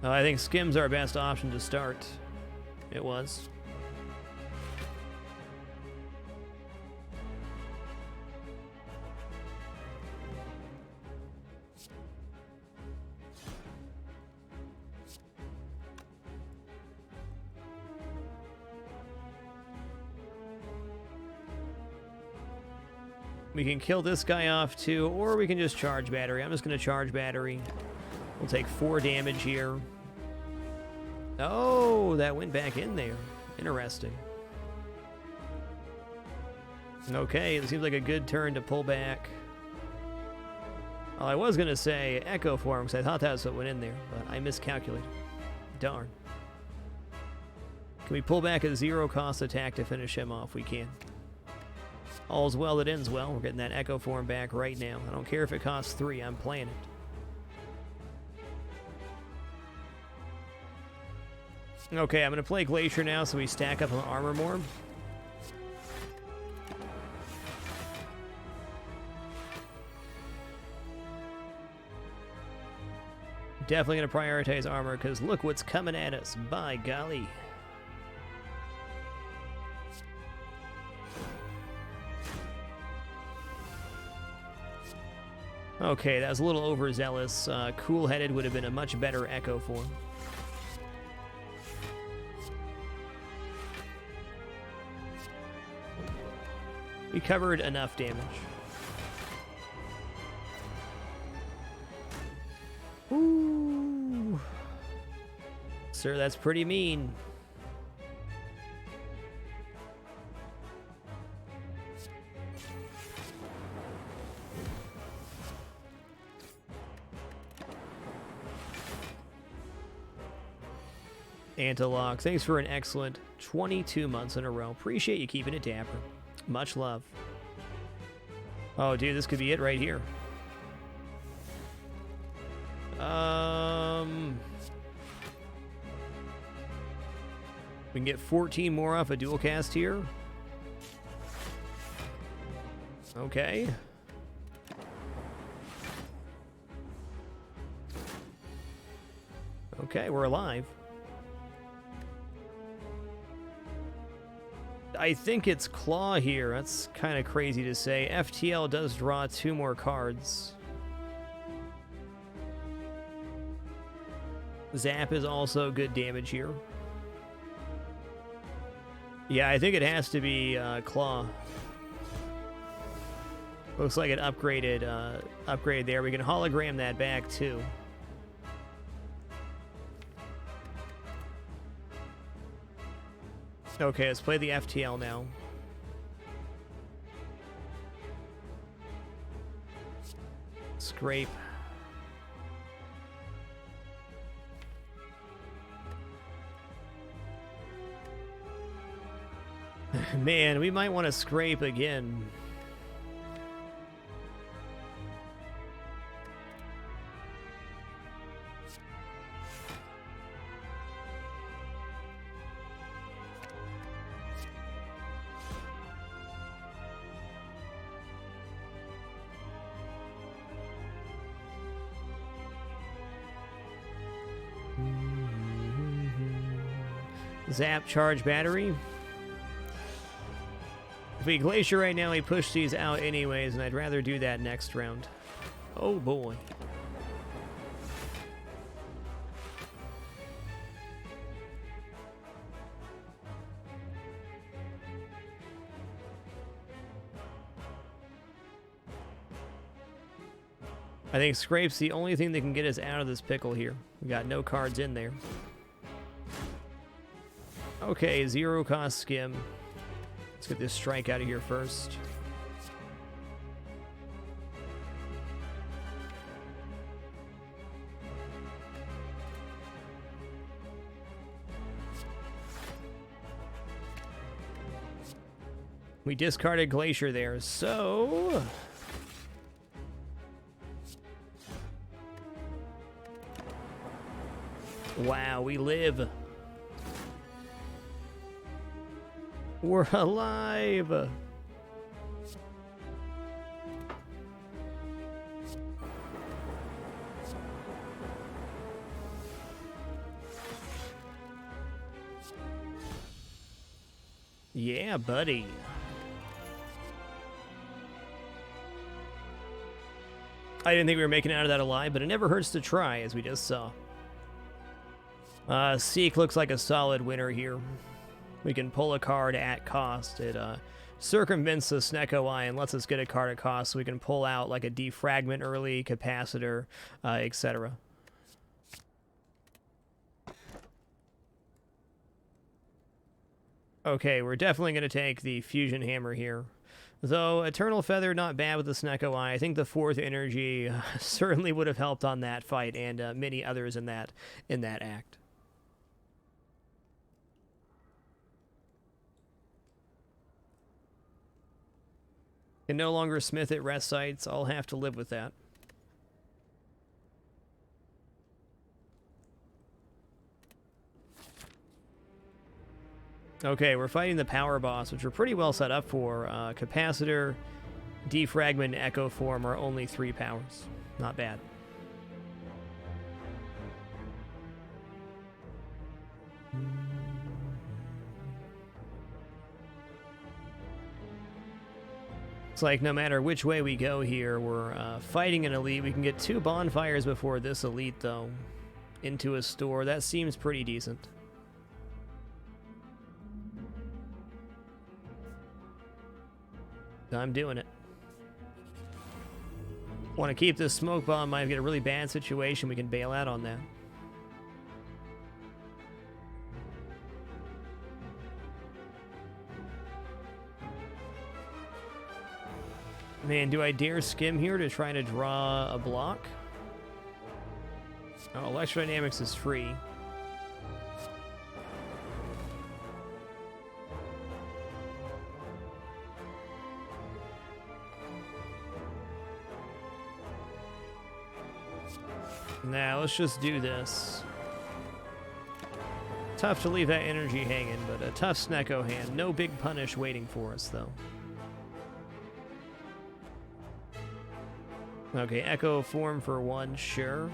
I think Skim's our best option to start. It was. We can kill this guy off too, or we can just charge battery. I'm just going to charge battery. We'll take 4 damage here. Oh, that went back in there. Interesting. Okay, it seems like a good turn to pull back. Oh, I was going to say Echo Form, because I thought that was what went in there, but I miscalculated. Darn. Can we pull back a 0-cost attack to finish him off? We can. All's well that ends well. We're getting that Echo Form back right now. I don't care if it costs 3, I'm playing it. Okay, I'm going to play Glacier now so we stack up on armor more. Definitely going to prioritize armor because look what's coming at us. By golly. Okay, that was a little overzealous. Cool-headed would have been a much better Echo Form. We covered enough damage. Ooh. Sir, that's pretty mean. Antilock, thanks for an excellent 22 months in a row. Appreciate you keeping it dapper. Much love. Oh, dude, this could be it right here. We can get 14 more off a dual cast here. Okay. Okay, we're alive. I think it's Claw here. That's kind of crazy to say. FTL does draw 2 more cards. Zap is also good damage here. Yeah, I think it has to be Claw. Looks like it upgraded there. We can hologram that back too. Okay, let's play the FTL now. Scrape. Man, we might want to scrape again. Zap, charge battery. If we glacier right now, we push these out anyways, and I'd rather do that next round. Oh boy. I think Scrape's the only thing that can get us out of this pickle here. We got no cards in there. Okay, 0 cost skim. Let's get this strike out of here first. We discarded Glacier there, so... Wow, we live. We're alive. Yeah, buddy. I didn't think we were making it out of that alive, but it never hurts to try, as we just saw. Seek looks like a solid winner here. We can pull a card at cost. It circumvents the Snecko Eye and lets us get a card at cost, so we can pull out like a Defragment early, Capacitor, etc. Okay, we're definitely going to take the Fusion Hammer here. Though Eternal Feather, not bad with the Snecko Eye. I think the 4th energy certainly would have helped on that fight and many others in that act. Can no longer smith at rest sites. I'll have to live with that. Okay, we're fighting the power boss, which we're pretty well set up for. Capacitor, Defragment, Echo Form are only 3 powers. Not bad. It's like no matter which way we go here, we're fighting an elite. We can get 2 bonfires before this elite, though, into a store. That seems pretty decent. I'm doing it. Want to keep this smoke bomb. Might get a really bad situation. We can bail out on that. Man, do I dare skim here to try to draw a block? Oh, Electrodynamics is free. Now, let's just do this. Tough to leave that energy hanging, but a tough Snecko hand. No big punish waiting for us, though. Okay, Echo Form for 1, sure.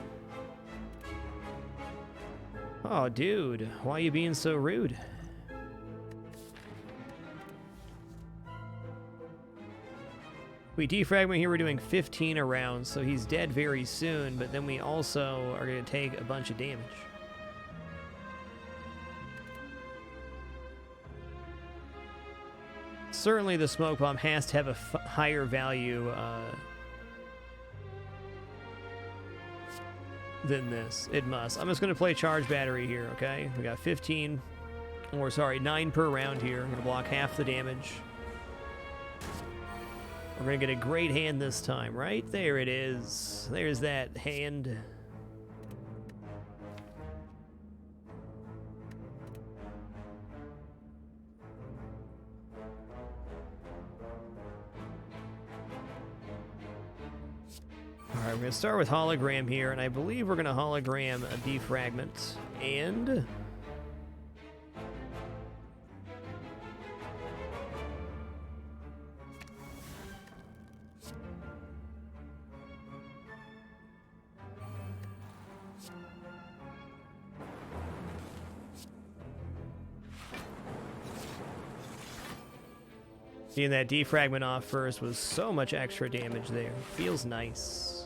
Oh, dude, why are you being so rude? We defragment here, we're doing 15 a round, so he's dead very soon, but then we also are going to take a bunch of damage. Certainly the smoke bomb has to have a higher value than this. It must. I'm just going to play charge battery here, okay? We got 15, or sorry, 9 per round here. I'm going to block half the damage. We're going to get a great hand this time. Right there it is. There's that hand. Alright, we're going to start with hologram here, and I believe we're going to hologram a defragment. And... Getting that defragment off first was so much extra damage there. Feels nice.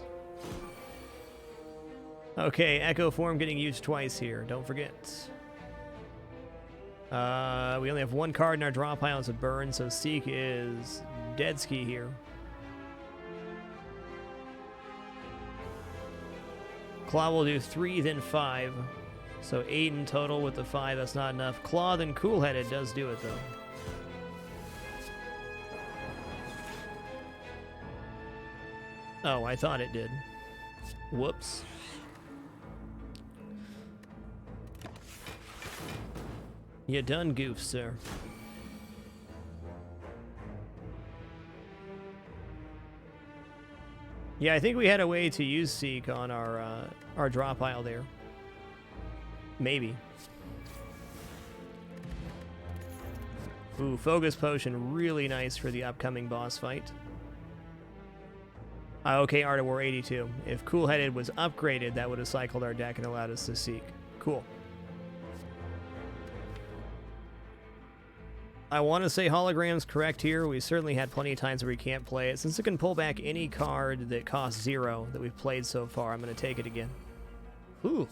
Okay, Echo Form getting used twice here. Don't forget. We only have one card in our draw pile. It's a burn, so Seek is dead ski here. Claw will do 3, then 5. So 8 in total with the 5. That's not enough. Claw, then Cool-Headed does do it, though. Oh, I thought it did. Whoops. You done goofed, sir. Yeah, I think we had a way to use Seek on our draw pile there. Maybe. Ooh, Focus Potion, really nice for the upcoming boss fight. Okay, Art of War 82. If Cool-Headed was upgraded, that would have cycled our deck and allowed us to Seek. Cool. I want to say Hologram's correct here. We certainly had plenty of times where we can't play it. Since it can pull back any card that costs 0 that we've played so far, I'm going to take it again. Ooh.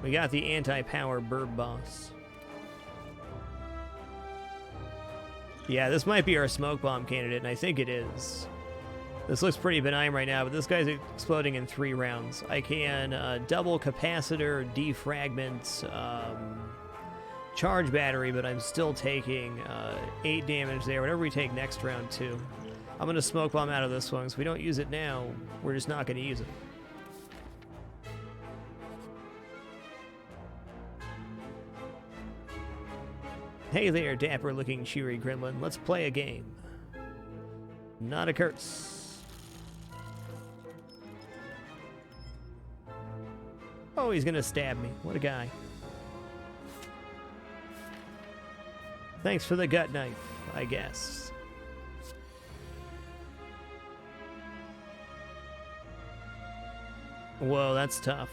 We got the anti-power bird boss. Yeah, this might be our smoke bomb candidate, and I think it is. This looks pretty benign right now, but this guy's exploding in 3 rounds. I can double capacitor, defragment, charge battery, but I'm still taking 8 damage there. Whatever we take next round, too. I'm going to smoke bomb out of this one, so if we don't use it now, we're just not going to use it. Hey there, dapper-looking cheery gremlin. Let's play a game. Not a curse. Oh, he's gonna stab me. What a guy. Thanks for the gut knife, I guess. Whoa, that's tough.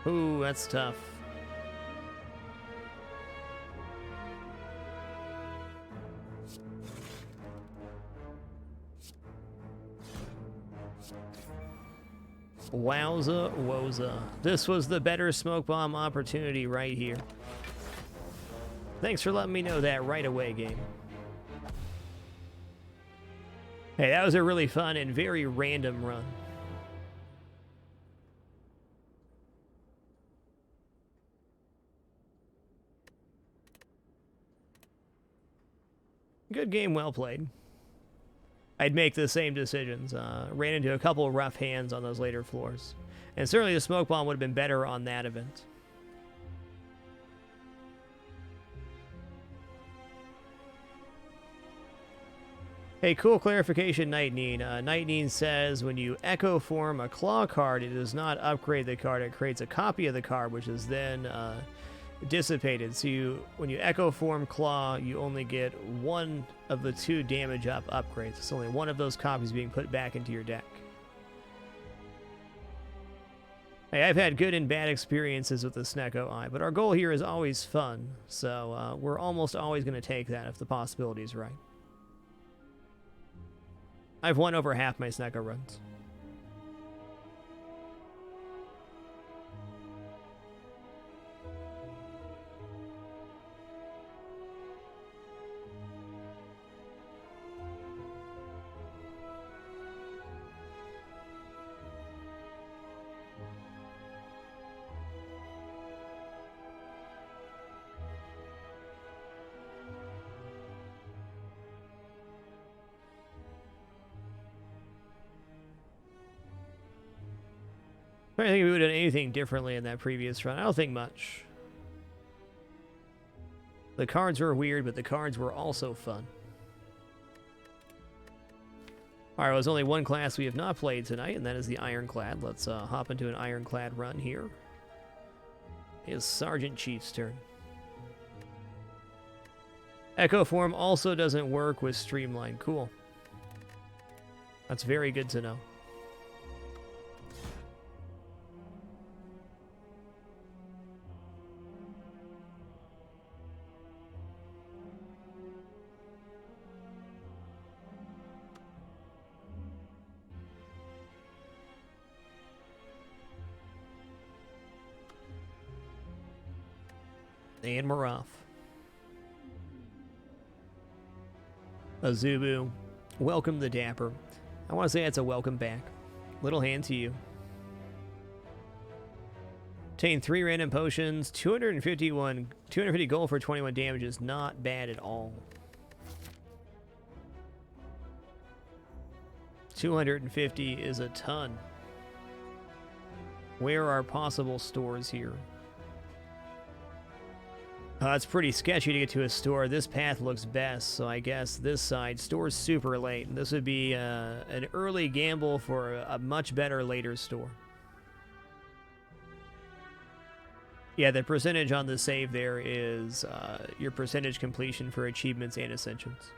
Ooh, that's tough. Wowza woza. This was the better smoke bomb opportunity right here. Thanks for letting me know that right away, game. Hey, that was a really fun and very random run. Good game, well played. I'd make the same decisions. Ran into a couple of rough hands on those later floors. And certainly the smoke bomb would have been better on that event. Hey, cool clarification, Nightneen. Nightneen says when you echo form a claw card, it does not upgrade the card. It creates a copy of the card, which is then dissipated. So when you echo form claw, you only get one of the 2 damage up upgrades. It's only one of those copies being put back into your deck. Hey, I've had good and bad experiences with the Snecko Eye, but our goal here is always fun, so we're almost always going to take that if the possibility is right. I've won over half my Snecko runs. I don't think we would have done anything differently in that previous run. I don't think much. The cards were weird, but the cards were also fun. All right, well, there's only one class we have not played tonight, and that is the Ironclad. Let's hop into an Ironclad run here. It's Sergeant Chief's turn. Echo form also doesn't work with Streamline. Cool. That's very good to know. And we're off. Azubu, welcome the Dapper. I want to say it's a welcome back. Little hand to you. Obtain 3 random potions, 250 gold for 21 damage is not bad at all. 250 is a ton. Where are possible stores here? It's pretty sketchy to get to a store. This path looks best, so I guess this side. Store's super late. This would be an early gamble for a much better later store. Yeah, the percentage on the save there is your percentage completion for achievements and ascensions.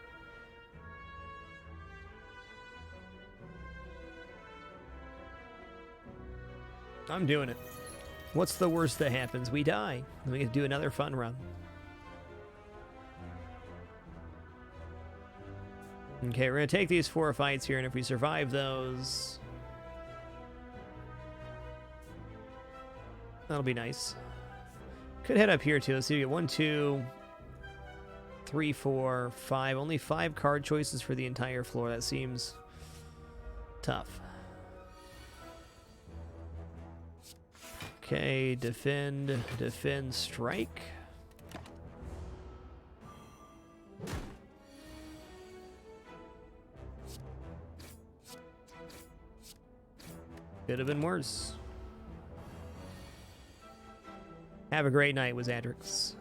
I'm doing it. What's the worst that happens? We die. And we get to do another fun run. Okay, we're going to take these 4 fights here, and if we survive those, that'll be nice. Could head up here, too. Let's see, we get 1, 2, 3, 4, 5. Only 5 card choices for the entire floor. That seems tough. Okay, defend, strike. Could have been worse. Have a great night, was Adrix.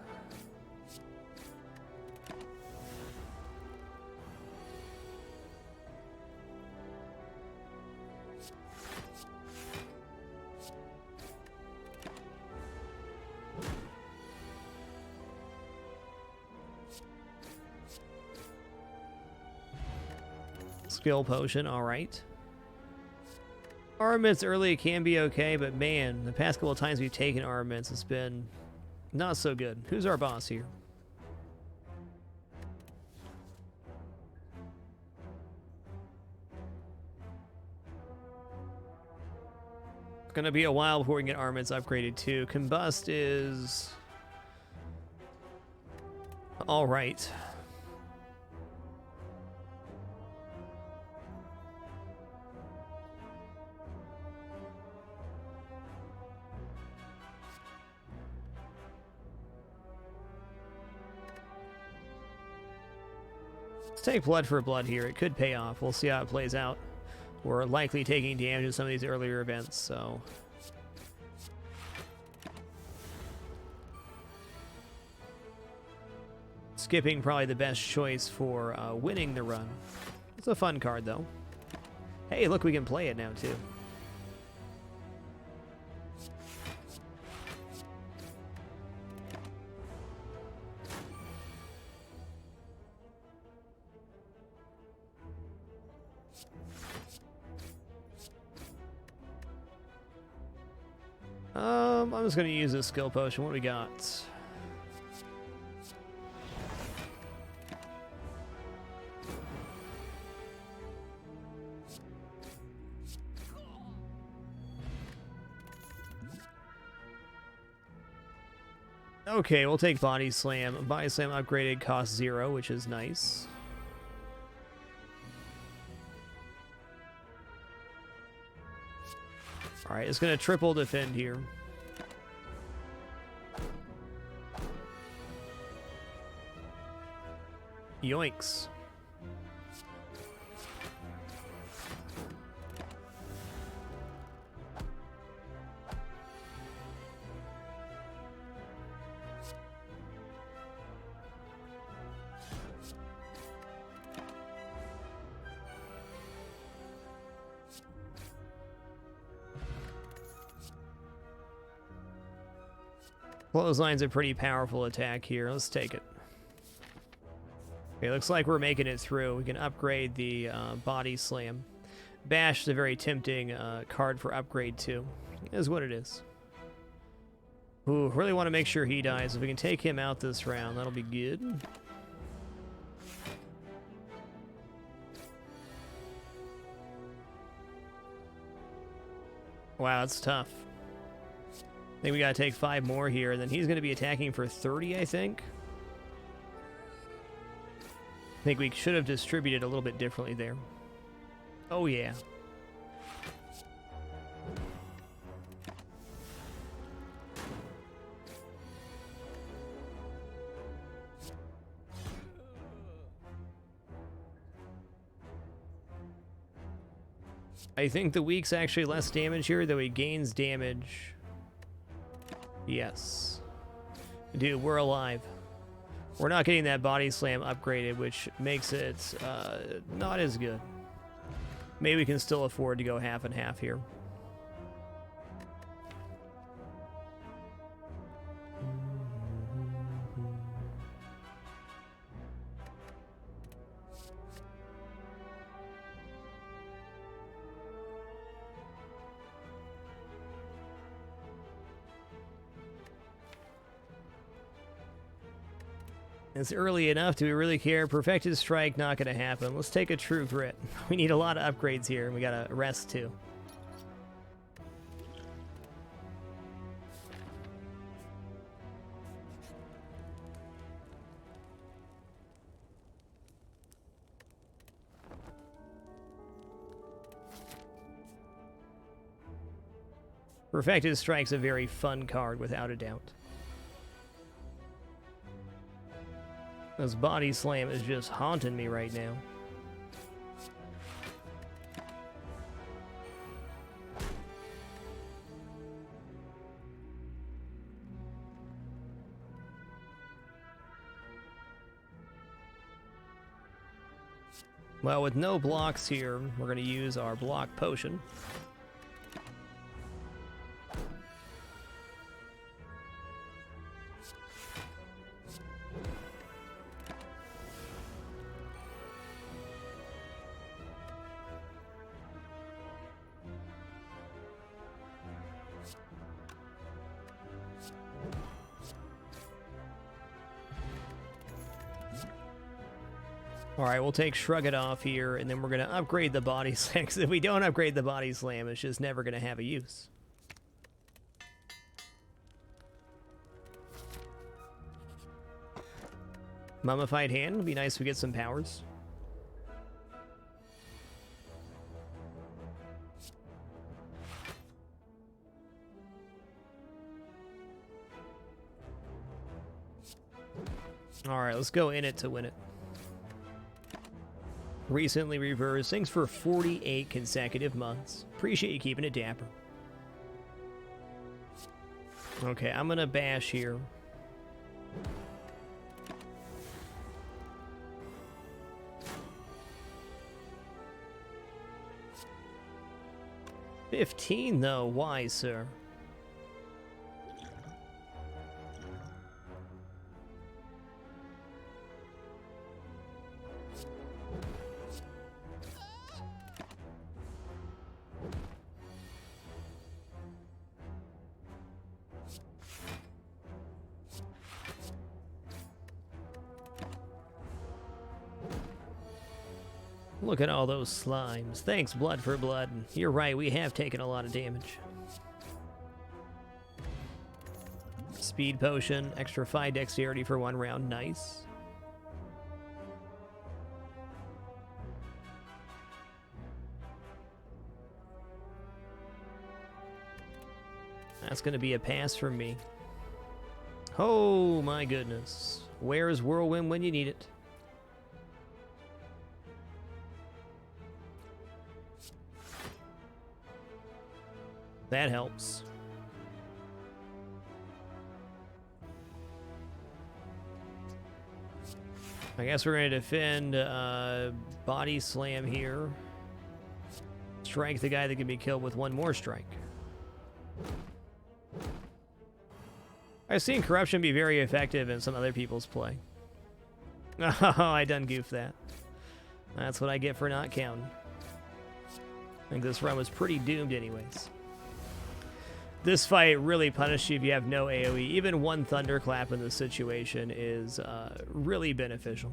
Skill potion, alright. Armaments early can be okay, but man, the past couple of times we've taken armaments, it's been not so good. Who's our boss here? It's gonna be a while before we can get armaments upgraded too. Combust is alright. Take blood for blood here. It could pay off. We'll see how it plays out. We're likely taking damage in some of these earlier events, so... Skipping probably the best choice for winning the run. It's a fun card, though. Hey, look, we can play it now, too. I'm just going to use this skill potion. What do we got? Okay, we'll take Body Slam. Body Slam upgraded costs 0, which is nice. Alright, it's going to triple defend here. Yoinks. Clothesline's a pretty powerful attack here. Let's take it. Okay, looks like we're making it through. We can upgrade the body slam. Bash is a very tempting card for upgrade too. It is what it is. Ooh, really want to make sure he dies. If we can take him out this round, that'll be good. Wow, that's tough. I think we gotta take 5 more here, and then he's gonna be attacking for 30, I think. I think we should have distributed a little bit differently there. Oh yeah. I think the weak's actually less damage here, though he gains damage. Yes. Dude, we're alive. We're not getting that body slam upgraded, which makes it not as good. Maybe we can still afford to go half and half here. It's early enough. Do we really care? Perfected Strike, not going to happen. Let's take a True Grit. We need a lot of upgrades here, and we got to rest too. Perfected Strike's a very fun card, without a doubt. This body slam is just haunting me right now. Well, with no blocks here, we're going to use our block potion. Alright, we'll take Shrug It Off here, and then we're going to upgrade the body slam, because if we don't upgrade the body slam, it's just never going to have a use. Mummified Hand would be nice if we get some powers. Alright, let's go in it to win it. Recently reversed. Thanks for 48 consecutive months. Appreciate you keeping it dapper. Okay, I'm gonna bash here. $15 though, why, sir? Look at all those slimes. Thanks, Blood for Blood. You're right, we have taken a lot of damage. Speed Potion, extra 5 dexterity for 1 round. Nice. That's going to be a pass from me. Oh my goodness. Where is Whirlwind when you need it? That helps. I guess we're going to defend Body Slam here. Strike the guy that can be killed with 1 more strike. I've seen corruption be very effective in some other people's play. Oh, I done goofed that. That's what I get for not counting. I think this run was pretty doomed anyways. This fight really punishes you if you have no AoE. Even one Thunderclap in this situation is really beneficial.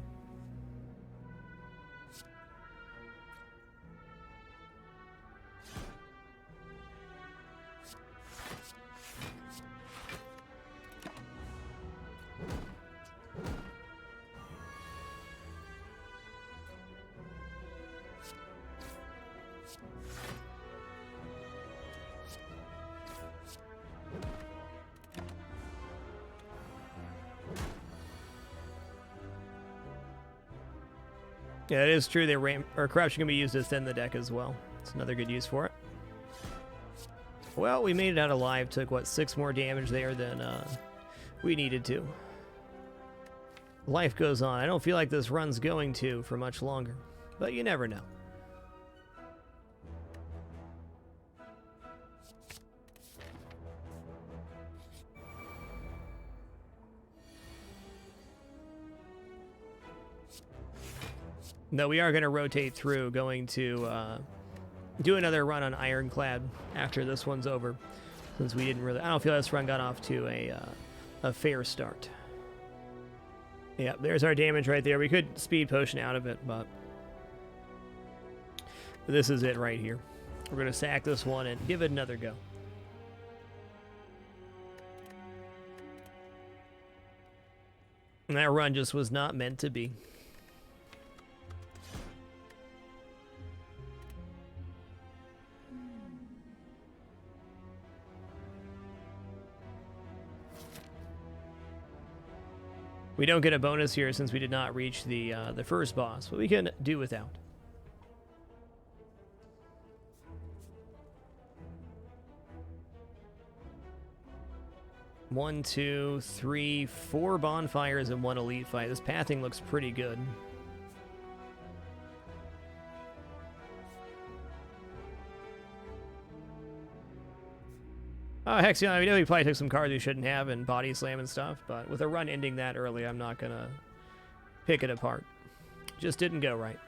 Yeah, it is true that corruption can be used to thin the deck as well. It's another good use for it. Well, we made it out alive. Took, what, 6 more damage there than we needed to. Life goes on. I don't feel like this run's going to for much longer, but you never know. No, we are going to rotate through, going to do another run on Ironclad after this one's over, since we didn't really... I don't feel this run got off to a fair start. Yeah, there's our damage right there. We could speed potion out of it, but this is it right here. We're going to sack this one and give it another go. And that run just was not meant to be. We don't get a bonus here since we did not reach the first boss, but we can do without. One, two, three, 4 bonfires and 1 elite fight. This pathing looks pretty good. Hexion, I know he probably took some cards he shouldn't have and body slam and stuff, but with a run ending that early, I'm not gonna pick it apart. Just didn't go right.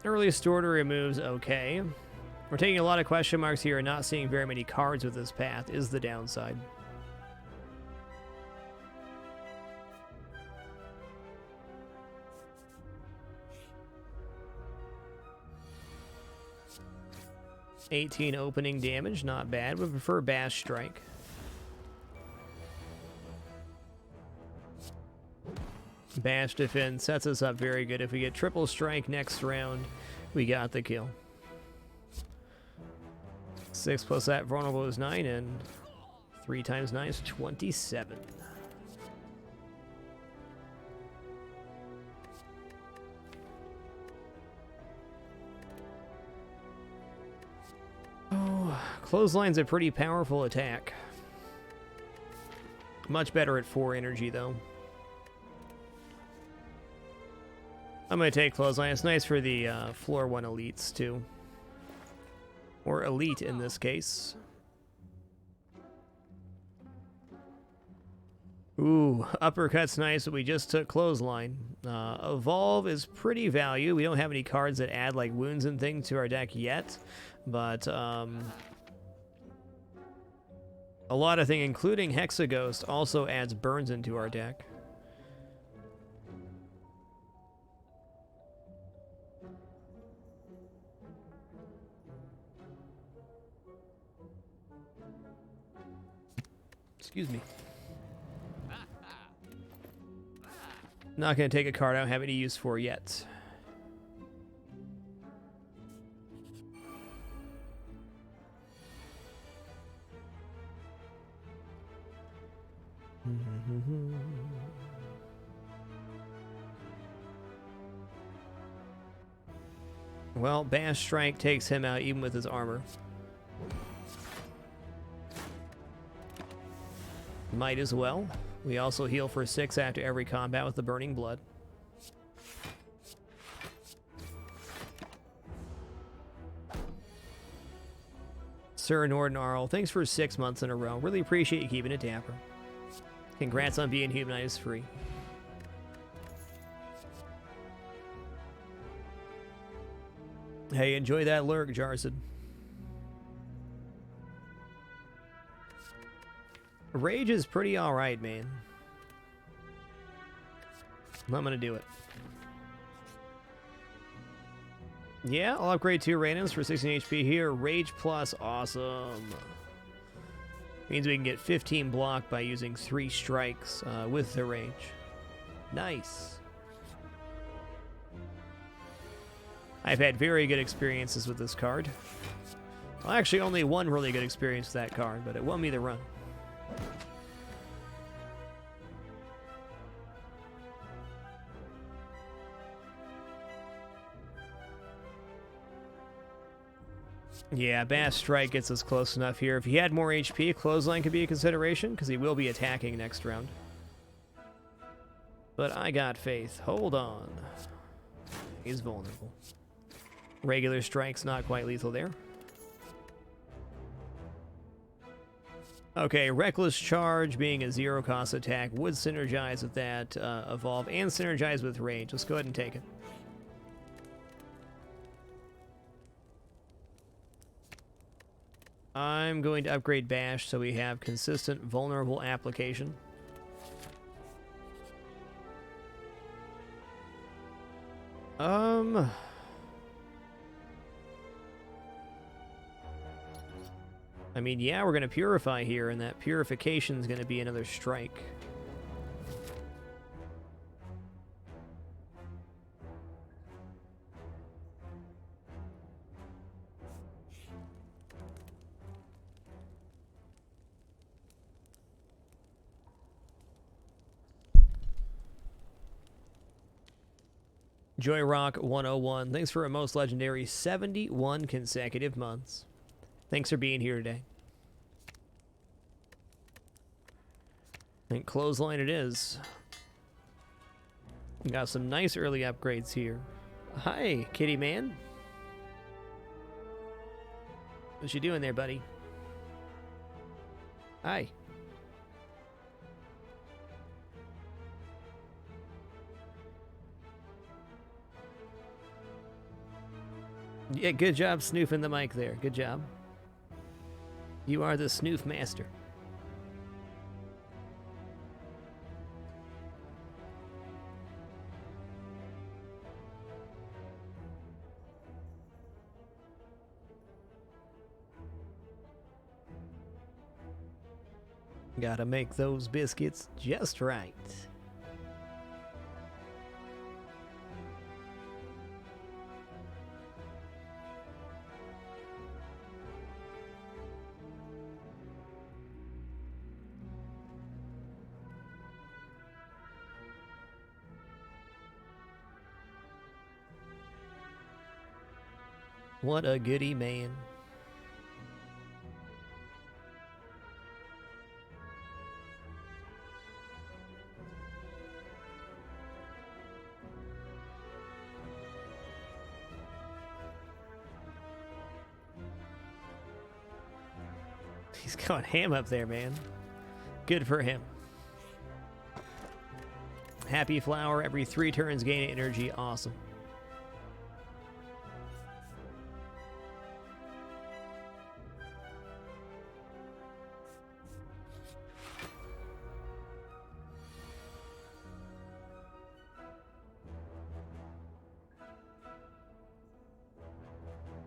Earliest order removes okay. We're taking a lot of question marks here and not seeing very many cards with this path is the downside. $18 opening damage, not bad. We prefer Bash Strike. Bash Defend sets us up very good. If we get triple strike next round, we got the kill. 6 plus that vulnerable is 9, and 3 times 9 is 27. Oh, Clothesline's a pretty powerful attack. Much better at 4 energy, though. I'm going to take Clothesline. It's nice for the floor 1 elites, too. Or elite, in this case. Ooh, Uppercut's nice, but we just took Clothesline. Evolve is pretty value. We don't have any cards that add, like, wounds and things to our deck yet. But, a lot of things, including Hexaghost, also adds burns into our deck. Excuse me. Not going to take a card I don't have any use for yet. Well, Bash Strike takes him out even with his armor. Might as well. We also heal for 6 after every combat with the Burning Blood. Sir Nordenarl, thanks for 6 months in a row. Really appreciate you keeping it dapper. Congrats on being humanized free. Hey, enjoy that lurk, Jarson. Rage is pretty alright, man. I'm gonna do it. Yeah, I'll upgrade 2 randoms for 16 HP here. Rage plus, awesome. Means we can get 15 block by using 3 strikes with the rage. Nice. I've had very good experiences with this card. Well, actually, only one really good experience with that card, but it won me the run. Yeah, Bass Strike gets us close enough here. If he had more HP, Clothesline could be a consideration, because he will be attacking next round. But I got faith. Hold on. He's vulnerable. Regular Strike's not quite lethal there. Okay, Reckless Charge being a 0-cost attack would synergize with that Evolve and synergize with Rage. Let's go ahead and take it. I'm going to upgrade Bash so we have consistent vulnerable application. I mean, yeah, we're going to Purify here, and that Purification is going to be another strike. Joyrock 101, thanks for a most legendary 71 consecutive months. Thanks for being here today. And Clothesline it is. We got some nice early upgrades here. Hi, Kitty Man. What you doing there, buddy? Hi. Yeah, good job snoofing the mic there. Good job. You are the snoof master. Gotta make those biscuits just right. What a goody man. He's going ham up there, man. Good for him. Happy Flower, every 3 turns gain energy. Awesome.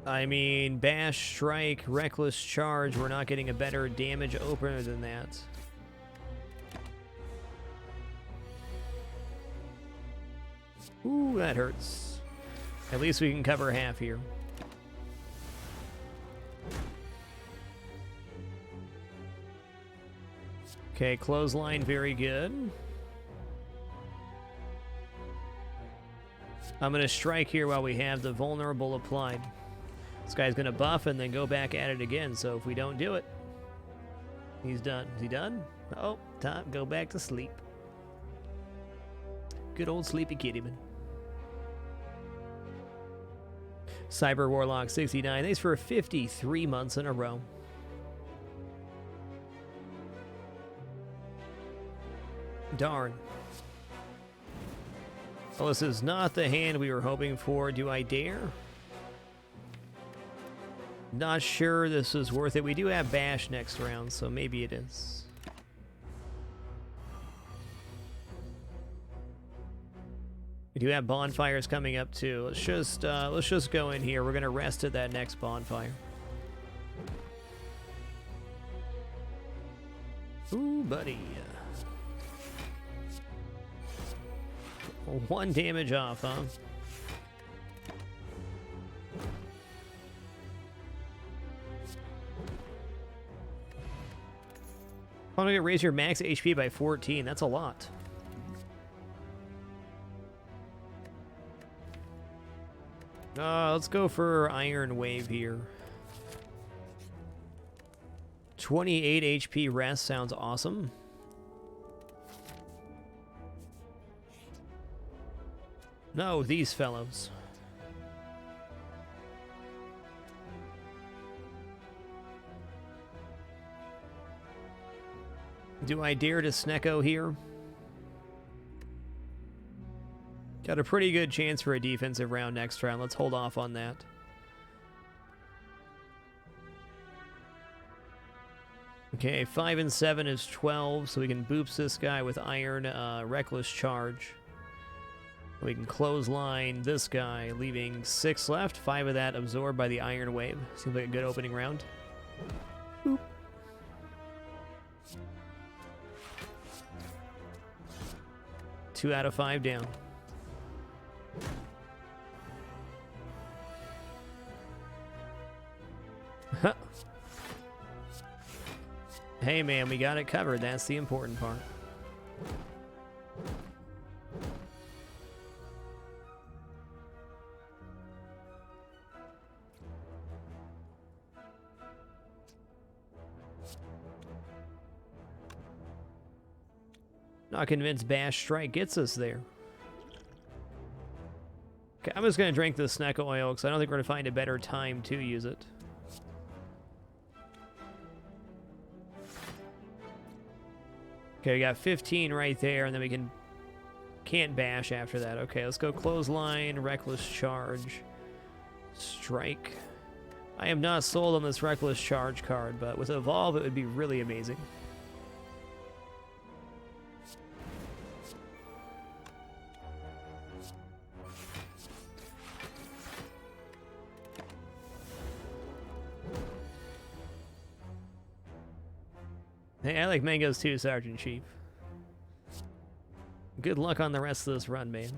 I mean, Bash, Strike, Reckless Charge, we're not getting a better damage opener than that. Ooh, that hurts. At least we can cover half here. Okay, Clothesline, very good. I'm going to strike here while we have the vulnerable applied. This guy's going to buff and then go back at it again, so if we don't do it, he's done. Is he done? Oh, time. Go back to sleep. Good old sleepy kittyman. Cyber Warlock 69. Thanks for 53 months in a row. Darn. Well, this is not the hand we were hoping for. Do I dare? Not sure this is worth it. We do have Bash next round, so maybe it is. We do have bonfires coming up too. Let's just go in here. We're gonna rest at that next bonfire. Ooh, buddy. 1 damage off, huh? I'm gonna raise your max HP by 14. That's a lot. Let's go for Iron Wave here. 28 HP rest sounds awesome. No, these fellows. Do I dare to Snecko here? Got a pretty good chance for a defensive round next round. Let's hold off on that. Okay, 5 and 7 is 12, so we can boops this guy with Iron Reckless Charge. We can clothesline this guy, leaving 6 left. 5 of that absorbed by the Iron Wave. Seems like a good opening round. Boop. Two out of 5 down. Hey man, we got it covered. That's the important part. Not convinced Bash Strike gets us there. Okay, I'm just going to drink the Snecko oil because I don't think we're going to find a better time to use it. Okay, we got 15 right there, and then we can't bash after that. Okay, let's go Clothesline, Reckless Charge, Strike. I am not sold on this Reckless Charge card, but with Evolve it would be really amazing. Hey, I like mangoes too, Sergeant Chief. Good luck on the rest of this run, man.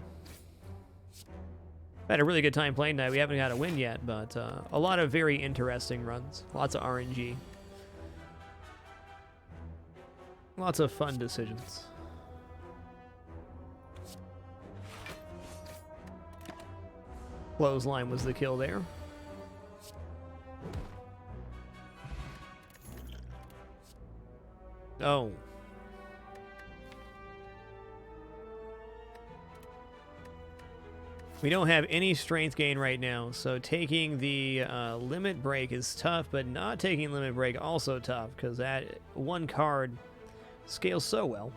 I had a really good time playing tonight. We haven't got a win yet, but a lot of very interesting runs. Lots of RNG. Lots of fun decisions. Clothesline was the kill there. Oh. We don't have any strength gain right now, so taking the limit break is tough, but not taking limit break also tough, because that one card scales so well.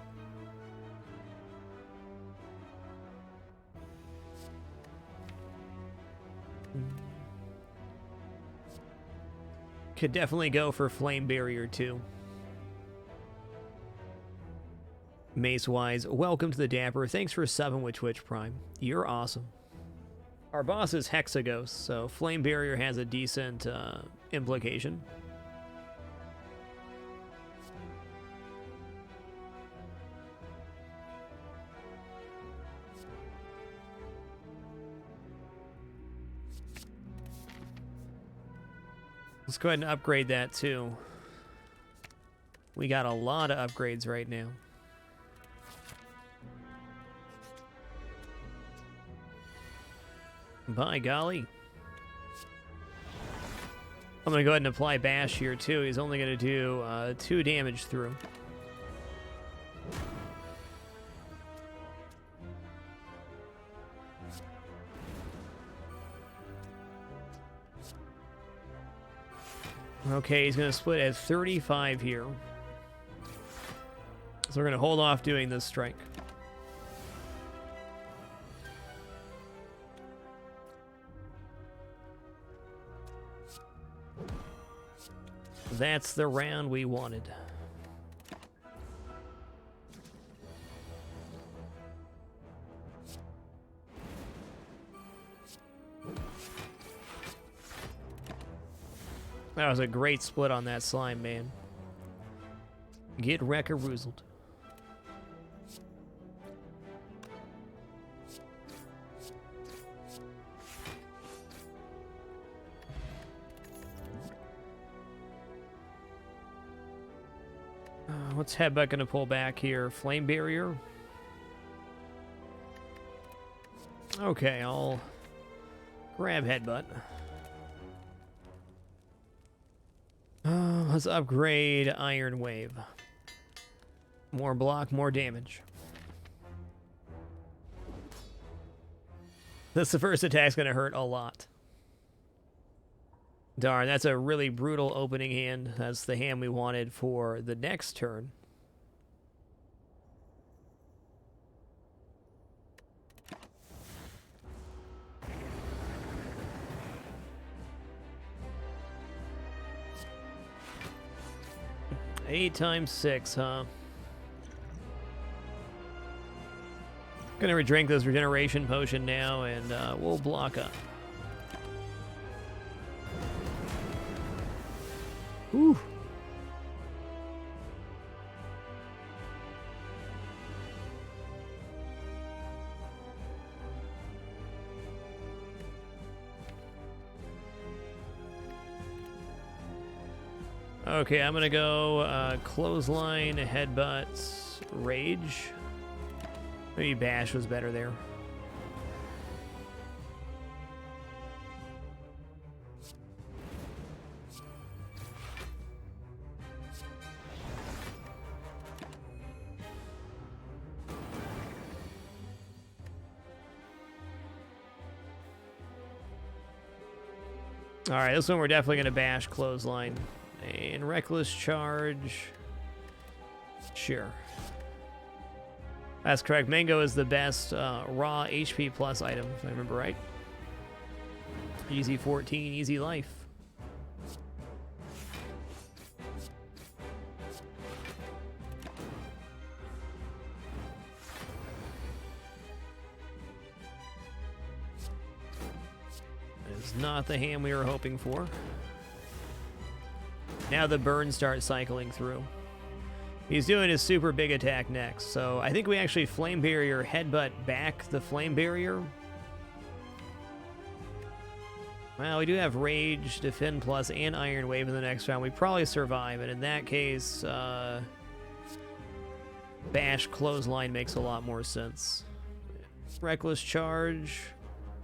Could definitely go for Flame Barrier too. Mace-wise, welcome to the Dapper. Thanks for subbing with Twitch Prime. You're awesome. Our boss is Hexaghost, so Flame Barrier has a decent implication. Let's go ahead and upgrade that too. We got a lot of upgrades right now. – By golly. I'm going to go ahead and apply Bash here, too. He's only going to do 2 damage through. Okay, he's going to split at 35 here. So we're going to hold off doing this strike. That's the round we wanted. That was a great split on that slime, man. Get wreck-a-roozled. What's Headbutt going to pull back here? Flame Barrier? Okay, I'll grab Headbutt. Let's upgrade Iron Wave. More block, more damage. The first attack's going to hurt a lot. Darn, that's a really brutal opening hand. That's the hand we wanted for the next turn. Eight times 6, huh? Gonna drink this regeneration potion now, and we'll block up. Whew. Okay, I'm gonna go clothesline, headbutts, rage. Maybe bash was better there. All right, this one we're definitely gonna bash clothesline. And reckless charge. Sure. That's correct. Mango is the best raw HP plus item, if I remember right. Easy 14, easy life. That is not the hand we were hoping for. Now the burns start cycling through. He's doing his super big attack next, so I think we actually Flame Barrier, Headbutt back the Flame Barrier. Well, we do have Rage, Defend Plus, and Iron Wave in the next round. We probably survive, and in that case, Bash Clothesline makes a lot more sense. Reckless Charge.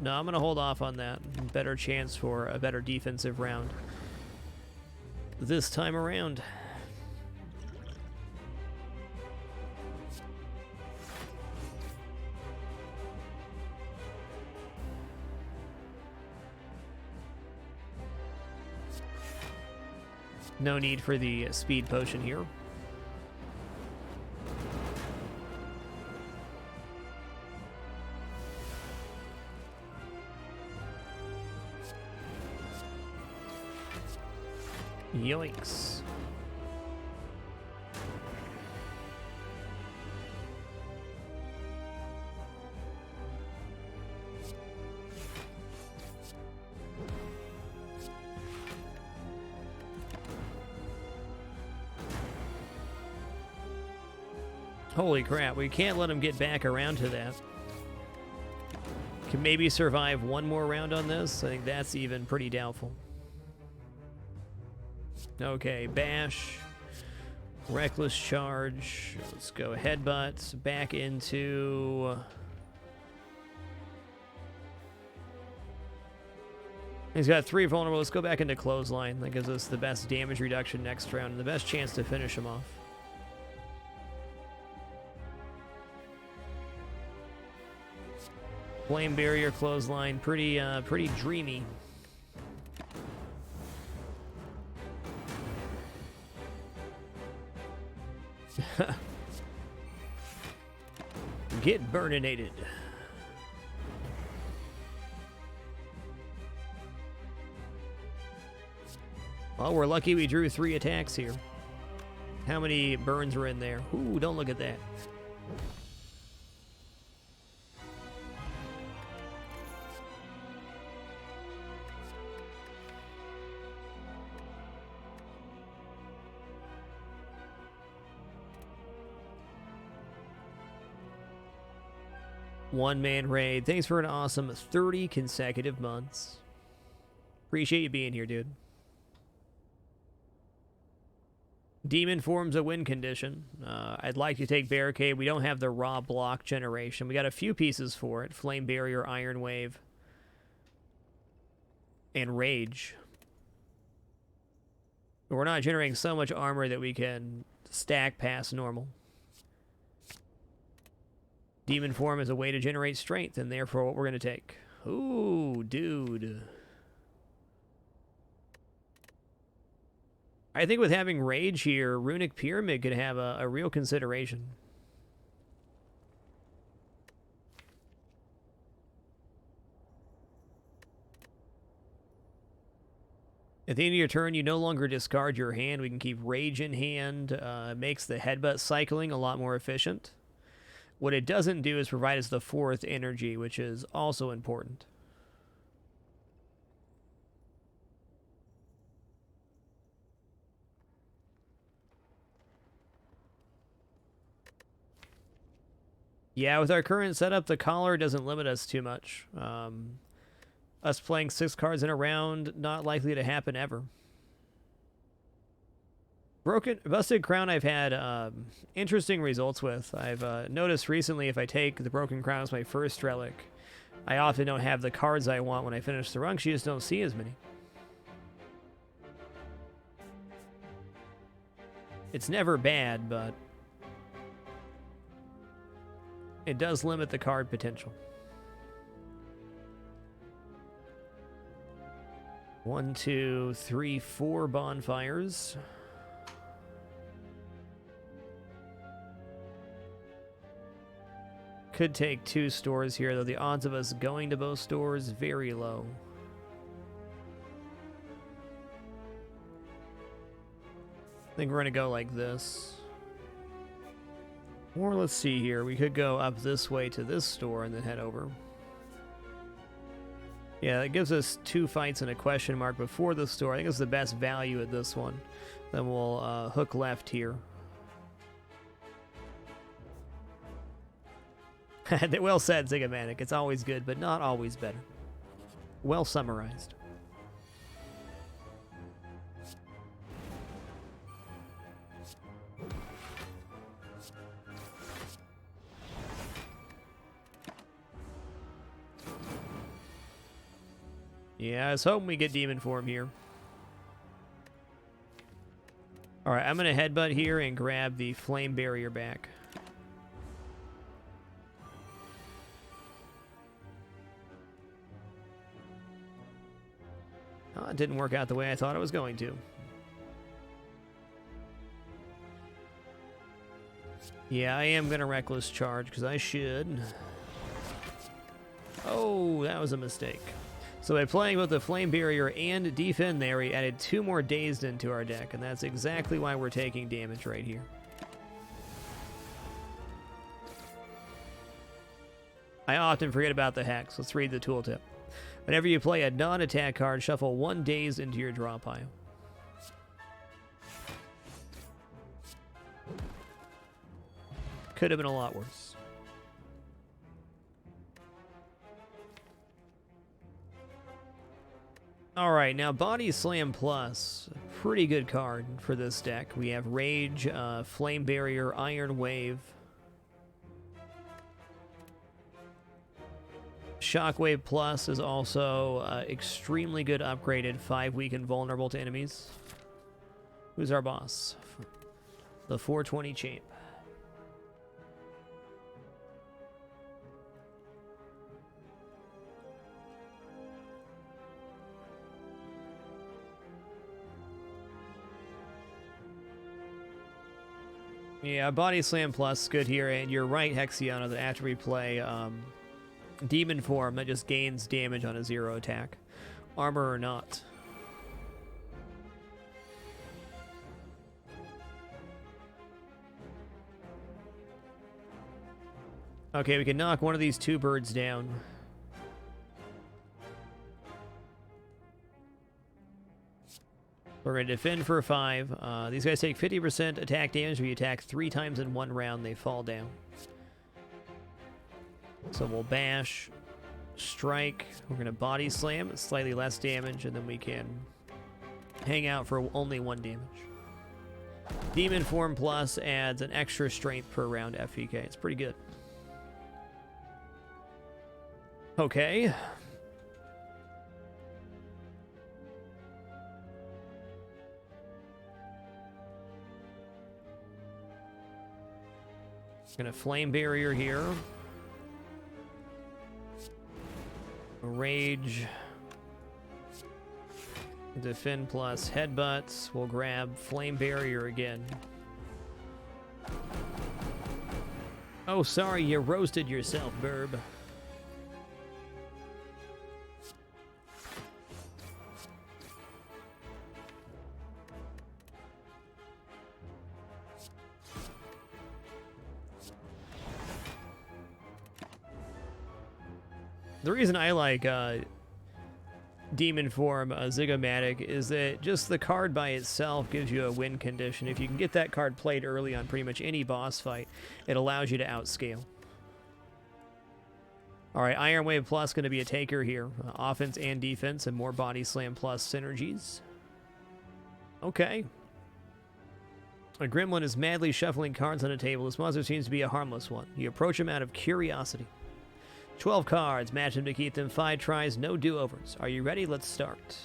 No, I'm going to hold off on that. Better chance for a better defensive round this time around. No need for the speed potion here. Yoinks. Holy crap, we can't let him get back around to that. Can maybe survive one more round on this? I think that's even pretty doubtful. Okay, Bash, Reckless Charge, let's go Headbutt, back into He's got 3 vulnerable. Let's go back into Clothesline. That gives us the best damage reduction next round and the best chance to finish him off. Flame Barrier, Clothesline, pretty dreamy. Get burninated. Well, we're lucky we drew 3 attacks here. How many burns were in there? Ooh, don't look at that. One-man raid. Thanks for an awesome 30 consecutive months. Appreciate you being here, dude. Demon forms a win condition. I'd like to take Barricade. We don't have the raw block generation. We got a few pieces for it. Flame Barrier, Iron Wave, and Rage. But we're not generating so much armor that we can stack past normal. Demon form is a way to generate strength, and therefore what we're going to take. Ooh, dude. I think with having Rage here, Runic Pyramid could have a real consideration. At the end of your turn, you no longer discard your hand. We can keep Rage in hand. It makes the headbutt cycling a lot more efficient. What it doesn't do is provide us the 4th energy, which is also important. Yeah, with our current setup, the collar doesn't limit us too much. Us playing 6 cards in a round, not likely to happen ever. Busted Crown I've had interesting results with. I've noticed recently if I take the Broken Crown as my first relic, I often don't have the cards I want when I finish the run, 'cause you just don't see as many. It's never bad, but it does limit the card potential. 1, 2, 3, 4 bonfires. Could take 2 stores here, though the odds of us going to both stores very low. I think we're going to go like this. Or let's see here. We could go up this way to this store and then head over. Yeah, that gives us 2 fights and a question mark before the store. I think it's the best value at this one. Then we'll hook left here. Well said, Zigamatic. It's always good, but not always better. Well summarized. Yeah, I was hoping we get Demon Form here. Alright, I'm going to headbutt here and grab the Flame Barrier back. Oh, it didn't work out the way I thought it was going to. Yeah, I am going to Reckless Charge, because I should. Oh, that was a mistake. So by playing both the Flame Barrier and Defend there, we added 2 more Dazed into our deck, and that's exactly why we're taking damage right here. I often forget about the Hex. Let's read the tooltip. Whenever you play a non-attack card, shuffle 1 Dazed into your draw pile. Could have been a lot worse. Alright, now Body Slam Plus, pretty good card for this deck. We have Rage, Flame Barrier, Iron Wave. Shockwave Plus is also extremely good upgraded, 5 weak and vulnerable to enemies. Who's our boss? The 420 champ. Yeah, Body Slam Plus good here, and you're right, Hexiana, that after we play Demon Form, that just gains damage on a 0 attack. Armor or not. Okay, we can knock one of these 2 birds down. We're going to defend for 5. These guys take 50% attack damage. If you attack 3 times in 1 round, they fall down. So we'll bash, strike. We're going to body slam. It's slightly less damage, and then we can hang out for only 1 damage. Demon Form Plus adds an extra strength per round FPK. It's pretty good. Okay. Gonna Flame Barrier here. Rage. Defend plus Headbutts. We'll grab Flame Barrier again. Oh, sorry, you roasted yourself, Burb. The reason I like Demon Form Zygomatic is that just the card by itself gives you a win condition. If you can get that card played early on pretty much any boss fight, it allows you to outscale. Alright, Iron Wave Plus going to be a taker here. Offense and defense and more Body Slam Plus synergies. Okay. A gremlin is madly shuffling cards on a table. This monster seems to be a harmless one. You approach him out of curiosity. 12 cards, match them to keep them, 5 tries, no do-overs. Are you ready? Let's start.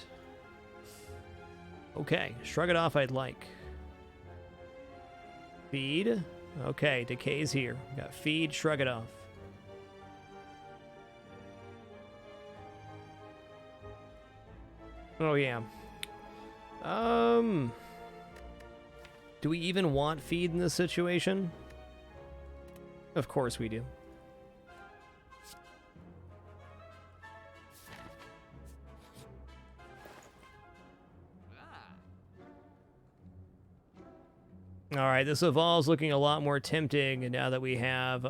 Okay, shrug it off I'd like. Feed. Okay, Decay's here. Got feed, shrug it off. Oh yeah. Do we even want feed in this situation? Of course we do. All right, this evolves looking a lot more tempting now that we have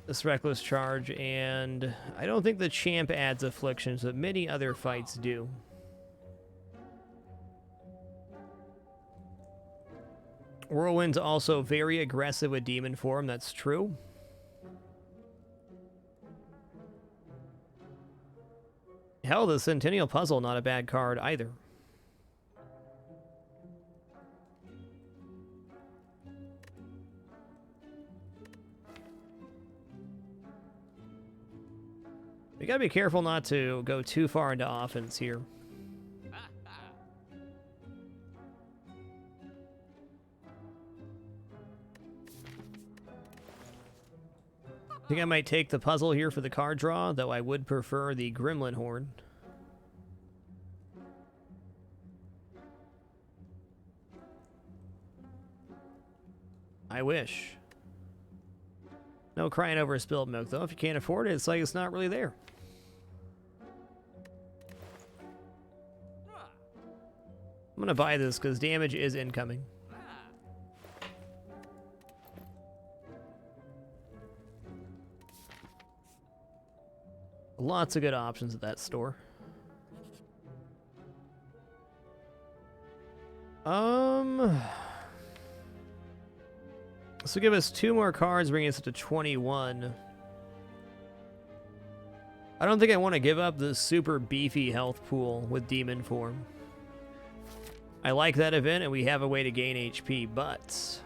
this Reckless Charge, and I don't think the champ adds afflictions, but many other fights do. Whirlwind's also very aggressive with Demon Form, that's true. Hell, the Centennial Puzzle, not a bad card either. We gotta be careful not to go too far into offense here. I think I might take the puzzle here for the card draw, though I would prefer the Gremlin Horn. I wish. No crying over spilled milk, though. If you can't afford it, it's like it's not really there. I'm gonna buy this because damage is incoming. Lots of good options at that store. This will give us 2 more cards, bringing us up to 21. I don't think I want to give up the super beefy health pool with Demon Form. I like that event, and we have a way to gain HP, but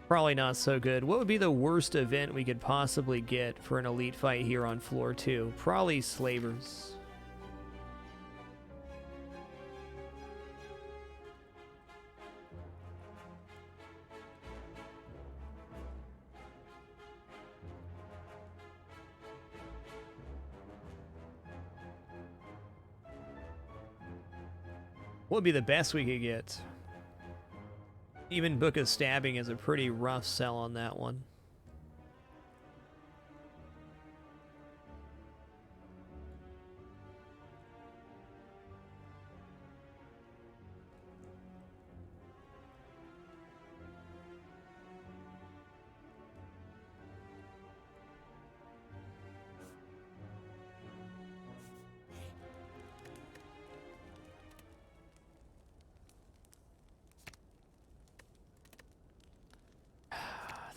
Probably not so good. What would be the worst event we could possibly get for an elite fight here on floor 2? Probably Slavers. What would be the best we could get? Even Book of Stabbing is a pretty rough sell on that one.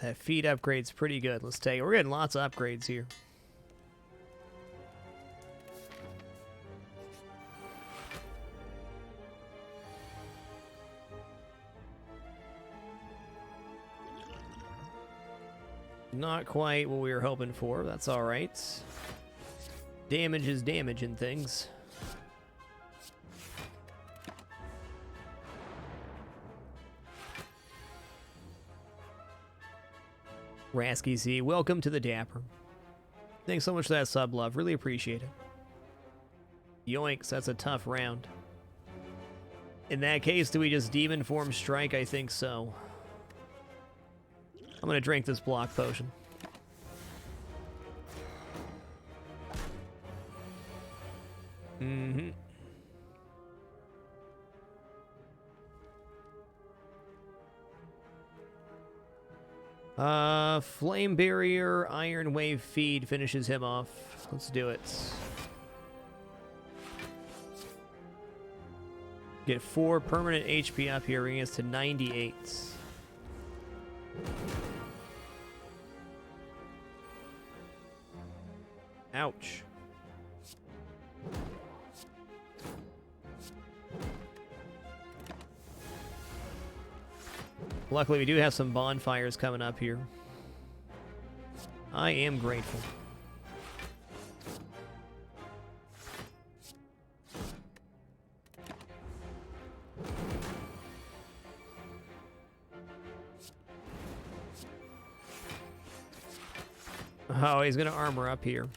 That feed upgrade's pretty good. Let's take it. We're getting lots of upgrades here. Not quite what we were hoping for. That's all right. Damage is damage in things. Rasky Z, welcome to the Dapper. Thanks so much for that sub, love. Really appreciate it. Yoinks, that's a tough round. In that case, do we just Demon Form Strike? I think so. I'm gonna drink this block potion. Mm-hmm. Flame Barrier, Iron Wave Feed finishes him off. Let's do it. Get 4 permanent HP up here, bringing us to 98. Ouch. Luckily, we do have some bonfires coming up here. I am grateful. Oh, he's gonna armor up here.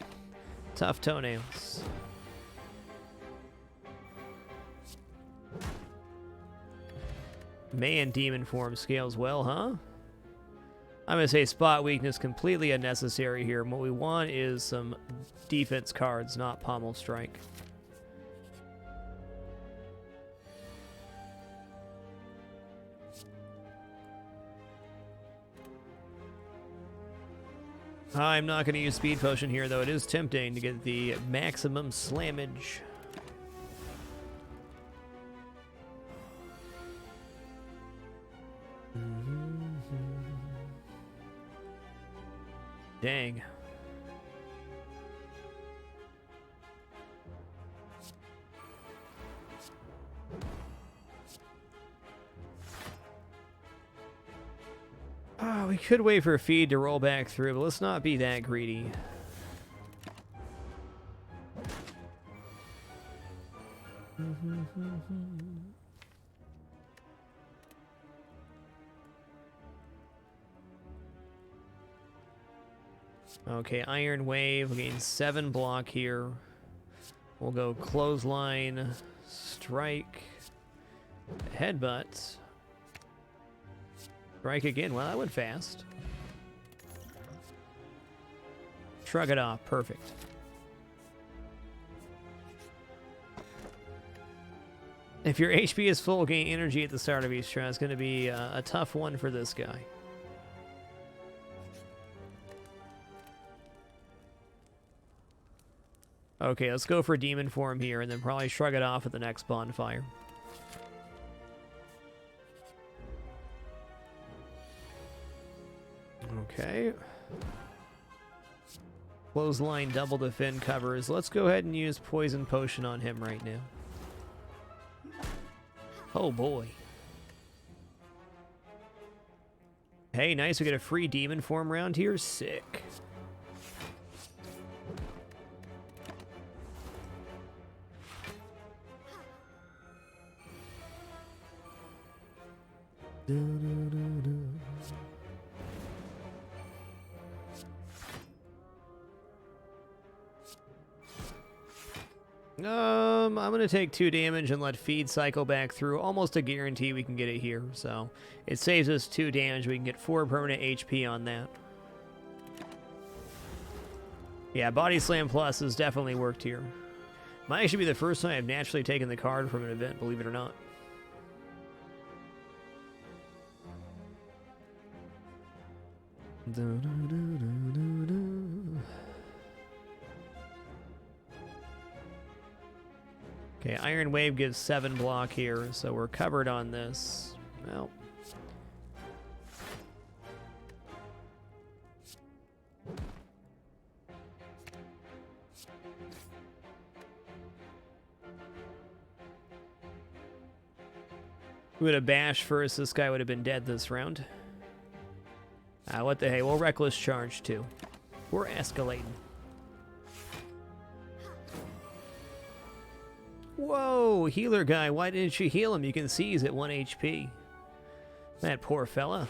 Tough toenails. Man, demon form scales well, huh? I'm gonna say spot weakness completely unnecessary here. What we want is some defense cards, not pommel strike. I'm not going to use Speed Potion here, though. It is tempting to get the maximum slammage. Dang. Oh, we could wait for a feed to roll back through, but let's not be that greedy. Okay, Iron Wave, we'll gain 7 block here. We'll go Clothesline, Strike, Headbutt. Strike again. Well, that went fast. Shrug it off. Perfect. If your HP is full, gain energy at the start of each turn. It's going to be a tough one for this guy. Okay, let's go for Demon Form here, and then probably shrug it off at the next bonfire. Okay. Clothesline double defend covers. Let's go ahead and use Poison Potion on him right now. Oh boy. Hey, nice. We get a free demon form round here. Sick. I'm going to take 2 damage and let feed cycle back through. Almost a guarantee we can get it here. So it saves us 2 damage. We can get 4 permanent HP on that. Yeah, Body Slam Plus has definitely worked here. Might actually be the first time I've naturally taken the card from an event, believe it or not. Okay, Iron Wave gives 7 block here, so we're covered on this. Well. We would have bashed first, this guy would have been dead this round. What the hey, we'll Reckless Charge too. We're escalating. Whoa, healer guy, why didn't you heal him? You can see he's at 1 HP. That poor fella.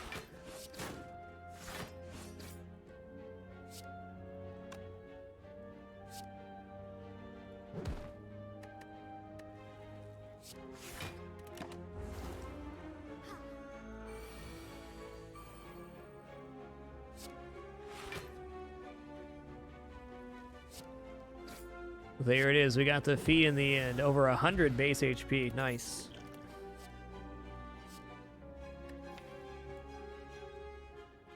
There it is. We got the feed in the end. Over 100 base HP. Nice.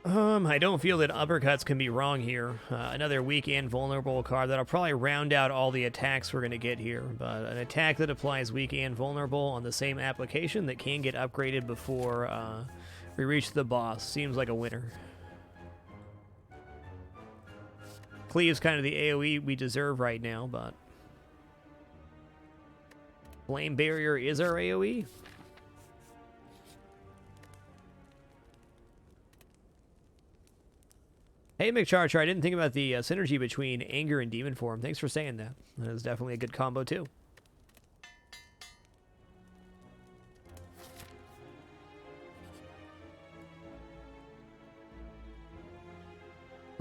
I don't feel that uppercuts can be wrong here. Another weak and vulnerable card that'll probably round out all the attacks we're going to get here. But an attack that applies weak and vulnerable on the same application that can get upgraded before we reach the boss seems like a winner. Cleave's kind of the AoE we deserve right now, but Flame Barrier is our AoE. Hey, McCharcher, I didn't think about the synergy between Anger and Demon Form. Thanks for saying that. That is definitely a good combo, too.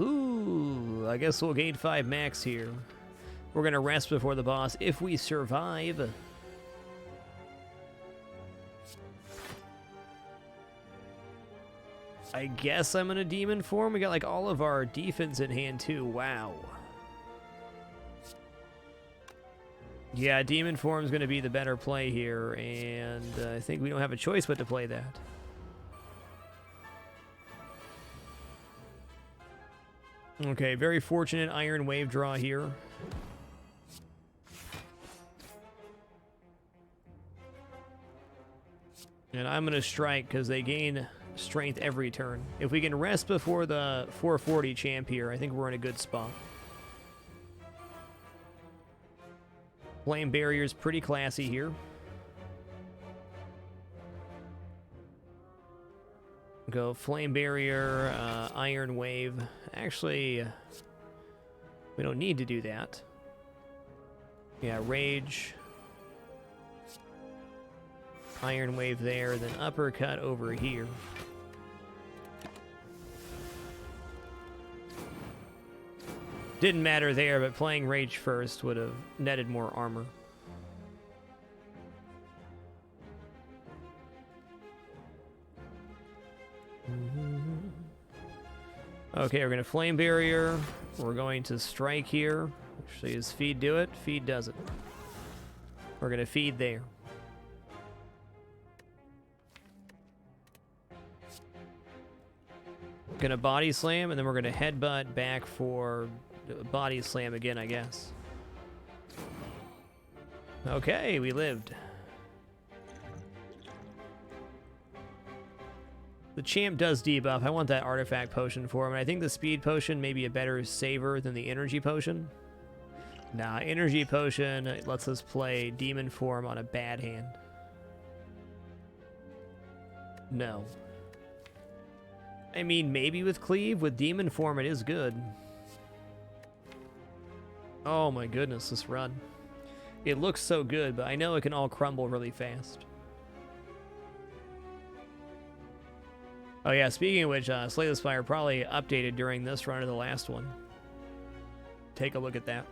Ooh, I guess we'll gain 5 max here. We're going to rest before the boss if we survive. I guess I'm in a demon form. We got like all of our defense in hand too. Wow. Yeah, demon form's going to be the better play here, and I think we don't have a choice but to play that. Okay, very fortunate Iron Wave draw here. And I'm going to strike because they gain strength every turn. If we can rest before the 440 champ here, I think we're in a good spot. Flame Barrier's pretty classy here. Go Flame Barrier, Iron Wave. Actually, we don't need to do that. Yeah, Rage. Iron Wave there, then Uppercut over here. Didn't matter there, but playing Rage first would have netted more armor. Okay, we're going to Flame Barrier. We're going to strike here. Actually, does feed do it? Feed does it. We're going to feed there. Going to Body Slam, and then we're going to Headbutt back for Body Slam again, I guess. Okay, we lived. The champ does debuff. I want that artifact potion for him. And I think the speed potion may be a better saver than the energy potion. Nah, energy potion lets us play demon form on a bad hand. No. I mean, maybe with Cleave. With Demon Form, it is good. Oh my goodness, this run. It looks so good, but I know it can all crumble really fast. Oh yeah, speaking of which, Slay the Spire probably updated during this run or the last one. Take a look at that.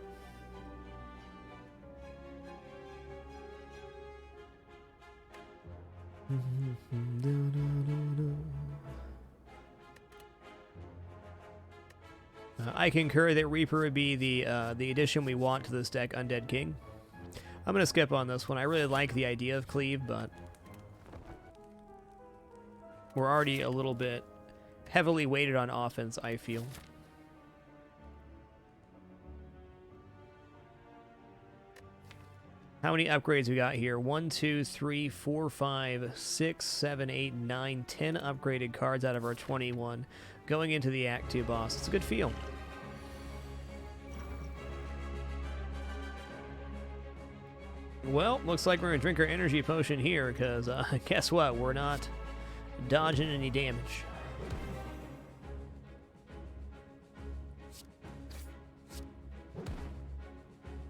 I concur that Reaper would be the addition we want to this deck, Undead King. I'm going to skip on this one. I really like the idea of Cleave, but we're already a little bit heavily weighted on offense, I feel. How many upgrades we got here? 1, 2, 3, 4, 5, 6, 7, 8, 9, 10 upgraded cards out of our 21 going into the Act 2 boss. It's a good feel. Well, looks like we're going to drink our energy potion here, because guess what? We're not dodging any damage.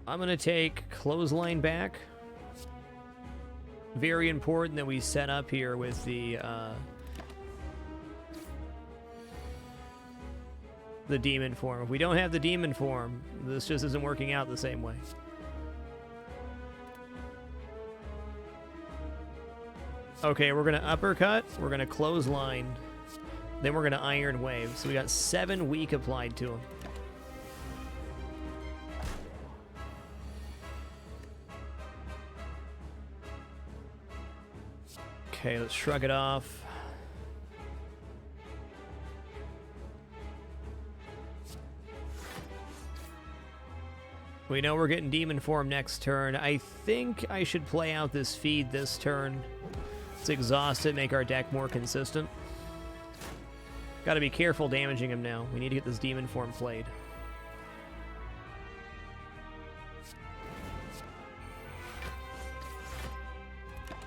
I'm going to take Clothesline back. Very important that we set up here with the Demon Form. If we don't have the Demon Form, this just isn't working out the same way. Okay, we're going to uppercut, we're going to clothesline, then we're going to Iron Wave. So we got 7 weak applied to him. Okay, let's shrug it off. We know we're getting Demon Form next turn. I think I should play out this feed this turn. Let's exhaust it, make our deck more consistent. Gotta be careful damaging him now. We need to get this Demon Form played.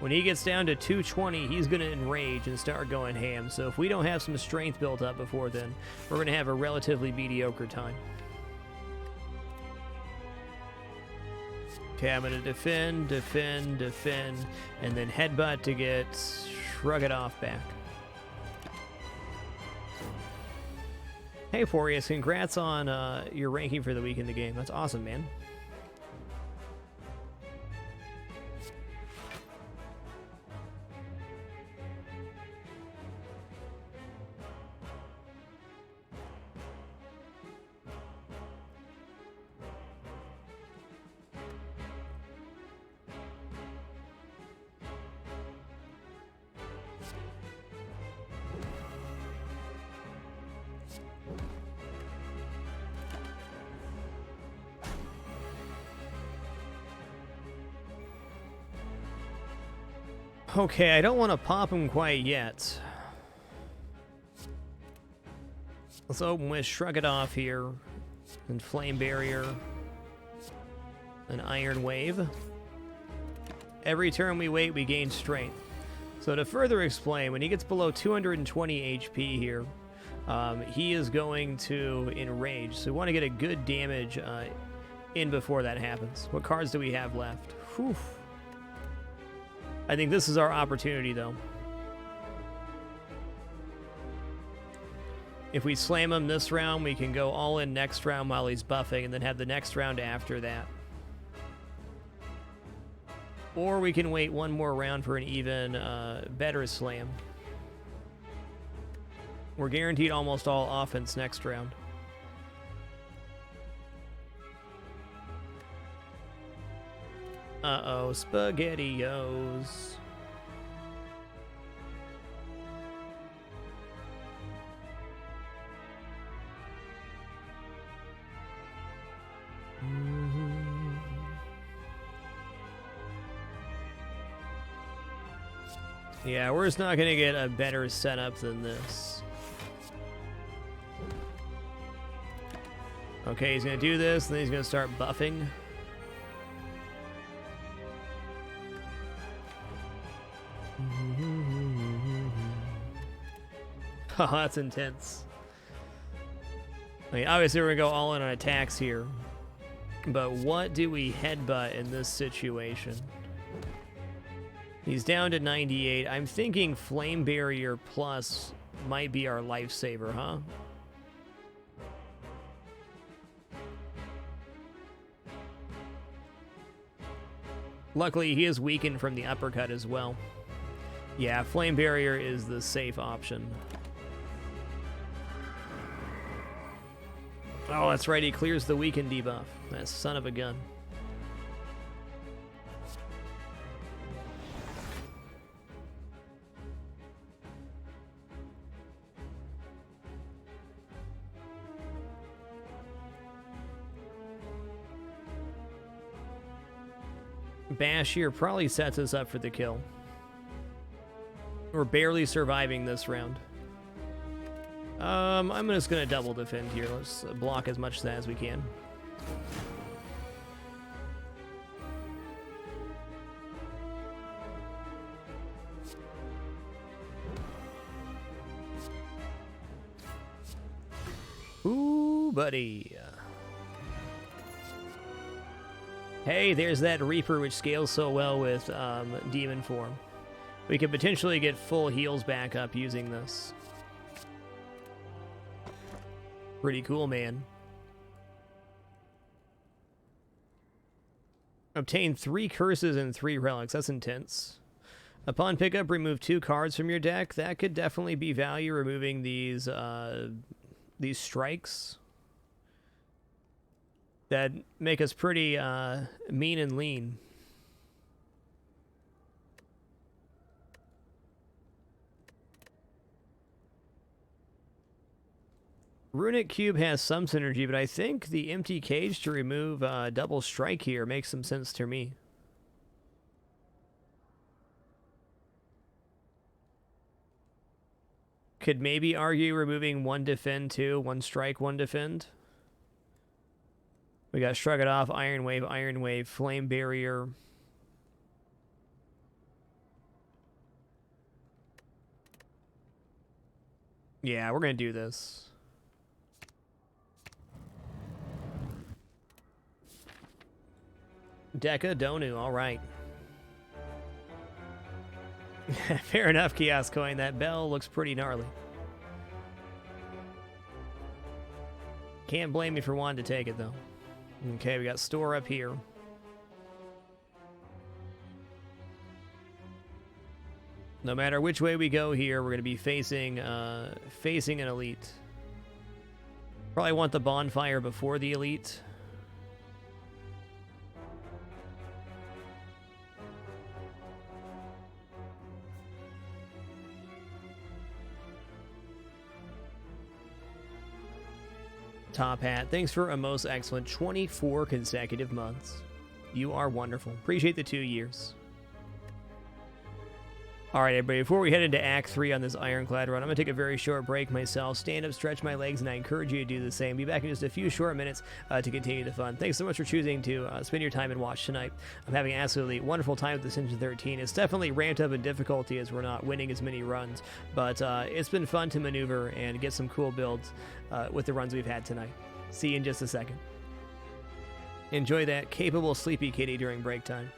When he gets down to 220, he's going to enrage and start going ham. So if we don't have some strength built up before then, we're going to have a relatively mediocre time. Okay, I'm going to defend, and then headbutt to get Shrug It Off back. Hey, Forius, congrats on your ranking for the week in the game. That's awesome, man. Okay, I don't want to pop him quite yet. Let's open with Shrug It Off here, and Flame Barrier, an Iron Wave. Every turn we wait, we gain strength. So to further explain, when he gets below 220 HP here, he is going to enrage. So we want to get a good damage in before that happens. What cards do we have left? Whew. I think this is our opportunity, though. If we slam him this round, we can go all in next round while he's buffing, and then have the next round after that. Or we can wait one more round for an even better slam. We're guaranteed almost all offense next round. Uh-oh, SpaghettiOs. Yeah, we're just not going to get a better setup than this. Okay, he's going to do this, and then he's going to start buffing. Oh, that's intense. I mean, obviously we're gonna go all in on attacks here. But what do we headbutt in this situation? He's down to 98. I'm thinking Flame Barrier Plus might be our lifesaver, huh? Luckily, he is weakened from the uppercut as well. Yeah, Flame Barrier is the safe option. Oh, that's right, he clears the weaken debuff. That son of a gun. Bash here probably sets us up for the kill. We're barely surviving this round. I'm just gonna double defend here. Let's block as much as we can. Ooh, buddy. Hey, there's that Reaper which scales so well with Demon form. We could potentially get full heals back up using this. Pretty cool, man. Obtain 3 curses and 3 relics. That's intense. Upon pickup, remove 2 cards from your deck. That could definitely be value, removing these strikes that make us pretty mean and lean. Runic Cube has some synergy, but I think the empty cage to remove double strike here makes some sense to me. Could maybe argue removing 1 defend, 2, 1 strike, 1 defend. We got Shrug It Off, Iron Wave, Flame Barrier. Yeah, we're gonna do this. Deca Donu, alright. Fair enough, Kiosk Coin. That bell looks pretty gnarly. Can't blame me for wanting to take it, though. Okay, we got store up here. No matter which way we go here, we're going to be facing an elite. Probably want the bonfire before the elite. Top Hat, thanks for a most excellent 24 consecutive months. You are wonderful. Appreciate the 2 years. Alright, everybody, before we head into Act 3 on this Ironclad run, I'm going to take a very short break myself, stand up, stretch my legs, and I encourage you to do the same. Be back in just a few short minutes to continue the fun. Thanks so much for choosing to spend your time and watch tonight. I'm having an absolutely wonderful time with Ascension 13. It's definitely ramped up in difficulty as we're not winning as many runs, but it's been fun to maneuver and get some cool builds with the runs we've had tonight. See you in just a second. Enjoy that capable sleepy kitty during break time.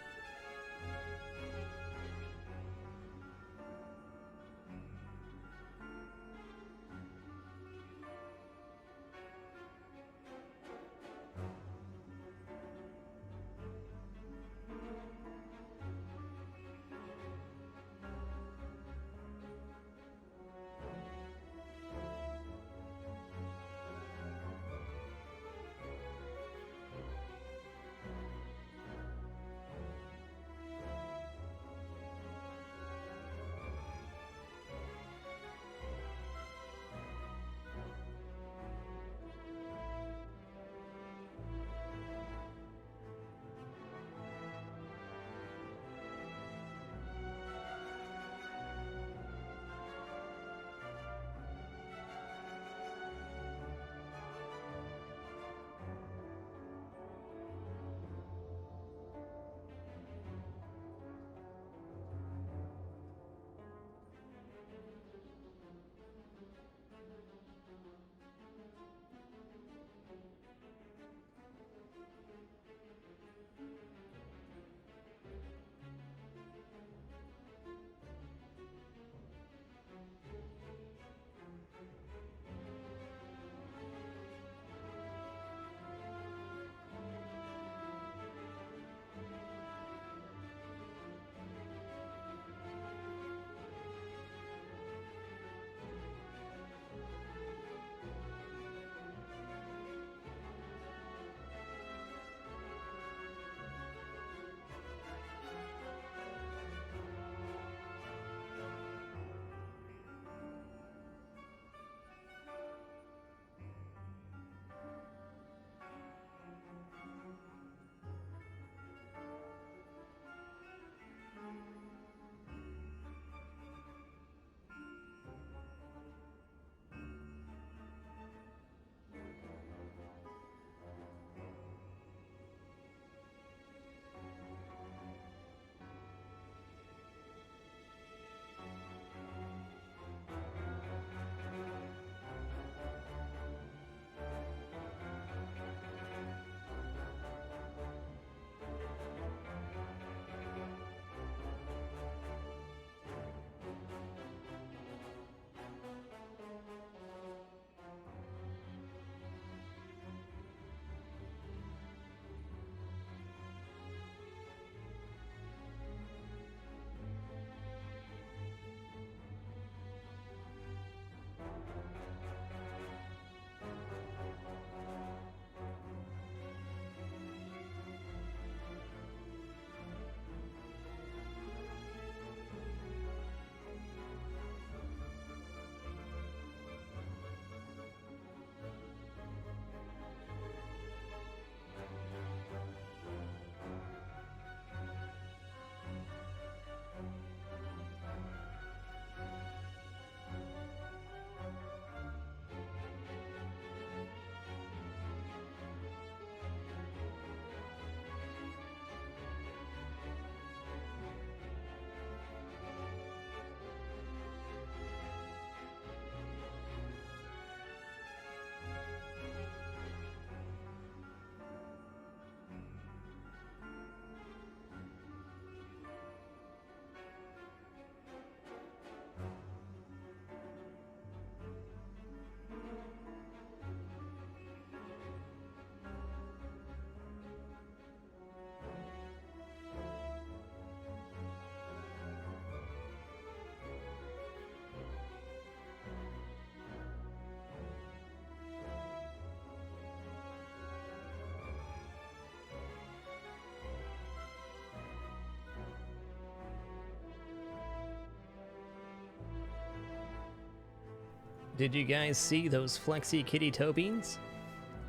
Did you guys see those flexy kitty toe beans?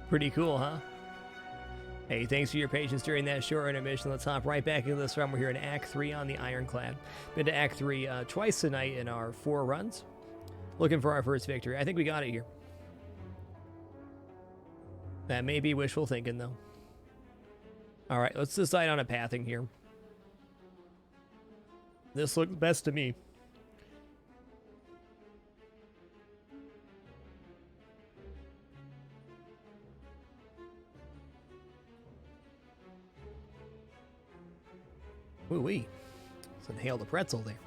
Pretty cool, huh? Hey, thanks for your patience during that short intermission. Let's hop right back into this run. We're here in Act 3 on the Ironclad. Been to Act 3 twice tonight in our 4 runs. Looking for our first victory. I think we got it here. That may be wishful thinking, though. Alright, let's decide on a pathing here. This looks best to me. Ooh-wee. Let's inhale the pretzel there.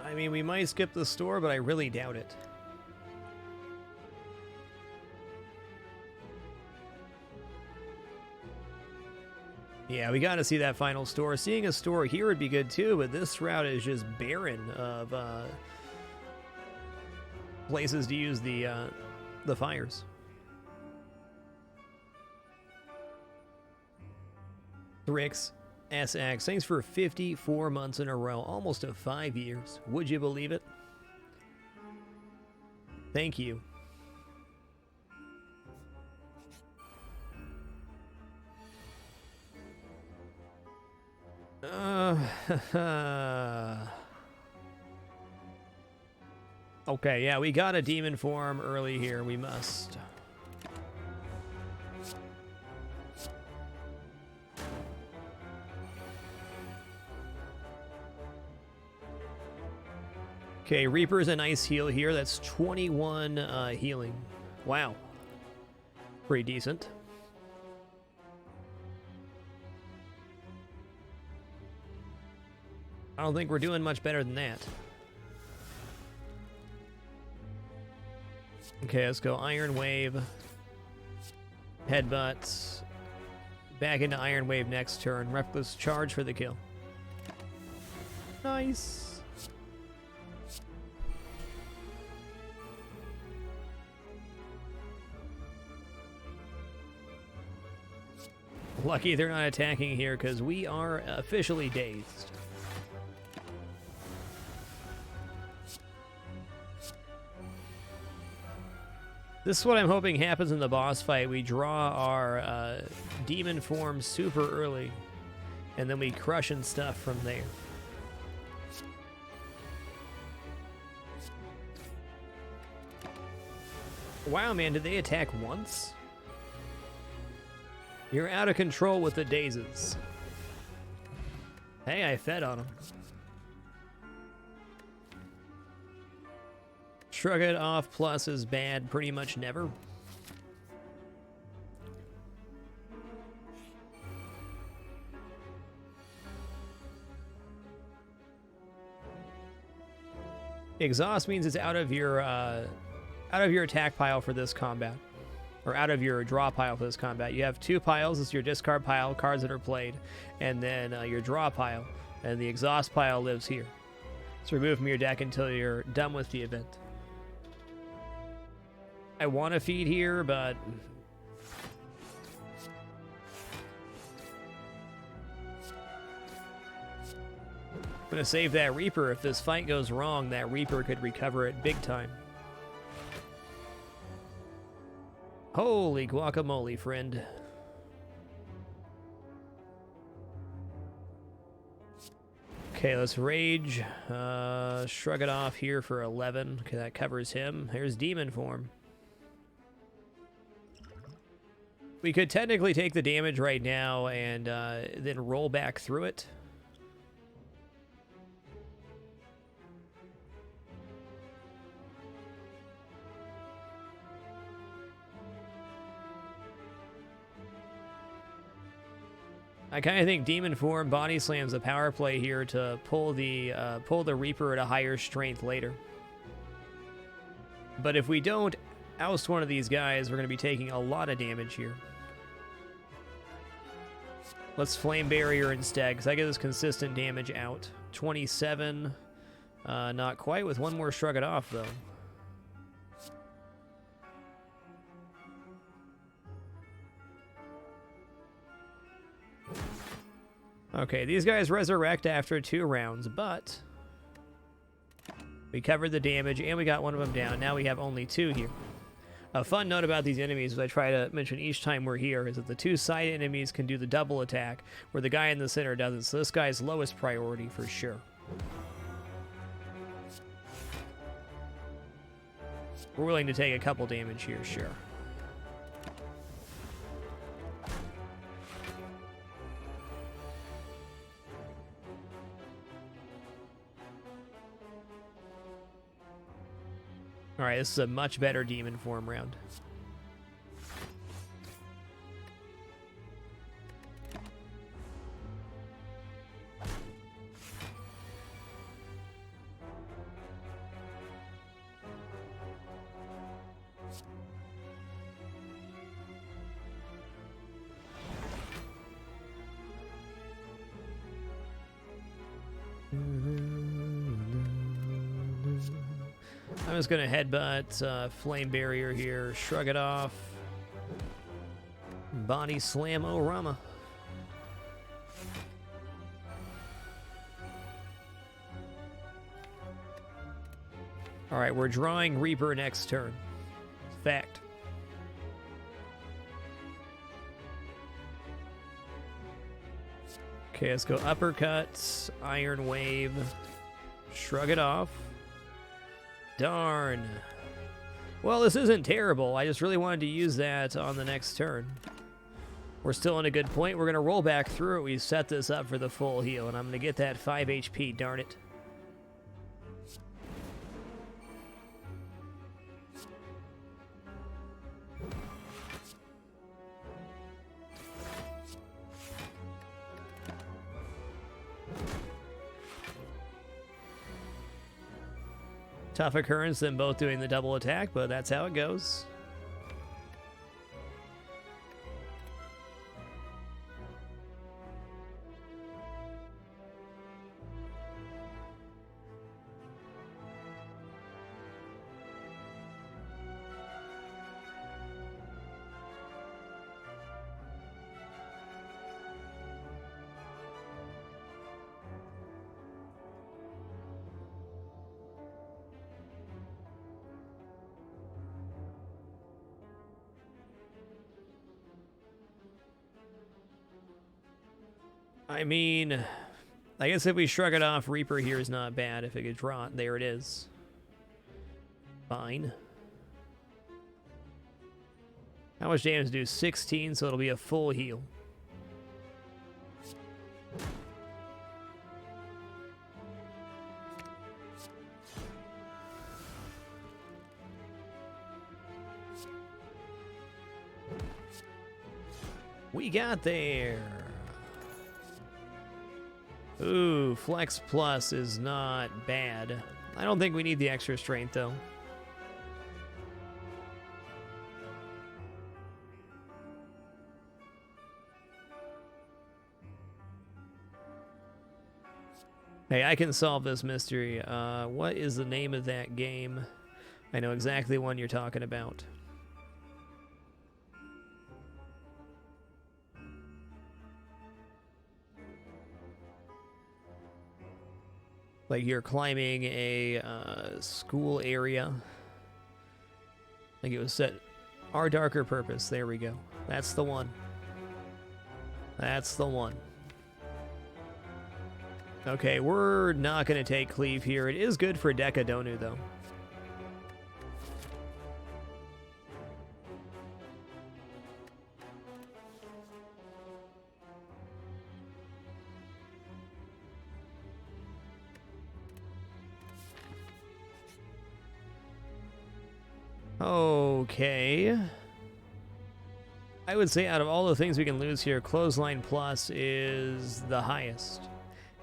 I mean, we might skip the store, but I really doubt it. Yeah, we gotta see that final store. Seeing a store here would be good too, but this route is just barren of places to use the fires. Rix SX, thanks for 54 months in a row, almost to 5 years. Would you believe it? Thank you. Okay, yeah, we got a demon form early here. We must. Okay, Reaper's a nice heal here. That's 21 healing. Wow. Pretty decent. I don't think we're doing much better than that. Okay, let's go Iron Wave. Headbutt. Back into Iron Wave next turn. Reckless Charge for the kill. Nice. Lucky they're not attacking here because we are officially dazed. This is what I'm hoping happens in the boss fight. We draw our demon form super early, and then we crush and stuff from there. Wow, man, did they attack once? You're out of control with the dazes. Hey, I fed on them. Shrug it off plus is bad pretty much never. Exhaust means it's out of your attack pile for this combat. Or out of your draw pile for this combat. You have 2 piles. It's your discard pile, cards that are played, and then your draw pile. And the exhaust pile lives here. It's removed from your deck until you're done with the event. I want to feed here, but I'm going to save that Reaper. If this fight goes wrong, that Reaper could recover it big time. Holy guacamole, friend. Okay, let's rage. Shrug it off here for 11. Okay, that covers him. Here's demon form. We could technically take the damage right now and then roll back through it. I kind of think Demon Form Body Slam's a power play here to pull the Reaper at a higher strength later. But if we don't oust one of these guys, we're going to be taking a lot of damage here. Let's Flame Barrier instead, because I get this consistent damage out. 27, not quite, with one more Shrug It Off, though. Okay, these guys resurrect after 2 rounds, but We covered the damage, and we got one of them down. Now we have only 2 here. A fun note about these enemies, which I try to mention each time we're here, is that the 2 side enemies can do the double attack, where the guy in the center doesn't. So this guy's lowest priority for sure. We're willing to take a couple damage here, sure. Alright, this is a much better demon form round. I'm just going to headbutt Flame Barrier here, shrug it off. Body Slam Orama. Alright, we're drawing Reaper next turn. Fact. Okay, let's go uppercut, Iron Wave, shrug it off. Darn. Well, this isn't terrible. I just really wanted to use that on the next turn. We're still in a good point. We're going to roll back through it. We set this up for the full heal, and I'm going to get that 5 HP, darn it. Tough occurrence, them both doing the double attack, but that's how it goes. I mean, I guess if we shrug it off, Reaper here is not bad. If it gets drawn, there it is. Fine. How much damage to do? 16, so it'll be a full heal. We got there. Ooh, Flex Plus is not bad. I don't think we need the extra strength, though. Hey, I can solve this mystery. What is the name of that game? I know exactly one you're talking about. Like you're climbing a school area. Like it was set. Our Darker Purpose. There we go. That's the one. That's the one. Okay, we're not going to take Cleave here. It is good for Decadonu, though. Okay. I would say out of all the things we can lose here, Clothesline Plus is the highest.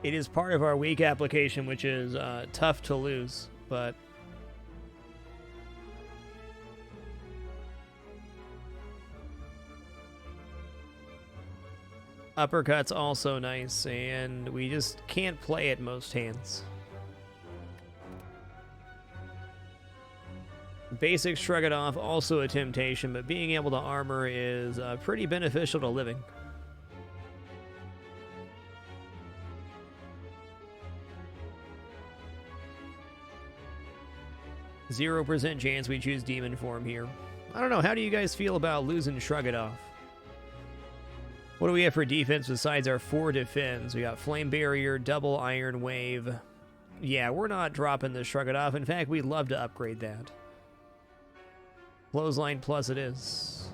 It is part of our weak application, which is tough to lose, but... Uppercut's also nice, and we just can't play it most hands. Basic Shrug It Off, also a temptation, but being able to armor is pretty beneficial to living. 0% chance we choose Demon Form here. I don't know, how do you guys feel about losing Shrug It Off? What do we have for defense besides our 4 defense? We got Flame Barrier, Double Iron Wave. Yeah, we're not dropping the Shrug It Off. In fact, we'd love to upgrade that. Clothesline Plus it is.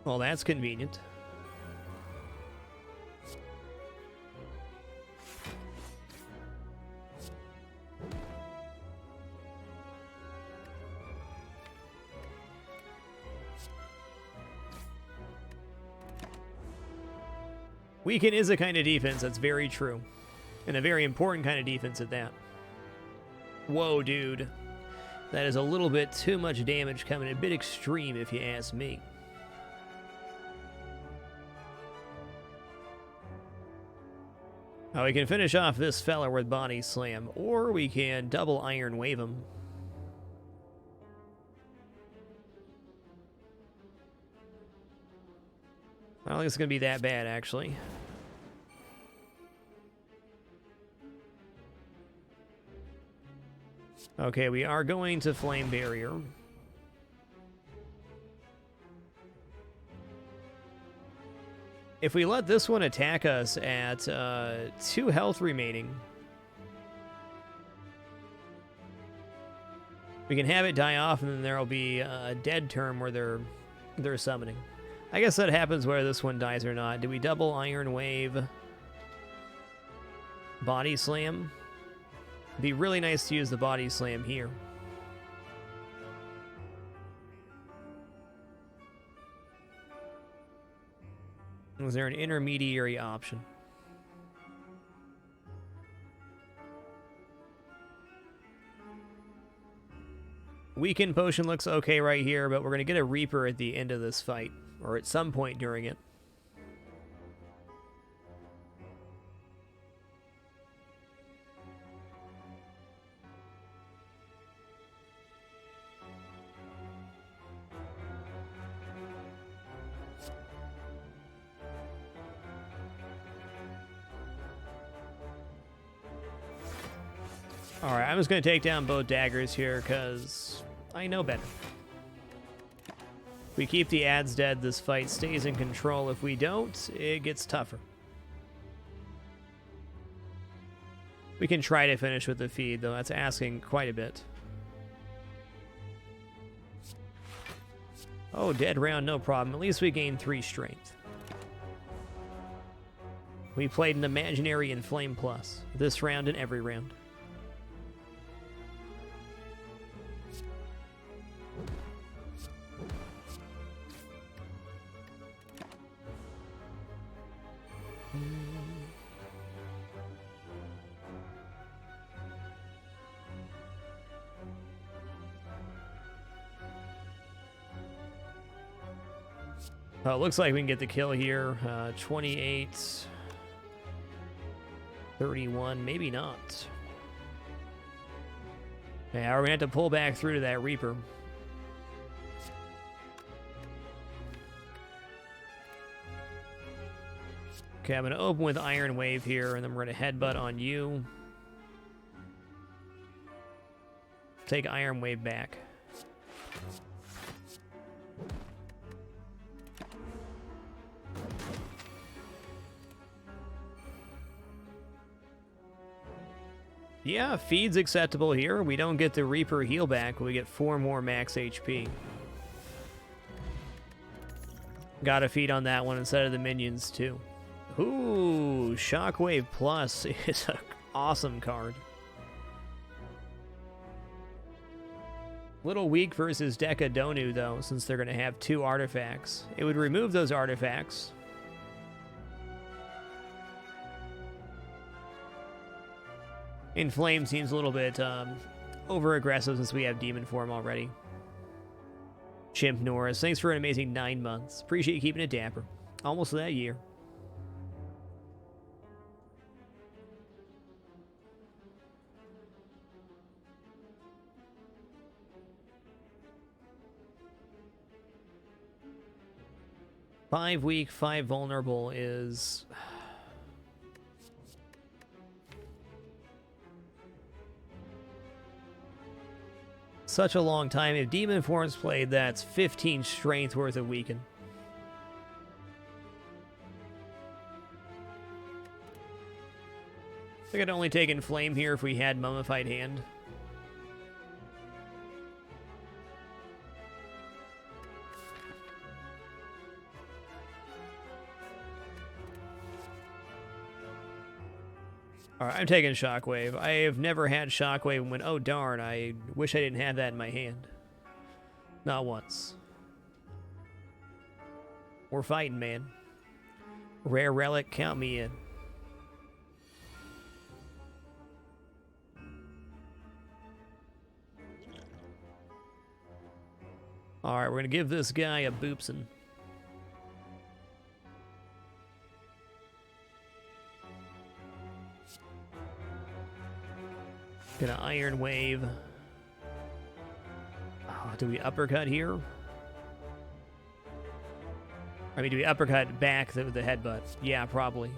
Well, that's convenient. Weaken is a kind of defense, that's very true. And a very important kind of defense at that. Whoa, dude. That is a little bit too much damage coming, a bit extreme if you ask me. Oh, we can finish off this fella with Body Slam, or we can Double Iron Wave him. I don't think it's going to be that bad, actually. Okay, we are going to Flame Barrier. If we let this one attack us at 2 health remaining, we can have it die off, and then there'll be a dead turn where they're summoning. I guess that happens whether this one dies or not. Do we double Iron Wave? Body Slam? It'd be really nice to use the Body Slam here. Was there an intermediary option? Weaken Potion looks okay right here, but we're going to get a Reaper at the end of this fight, or at some point during it. Alright, I'm just going to take down both daggers here, because I know better. If we keep the ads dead, this fight stays in control. If we don't, it gets tougher. We can try to finish with the feed, though. That's asking quite a bit. Oh, dead round, no problem. At least we gained 3 strength. We played an imaginary and flame plus. This round and every round. Well, it looks like we can get the kill here. 28, 31, maybe not. Yeah, we're going to have to pull back through to that Reaper. Okay, I'm going to open with Iron Wave here, and then we're going to headbutt on you. Take Iron Wave back. Yeah, feed's acceptable here. We don't get the Reaper heal back, we get 4 more max HP. Got a feed on that one instead of the minions, too. Ooh, Shockwave Plus is an awesome card. Little weak versus Decadonu, though, since they're going to have 2 artifacts. It would remove those artifacts. Inflame seems a little bit over-aggressive since we have Demon Form already. Chimp Norris, thanks for an amazing 9 months. Appreciate you keeping it dapper. Almost that year. 5 weak, 5 vulnerable is... such a long time. If Demon Form's played, that's 15 strength worth of weaken. I think I'd only take Inflame here if we had Mummified Hand. Alright, I'm taking Shockwave. I have never had Shockwave and went, oh darn, I wish I didn't have that in my hand. Not once. We're fighting, man. Rare Relic, count me in. Alright, we're gonna give this guy a boopsin. Gonna Iron Wave. Oh, do we uppercut here? I mean, do we uppercut back the headbutt? Yeah, probably.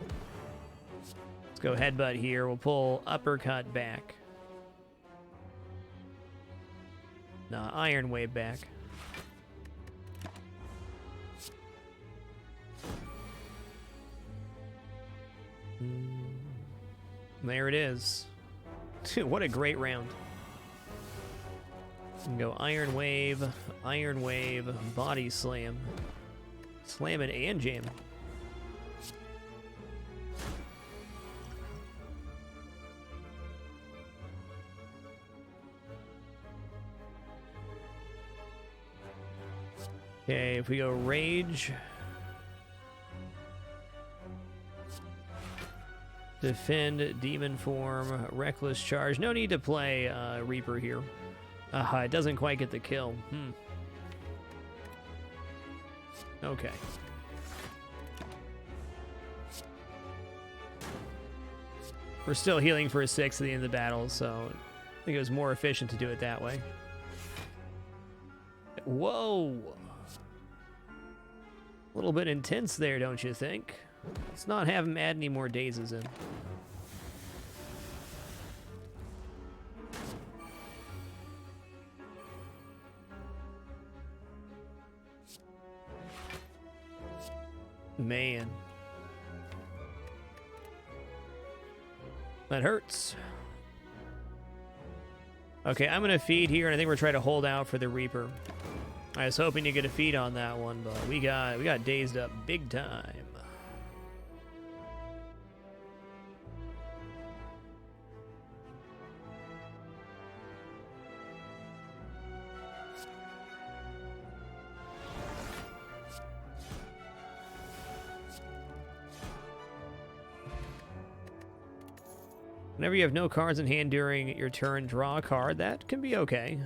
Let's go headbutt here. We'll pull uppercut back. Nah, Iron Wave back. There it is. What a great round. We can go Iron Wave, Body Slam. Slam it and jam. Okay, if we go Rage. Defend, Demon Form, Reckless Charge. No need to play Reaper here. It doesn't quite get the kill. Okay. We're still healing for a 6 at the end of the battle, so I think it was more efficient to do it that way. Whoa! A little bit intense there, don't you think? Let's not have him add any more dazes in. Man. That hurts. Okay, I'm going to feed here, and I think we're trying to hold out for the Reaper. I was hoping to get a feed on that one, but we got dazed up big time. Whenever you have no cards in hand during your turn, draw a card. That can be okay.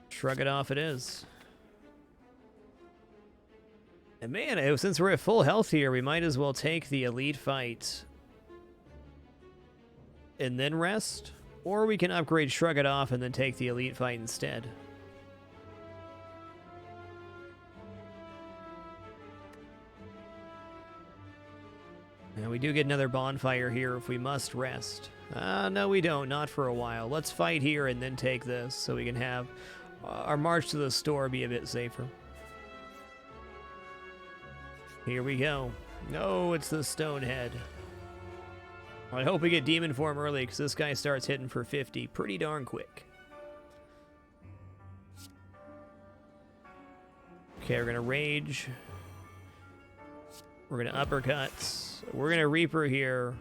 Shrug it off it is. And man, since we're at full health here, we might as well take the elite fight and then rest. Or we can upgrade Shrug it off and then take the elite fight instead. And we do get another bonfire here if we must rest. No, we don't. Not for a while. Let's fight here and then take this so we can have our march to the store be a bit safer. Here we go. No, it's the Stonehead. I hope we get Demon Form early because this guy starts hitting for 50 pretty darn quick. Okay, we're going to Rage. We're going to uppercut. We're going to Reaper here.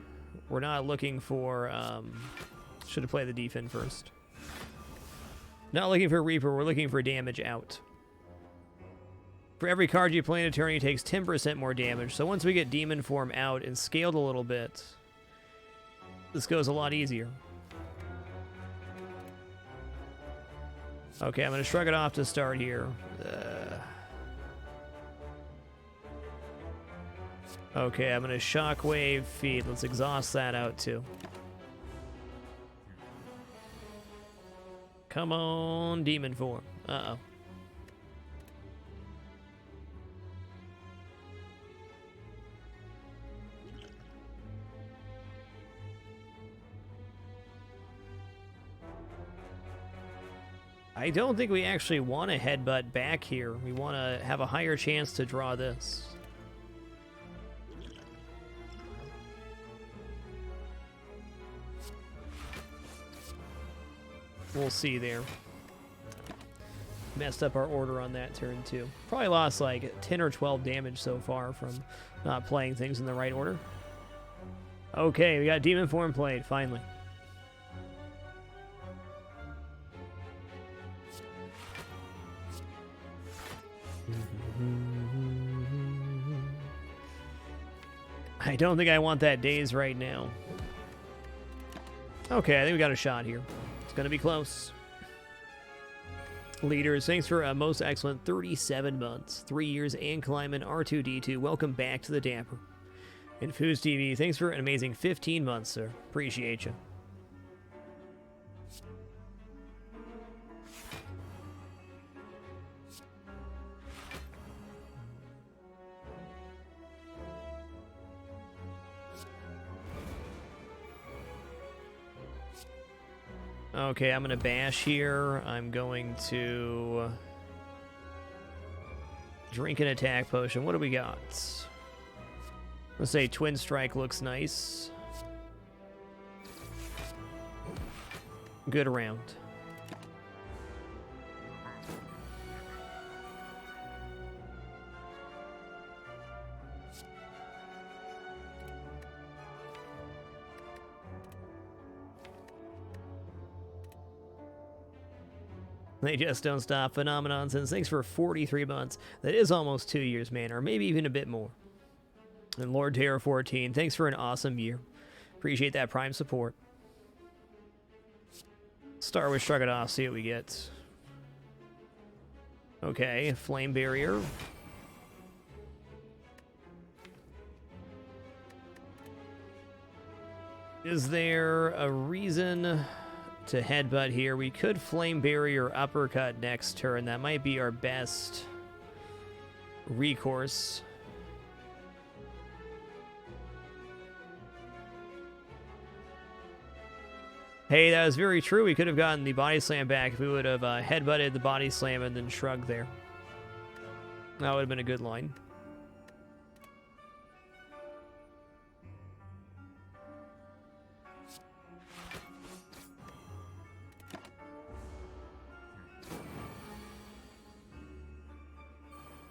We're not looking for... should have played the Defend first. Not looking for Reaper. We're looking for damage out. For every card you play in a turn, he takes 10% more damage. So once we get Demon Form out and scaled a little bit, this goes a lot easier. Okay, I'm going to shrug it off to start here. Okay, I'm going to Shockwave feed. Let's exhaust that out too. Come on, demon form. Uh-oh. I don't think we actually want to headbutt back here. We want to have a higher chance to draw this. We'll see there. Messed up our order on that turn, too. Probably lost like 10 or 12 damage so far from not playing things in the right order. Okay, we got Demon Form played, finally. I don't think I want that Daze right now. Okay, I think we got a shot here. It's going to be close. Leaders, thanks for a most excellent 37 months, 3 years, and climbing R2D2. Welcome back to the Dapper. Infuse TV, thanks for an amazing 15 months, sir. Appreciate you. Okay, I'm going to bash here. I'm going to drink an attack potion. What do we got? Let's say Twin Strike looks nice. Good round. They just don't stop. Phenomenon says, thanks for 43 months. That is almost 2 years, man, or maybe even a bit more. And Lord Terror 14, thanks for an awesome year. Appreciate that Prime support. Start with Shrug It Off, see what we get. Okay, Flame Barrier. Is there a reason to headbutt here? We could Flame Barrier Uppercut next turn. That might be our best recourse. Hey, that was very true. We could have gotten the Body Slam back if we would have headbutted the Body Slam and then shrugged there. That would have been a good line.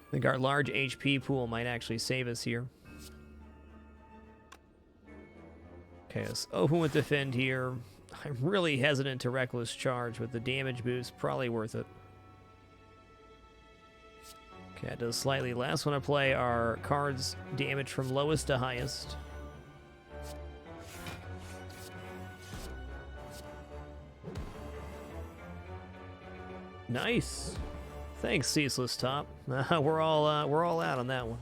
I think our large HP pool might actually save us here. Okay, let's open with Defend here. I'm really hesitant to Reckless Charge, with the damage boost probably worth it. Okay, that does slightly less. When I play our cards damage from lowest to highest. Nice. Thanks, Ceaseless Top. We're all out on that one.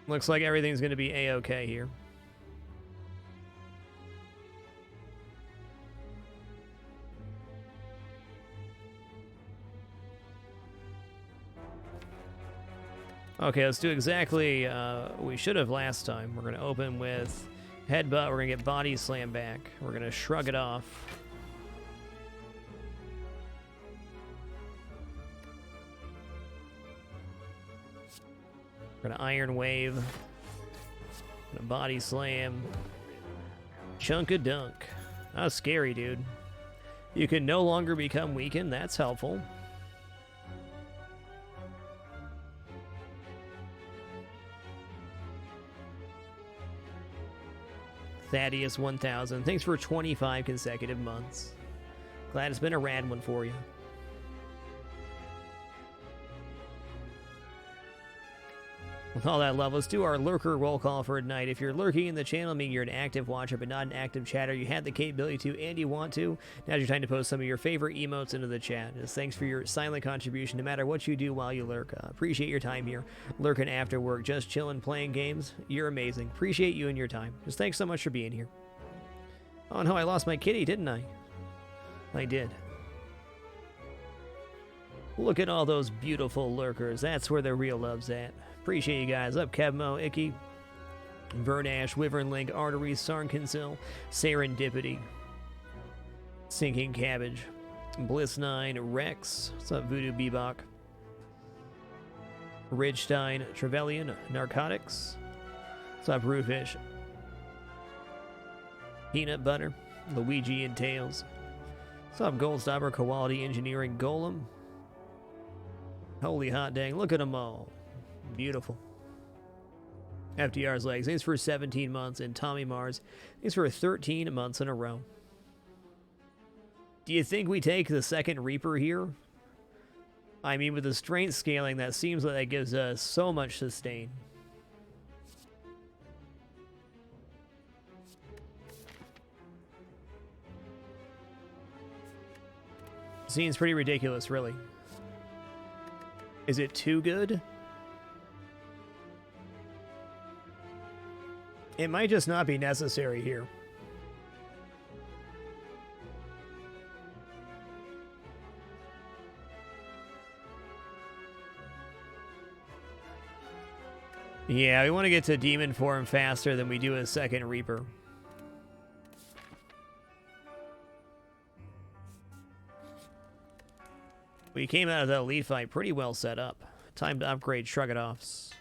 Looks like everything's going to be A-okay here. Okay, let's do exactly what we should have last time. We're going to open with Headbutt. We're going to get Body Slam back. We're going to Shrug It Off. We're gonna Iron Wave, gonna Body Slam, Chunk a Dunk. That's scary, dude. You can no longer become weakened. That's helpful. Thaddeus 1000. Thanks for 25 consecutive months. Glad it's been a rad one for you. With all that love, let's do our lurker roll call for tonight. If you're lurking in the channel, meaning you're an active watcher but not an active chatter, you had the capability to and you want to, now's your time to post some of your favorite emotes into the chat. Just thanks for your silent contribution no matter what you do while you lurk. Appreciate your time here. Lurking after work, just chilling, playing games. You're amazing. Appreciate you and your time. Just thanks so much for being here. Oh no, I lost my kitty, didn't I? I did. Look at all those beautiful lurkers. That's where the real love's at. Appreciate you guys. Up Kevmo, Icky, Vernash, Wyvernlink, Arteries, Sarnkinsil, Serendipity, Sinking Cabbage, Bliss9, Rex, what's up, Voodoo Bebop, Ridgestein, Trevelyan, Narcotics, what's up, Roofish, Peanut Butter, Luigi and Tails, what's up, Goldstopper, Quality Engineering, Golem, holy hot dang, look at them all. Beautiful. FDR's legs, thanks for 17 months, and Tommy Mars, thanks for 13 months in a row. Do you think we take the second Reaper here? I mean, with the strength scaling, that seems like that gives us so much sustain. Seems pretty ridiculous, really. Is it too good? It might just not be necessary here. Yeah, we want to get to demon form faster than we do a second Reaper. We came out of the elite fight pretty well set up. Time to upgrade Shrug-It-Offs.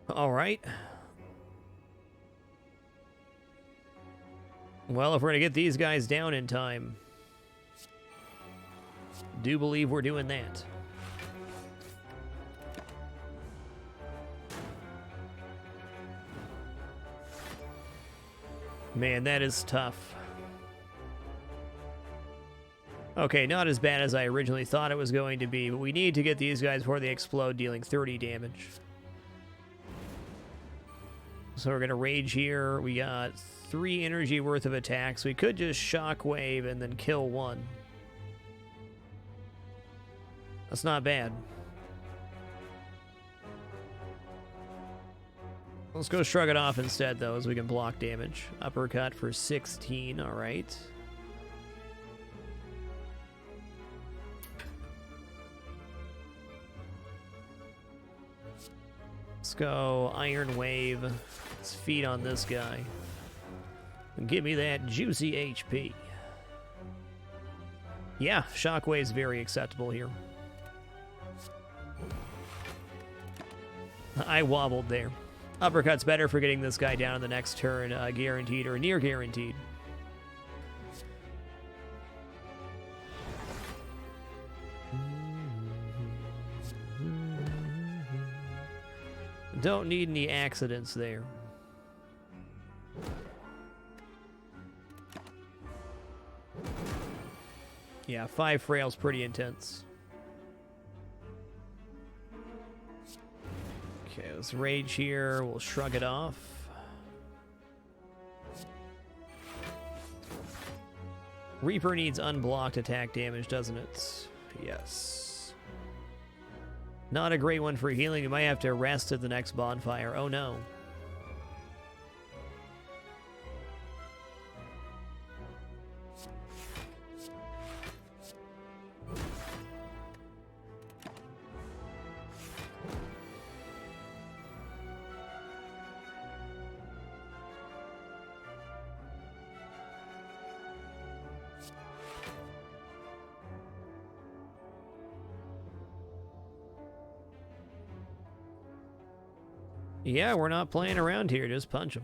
All right. Well, if we're going to get these guys down in time, do believe we're doing that. Man, that is tough. Okay, not as bad as I originally thought it was going to be, but we need to get these guys before they explode, dealing 30 damage. So we're going to rage here. We got 3 energy worth of attacks. We could just shockwave and then kill one. That's not bad. Let's go Shrug It Off instead, though, as we can block damage. Uppercut for 16, all right. Let's go Iron Wave. Let's feed on this guy. And give me that juicy HP. Yeah, Shockwave's very acceptable here. I wobbled there. Uppercut's better for getting this guy down in the next turn, guaranteed or near guaranteed. Don't need any accidents there. Yeah, 5 frail's pretty intense. Okay, let's rage here. We'll Shrug It Off. Reaper needs unblocked attack damage, doesn't it? Yes. Not a great one for healing. You might have to rest at the next bonfire. Oh no. Yeah, we're not playing around here. Just punch him.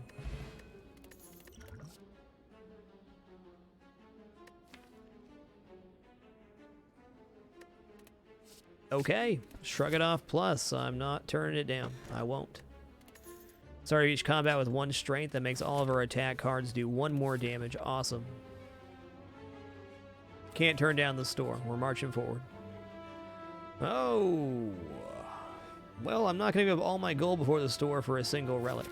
Okay, Shrug It Off plus. I'm not turning it down. I won't. Start each combat with 1 strength. That makes all of our attack cards do 1 more damage. Awesome. Can't turn down the store. We're marching forward. Oh. Well, I'm not going to give all my gold before the store for a single relic.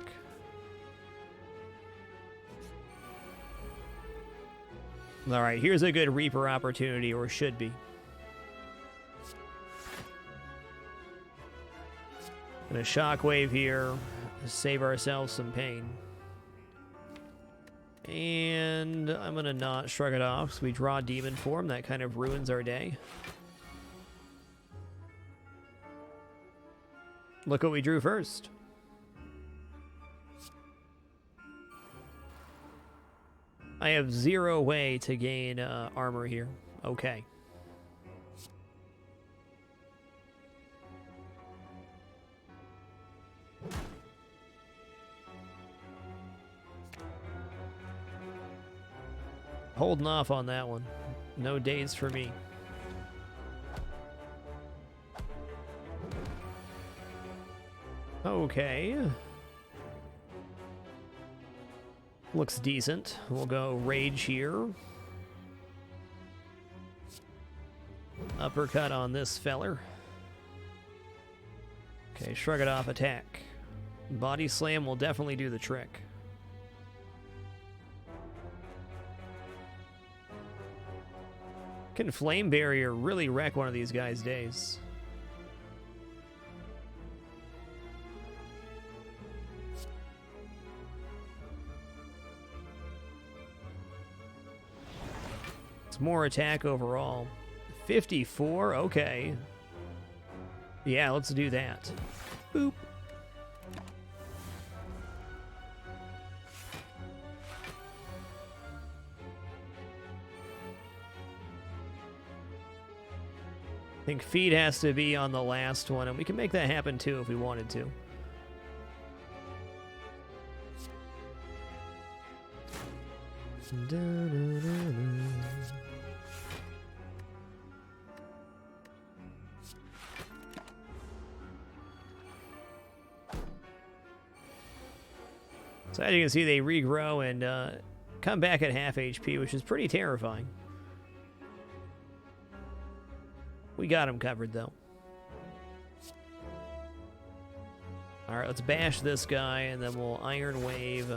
Alright, here's a good Reaper opportunity, or should be. And a shockwave here to save ourselves some pain. And I'm going to not shrug it off, so we draw demon form. That kind of ruins our day. Look what we drew first. I have 0 way to gain armor here. Okay. Holding off on that one. No days for me. Okay. Looks decent. We'll go rage here. Uppercut on this feller. Okay, shrug it off, attack. Body slam will definitely do the trick. Can flame barrier really wreck one of these guys' days? It's more attack overall. 54, okay. Yeah, let's do that. Boop. I think feed has to be on the last one, and we can make that happen too if we wanted to. So as you can see, they regrow and come back at half HP, which is pretty terrifying. We got him covered, though. All right, let's bash this guy, and then we'll Iron Wave,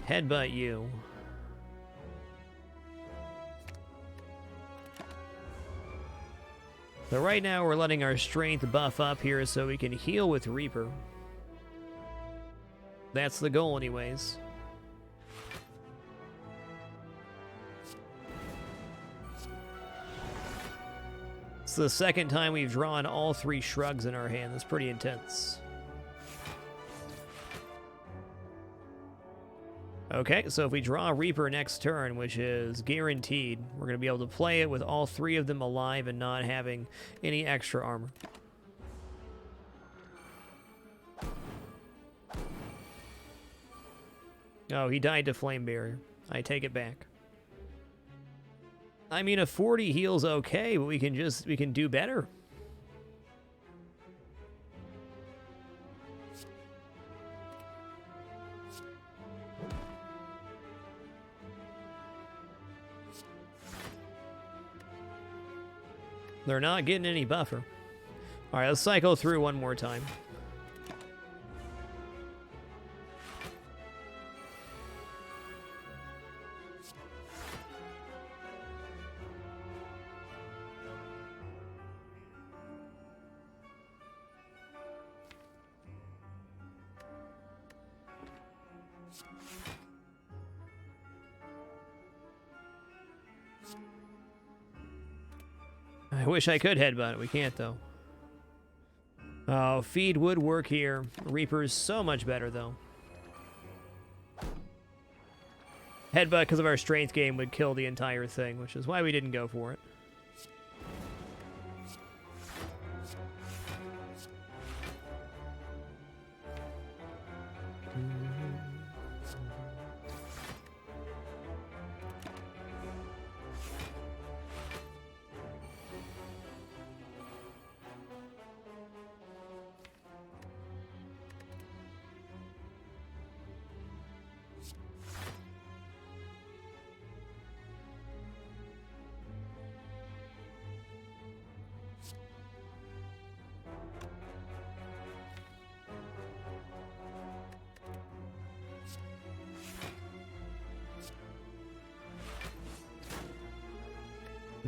headbutt you. So right now, we're letting our strength buff up here so we can heal with Reaper. That's the goal, anyways. It's the second time we've drawn all 3 shrugs in our hand. That's pretty intense. Okay, so if we draw Reaper next turn, which is guaranteed, we're going to be able to play it with all 3 of them alive and not having any extra armor. Oh, he died to Flame Barrier. I take it back. I mean, a 40 heal's okay, but we can do better. They're not getting any buffer. All right, let's cycle through one more time. I wish I could headbutt it. We can't, though. Oh, feed would work here. Reaper's so much better, though. Headbutt, because of our strength game, would kill the entire thing, which is why we didn't go for it.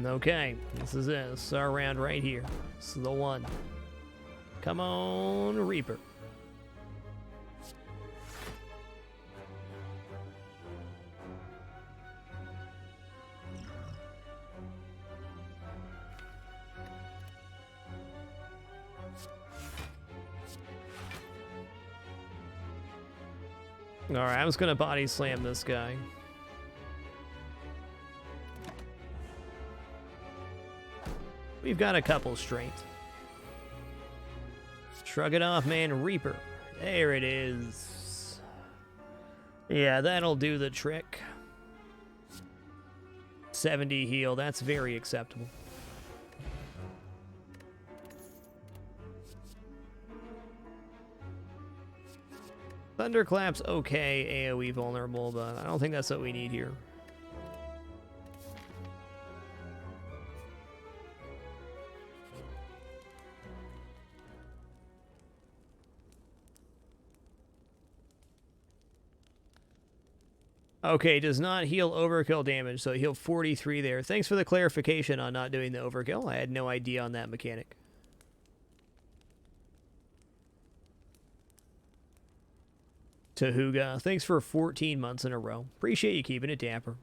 Okay, this is it. This is our round right here. This is the one. Come on, Reaper. Alright, I'm just gonna body slam this guy. We've got a couple strength. Shrug it off, man. Reaper. There it is. Yeah, that'll do the trick. 70 heal. That's very acceptable. Thunderclap's okay, AoE vulnerable, but I don't think that's what we need here. Okay, does not heal overkill damage, so heal 43 there. Thanks for the clarification on not doing the overkill. I had no idea on that mechanic. Tahuga, thanks for 14 months in a row. Appreciate you keeping it dapper.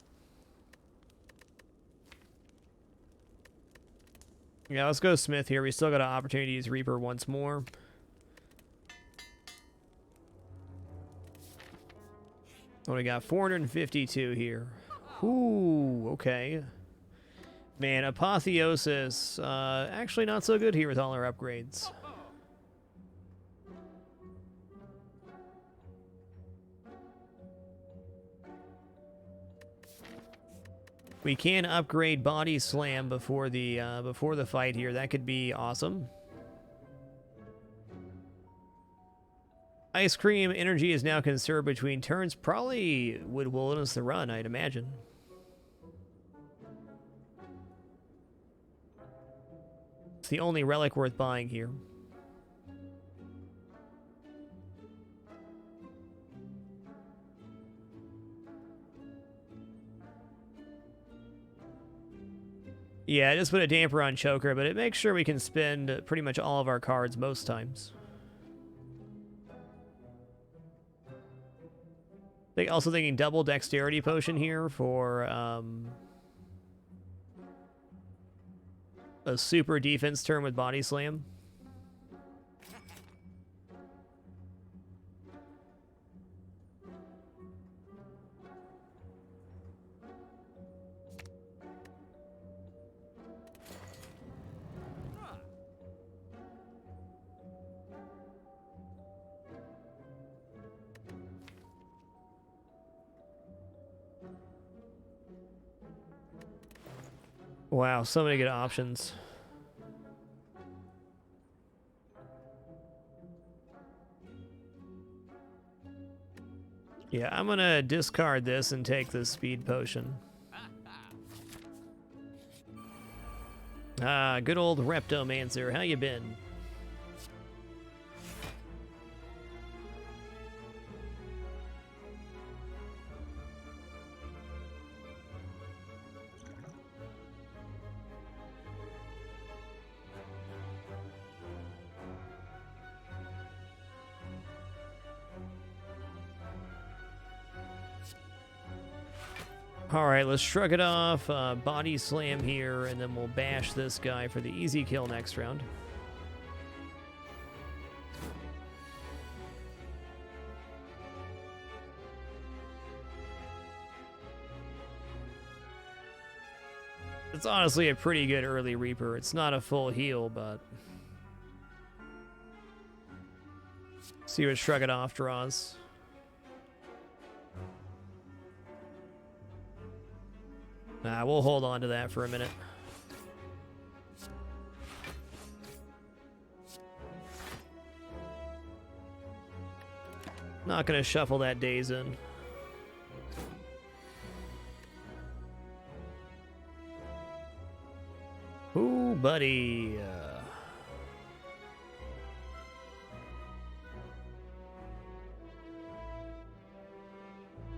Yeah, let's go Smith here. We still got an opportunity to use Reaper once more. Oh, we got 452 here. Ooh, okay. Man, Apotheosis, actually not so good here with all our upgrades. We can upgrade Body Slam before the fight here. That could be awesome. Ice Cream energy is now conserved between turns. Probably would wilderness the run, I'd imagine. It's the only relic worth buying here. Yeah, just put a damper on Choker, but it makes sure we can spend pretty much all of our cards most times. Also thinking double dexterity potion here for a super defense turn with Body Slam. Wow, so many good options. Yeah, I'm gonna discard this and take the speed potion. Ah, good old Reptomancer. How you been? All right, let's shrug it off, body slam here, and then we'll bash this guy for the easy kill next round. It's honestly a pretty good early Reaper. It's not a full heal, but... see what Shrug It Off draws. Nah, we'll hold on to that for a minute. Not gonna shuffle that daze in. Ooh, buddy.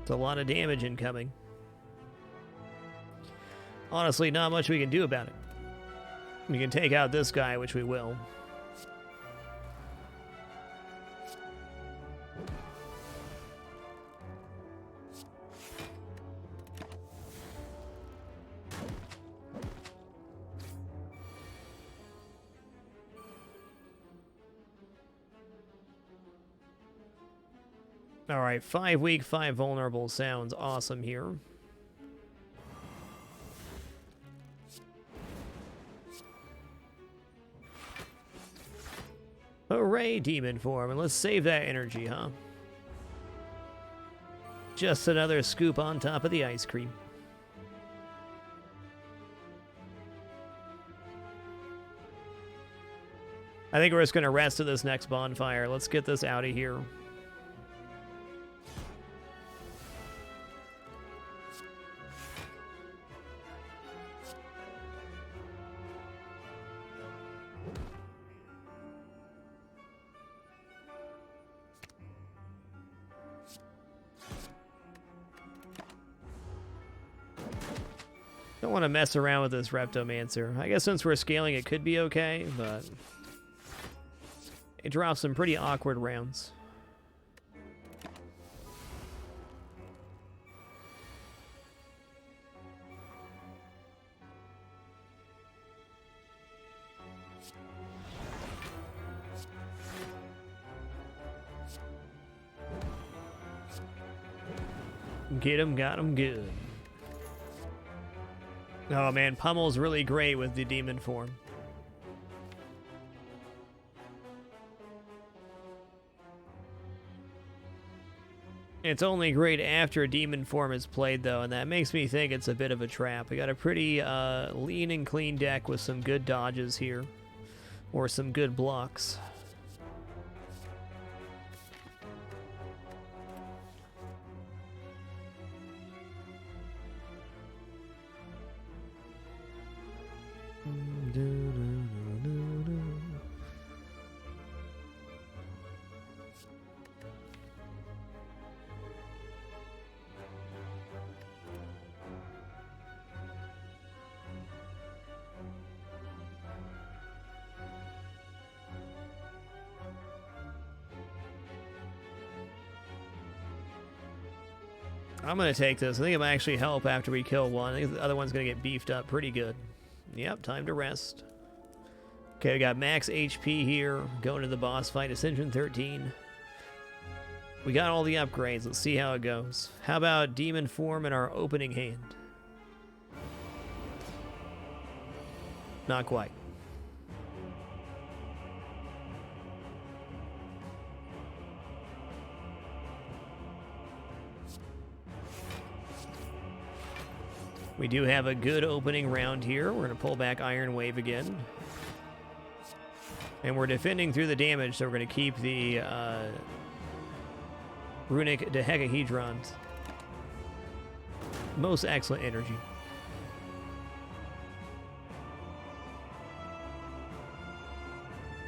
It's a lot of damage incoming. Honestly, not much we can do about it. We can take out this guy, which we will. Alright, 5 weak, 5 vulnerable sounds awesome here. Hooray, demon form, and let's save that energy, huh? Just another scoop on top of the ice cream. I think we're just going to rest at this next bonfire. Let's get this out of here. Don't want to mess around with this Reptomancer. I guess since we're scaling, it could be okay, but it drops some pretty awkward rounds. Get him, got him good. Oh man, Pummel's really great with the demon form. It's only great after demon form is played though, and that makes me think it's a bit of a trap. We got a pretty lean and clean deck with some good dodges here, or some good blocks. I'm going to take this. I think it might actually help after we kill one. I think the other one's going to get beefed up pretty good. Yep, time to rest. Okay, we got max HP here. Going to the boss fight, Ascension 13. We got all the upgrades. Let's see how it goes. How about demon form in our opening hand? Not quite. We do have a good opening round here. We're going to pull back Iron Wave again. And we're defending through the damage, so we're going to keep the Runic Dodecahedrons. Most excellent energy.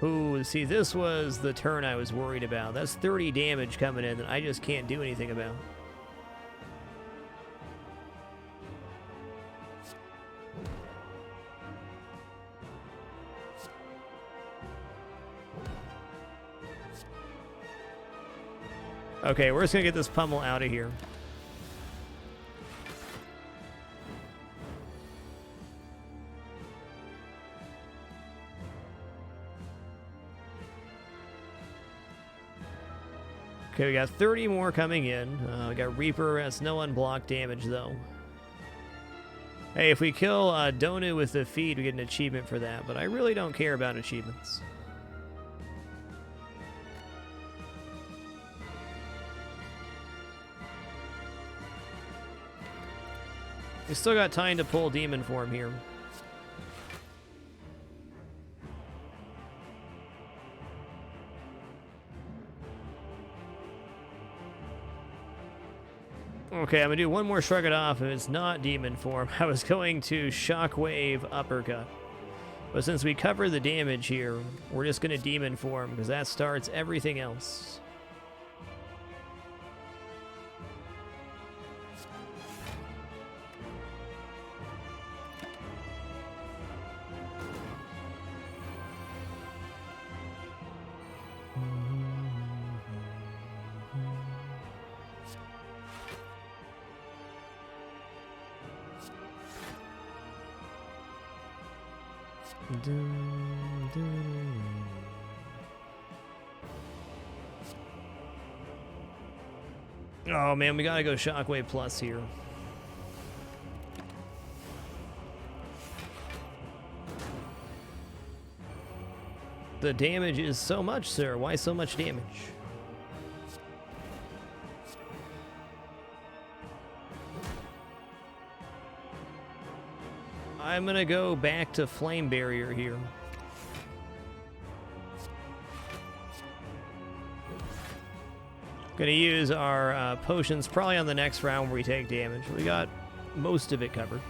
Ooh, see, this was the turn I was worried about. That's 30 damage coming in that I just can't do anything about. Okay, we're just gonna get this pummel out of here. Okay, we got 30 more coming in. We got Reaper. That's no unblocked damage, though. Hey, if we kill Donu with the feed, we get an achievement for that, but I really don't care about achievements. We still got time to pull demon form here. Okay, I'm gonna do one more shrug it off if it's not demon form. I was going to shockwave uppercut. But since we covered the damage here, we're just gonna demon form because that starts everything else. Oh man, we gotta go Shockwave Plus here. The damage is so much, sir. Why so much damage? I'm gonna go back to Flame Barrier here. Gonna use our potions probably on the next round where we take damage. We got most of it covered.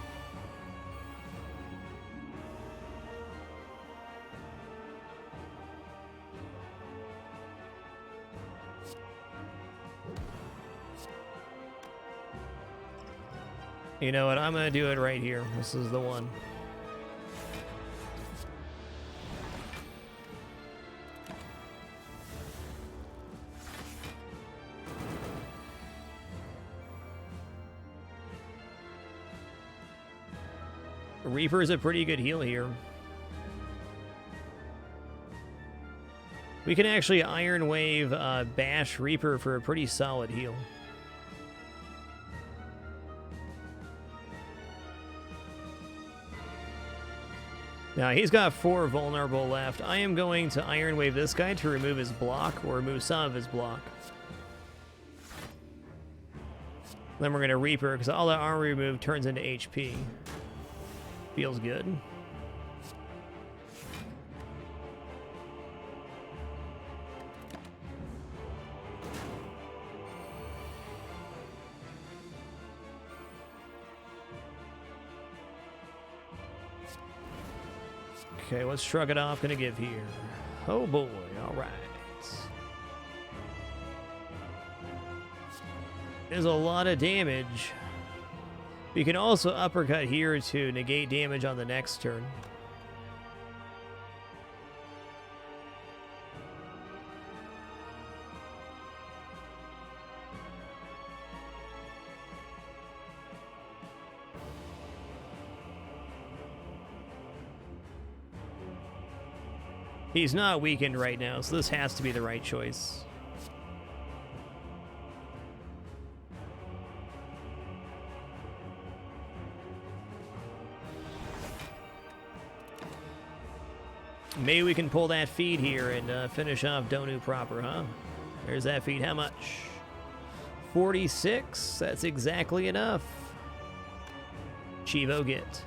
You know what? I'm gonna do it right here. This is the one. Reaper is a pretty good heal here. We can actually Iron Wave Bash Reaper for a pretty solid heal. Now, he's got 4 vulnerable left. I am going to Iron Wave this guy to remove his block, or remove some of his block. Then we're going to Reaper, because all that armor removed turns into HP. Feels good. Okay, let's shrug it off. Gonna give here. Oh boy, alright. There's a lot of damage. We can also uppercut here to negate damage on the next turn. He's not weakened right now, so this has to be the right choice. Maybe we can pull that feed here and finish off Donu proper, huh? There's that feed. How much? 46? That's exactly enough. Chivo get.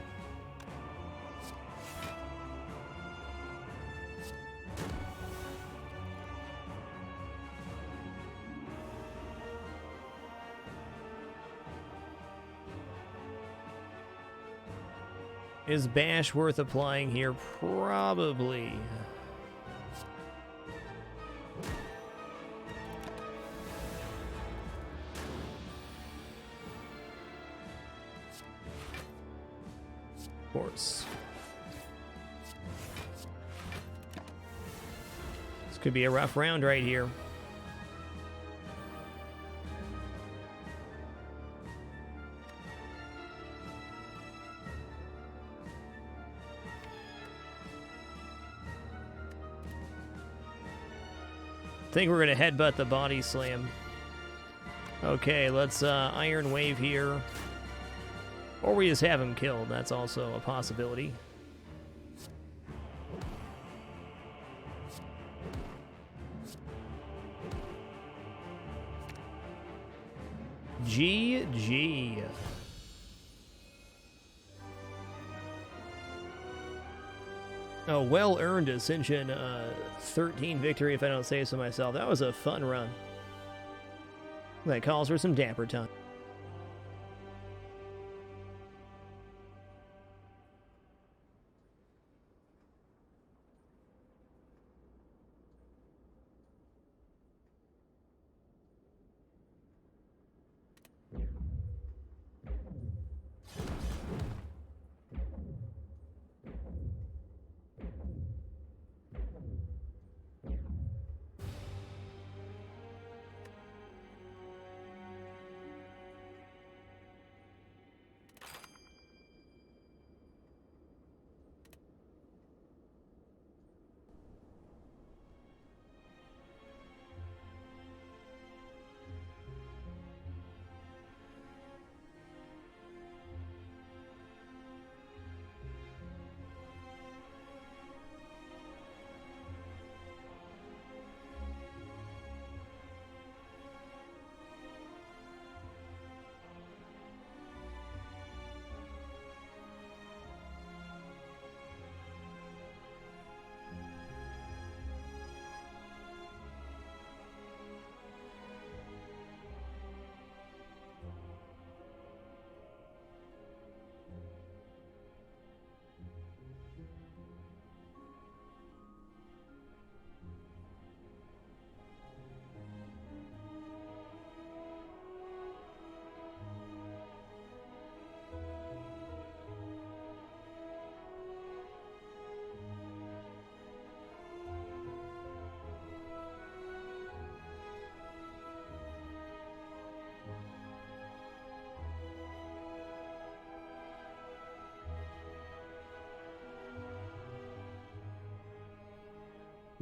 Is Bash worth applying here? Probably. Of course. This could be a rough round right here. I think we're going to headbutt the body slam. Okay, let's Iron Wave here. Or we just have him killed. That's also a possibility. GG. Oh, well-earned Ascension 13 victory, if I don't say so myself. That was a fun run. That calls for some damper time.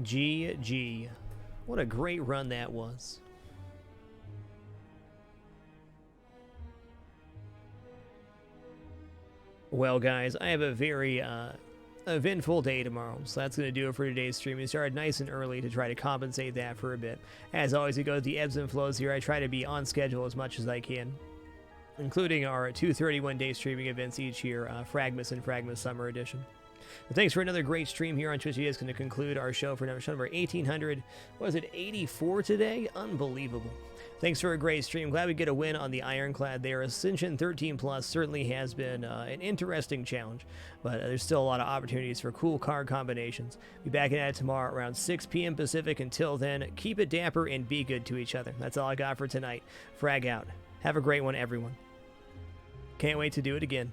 GG. What a great run that was. Well, guys, I have a very eventful day tomorrow, so that's going to do it for today's stream. We started nice and early to try to compensate that for a bit. As always, it goes the ebbs and flows here. I try to be on schedule as much as I can, including our 2 31-day streaming events each year, Fragmas and Fragmas Summer Edition. But thanks for another great stream here on Twitch. It's going to conclude our show for number 1800. Was it 84 today? Unbelievable. Thanks for a great stream. Glad we get a win on the Ironclad there. Ascension 13 Plus certainly has been an interesting challenge, but there's still a lot of opportunities for cool card combinations. Be back at it tomorrow around 6 p.m. Pacific. Until then, keep it dapper and be good to each other. That's all I got for tonight. Frag out. Have a great one, everyone. Can't wait to do it again.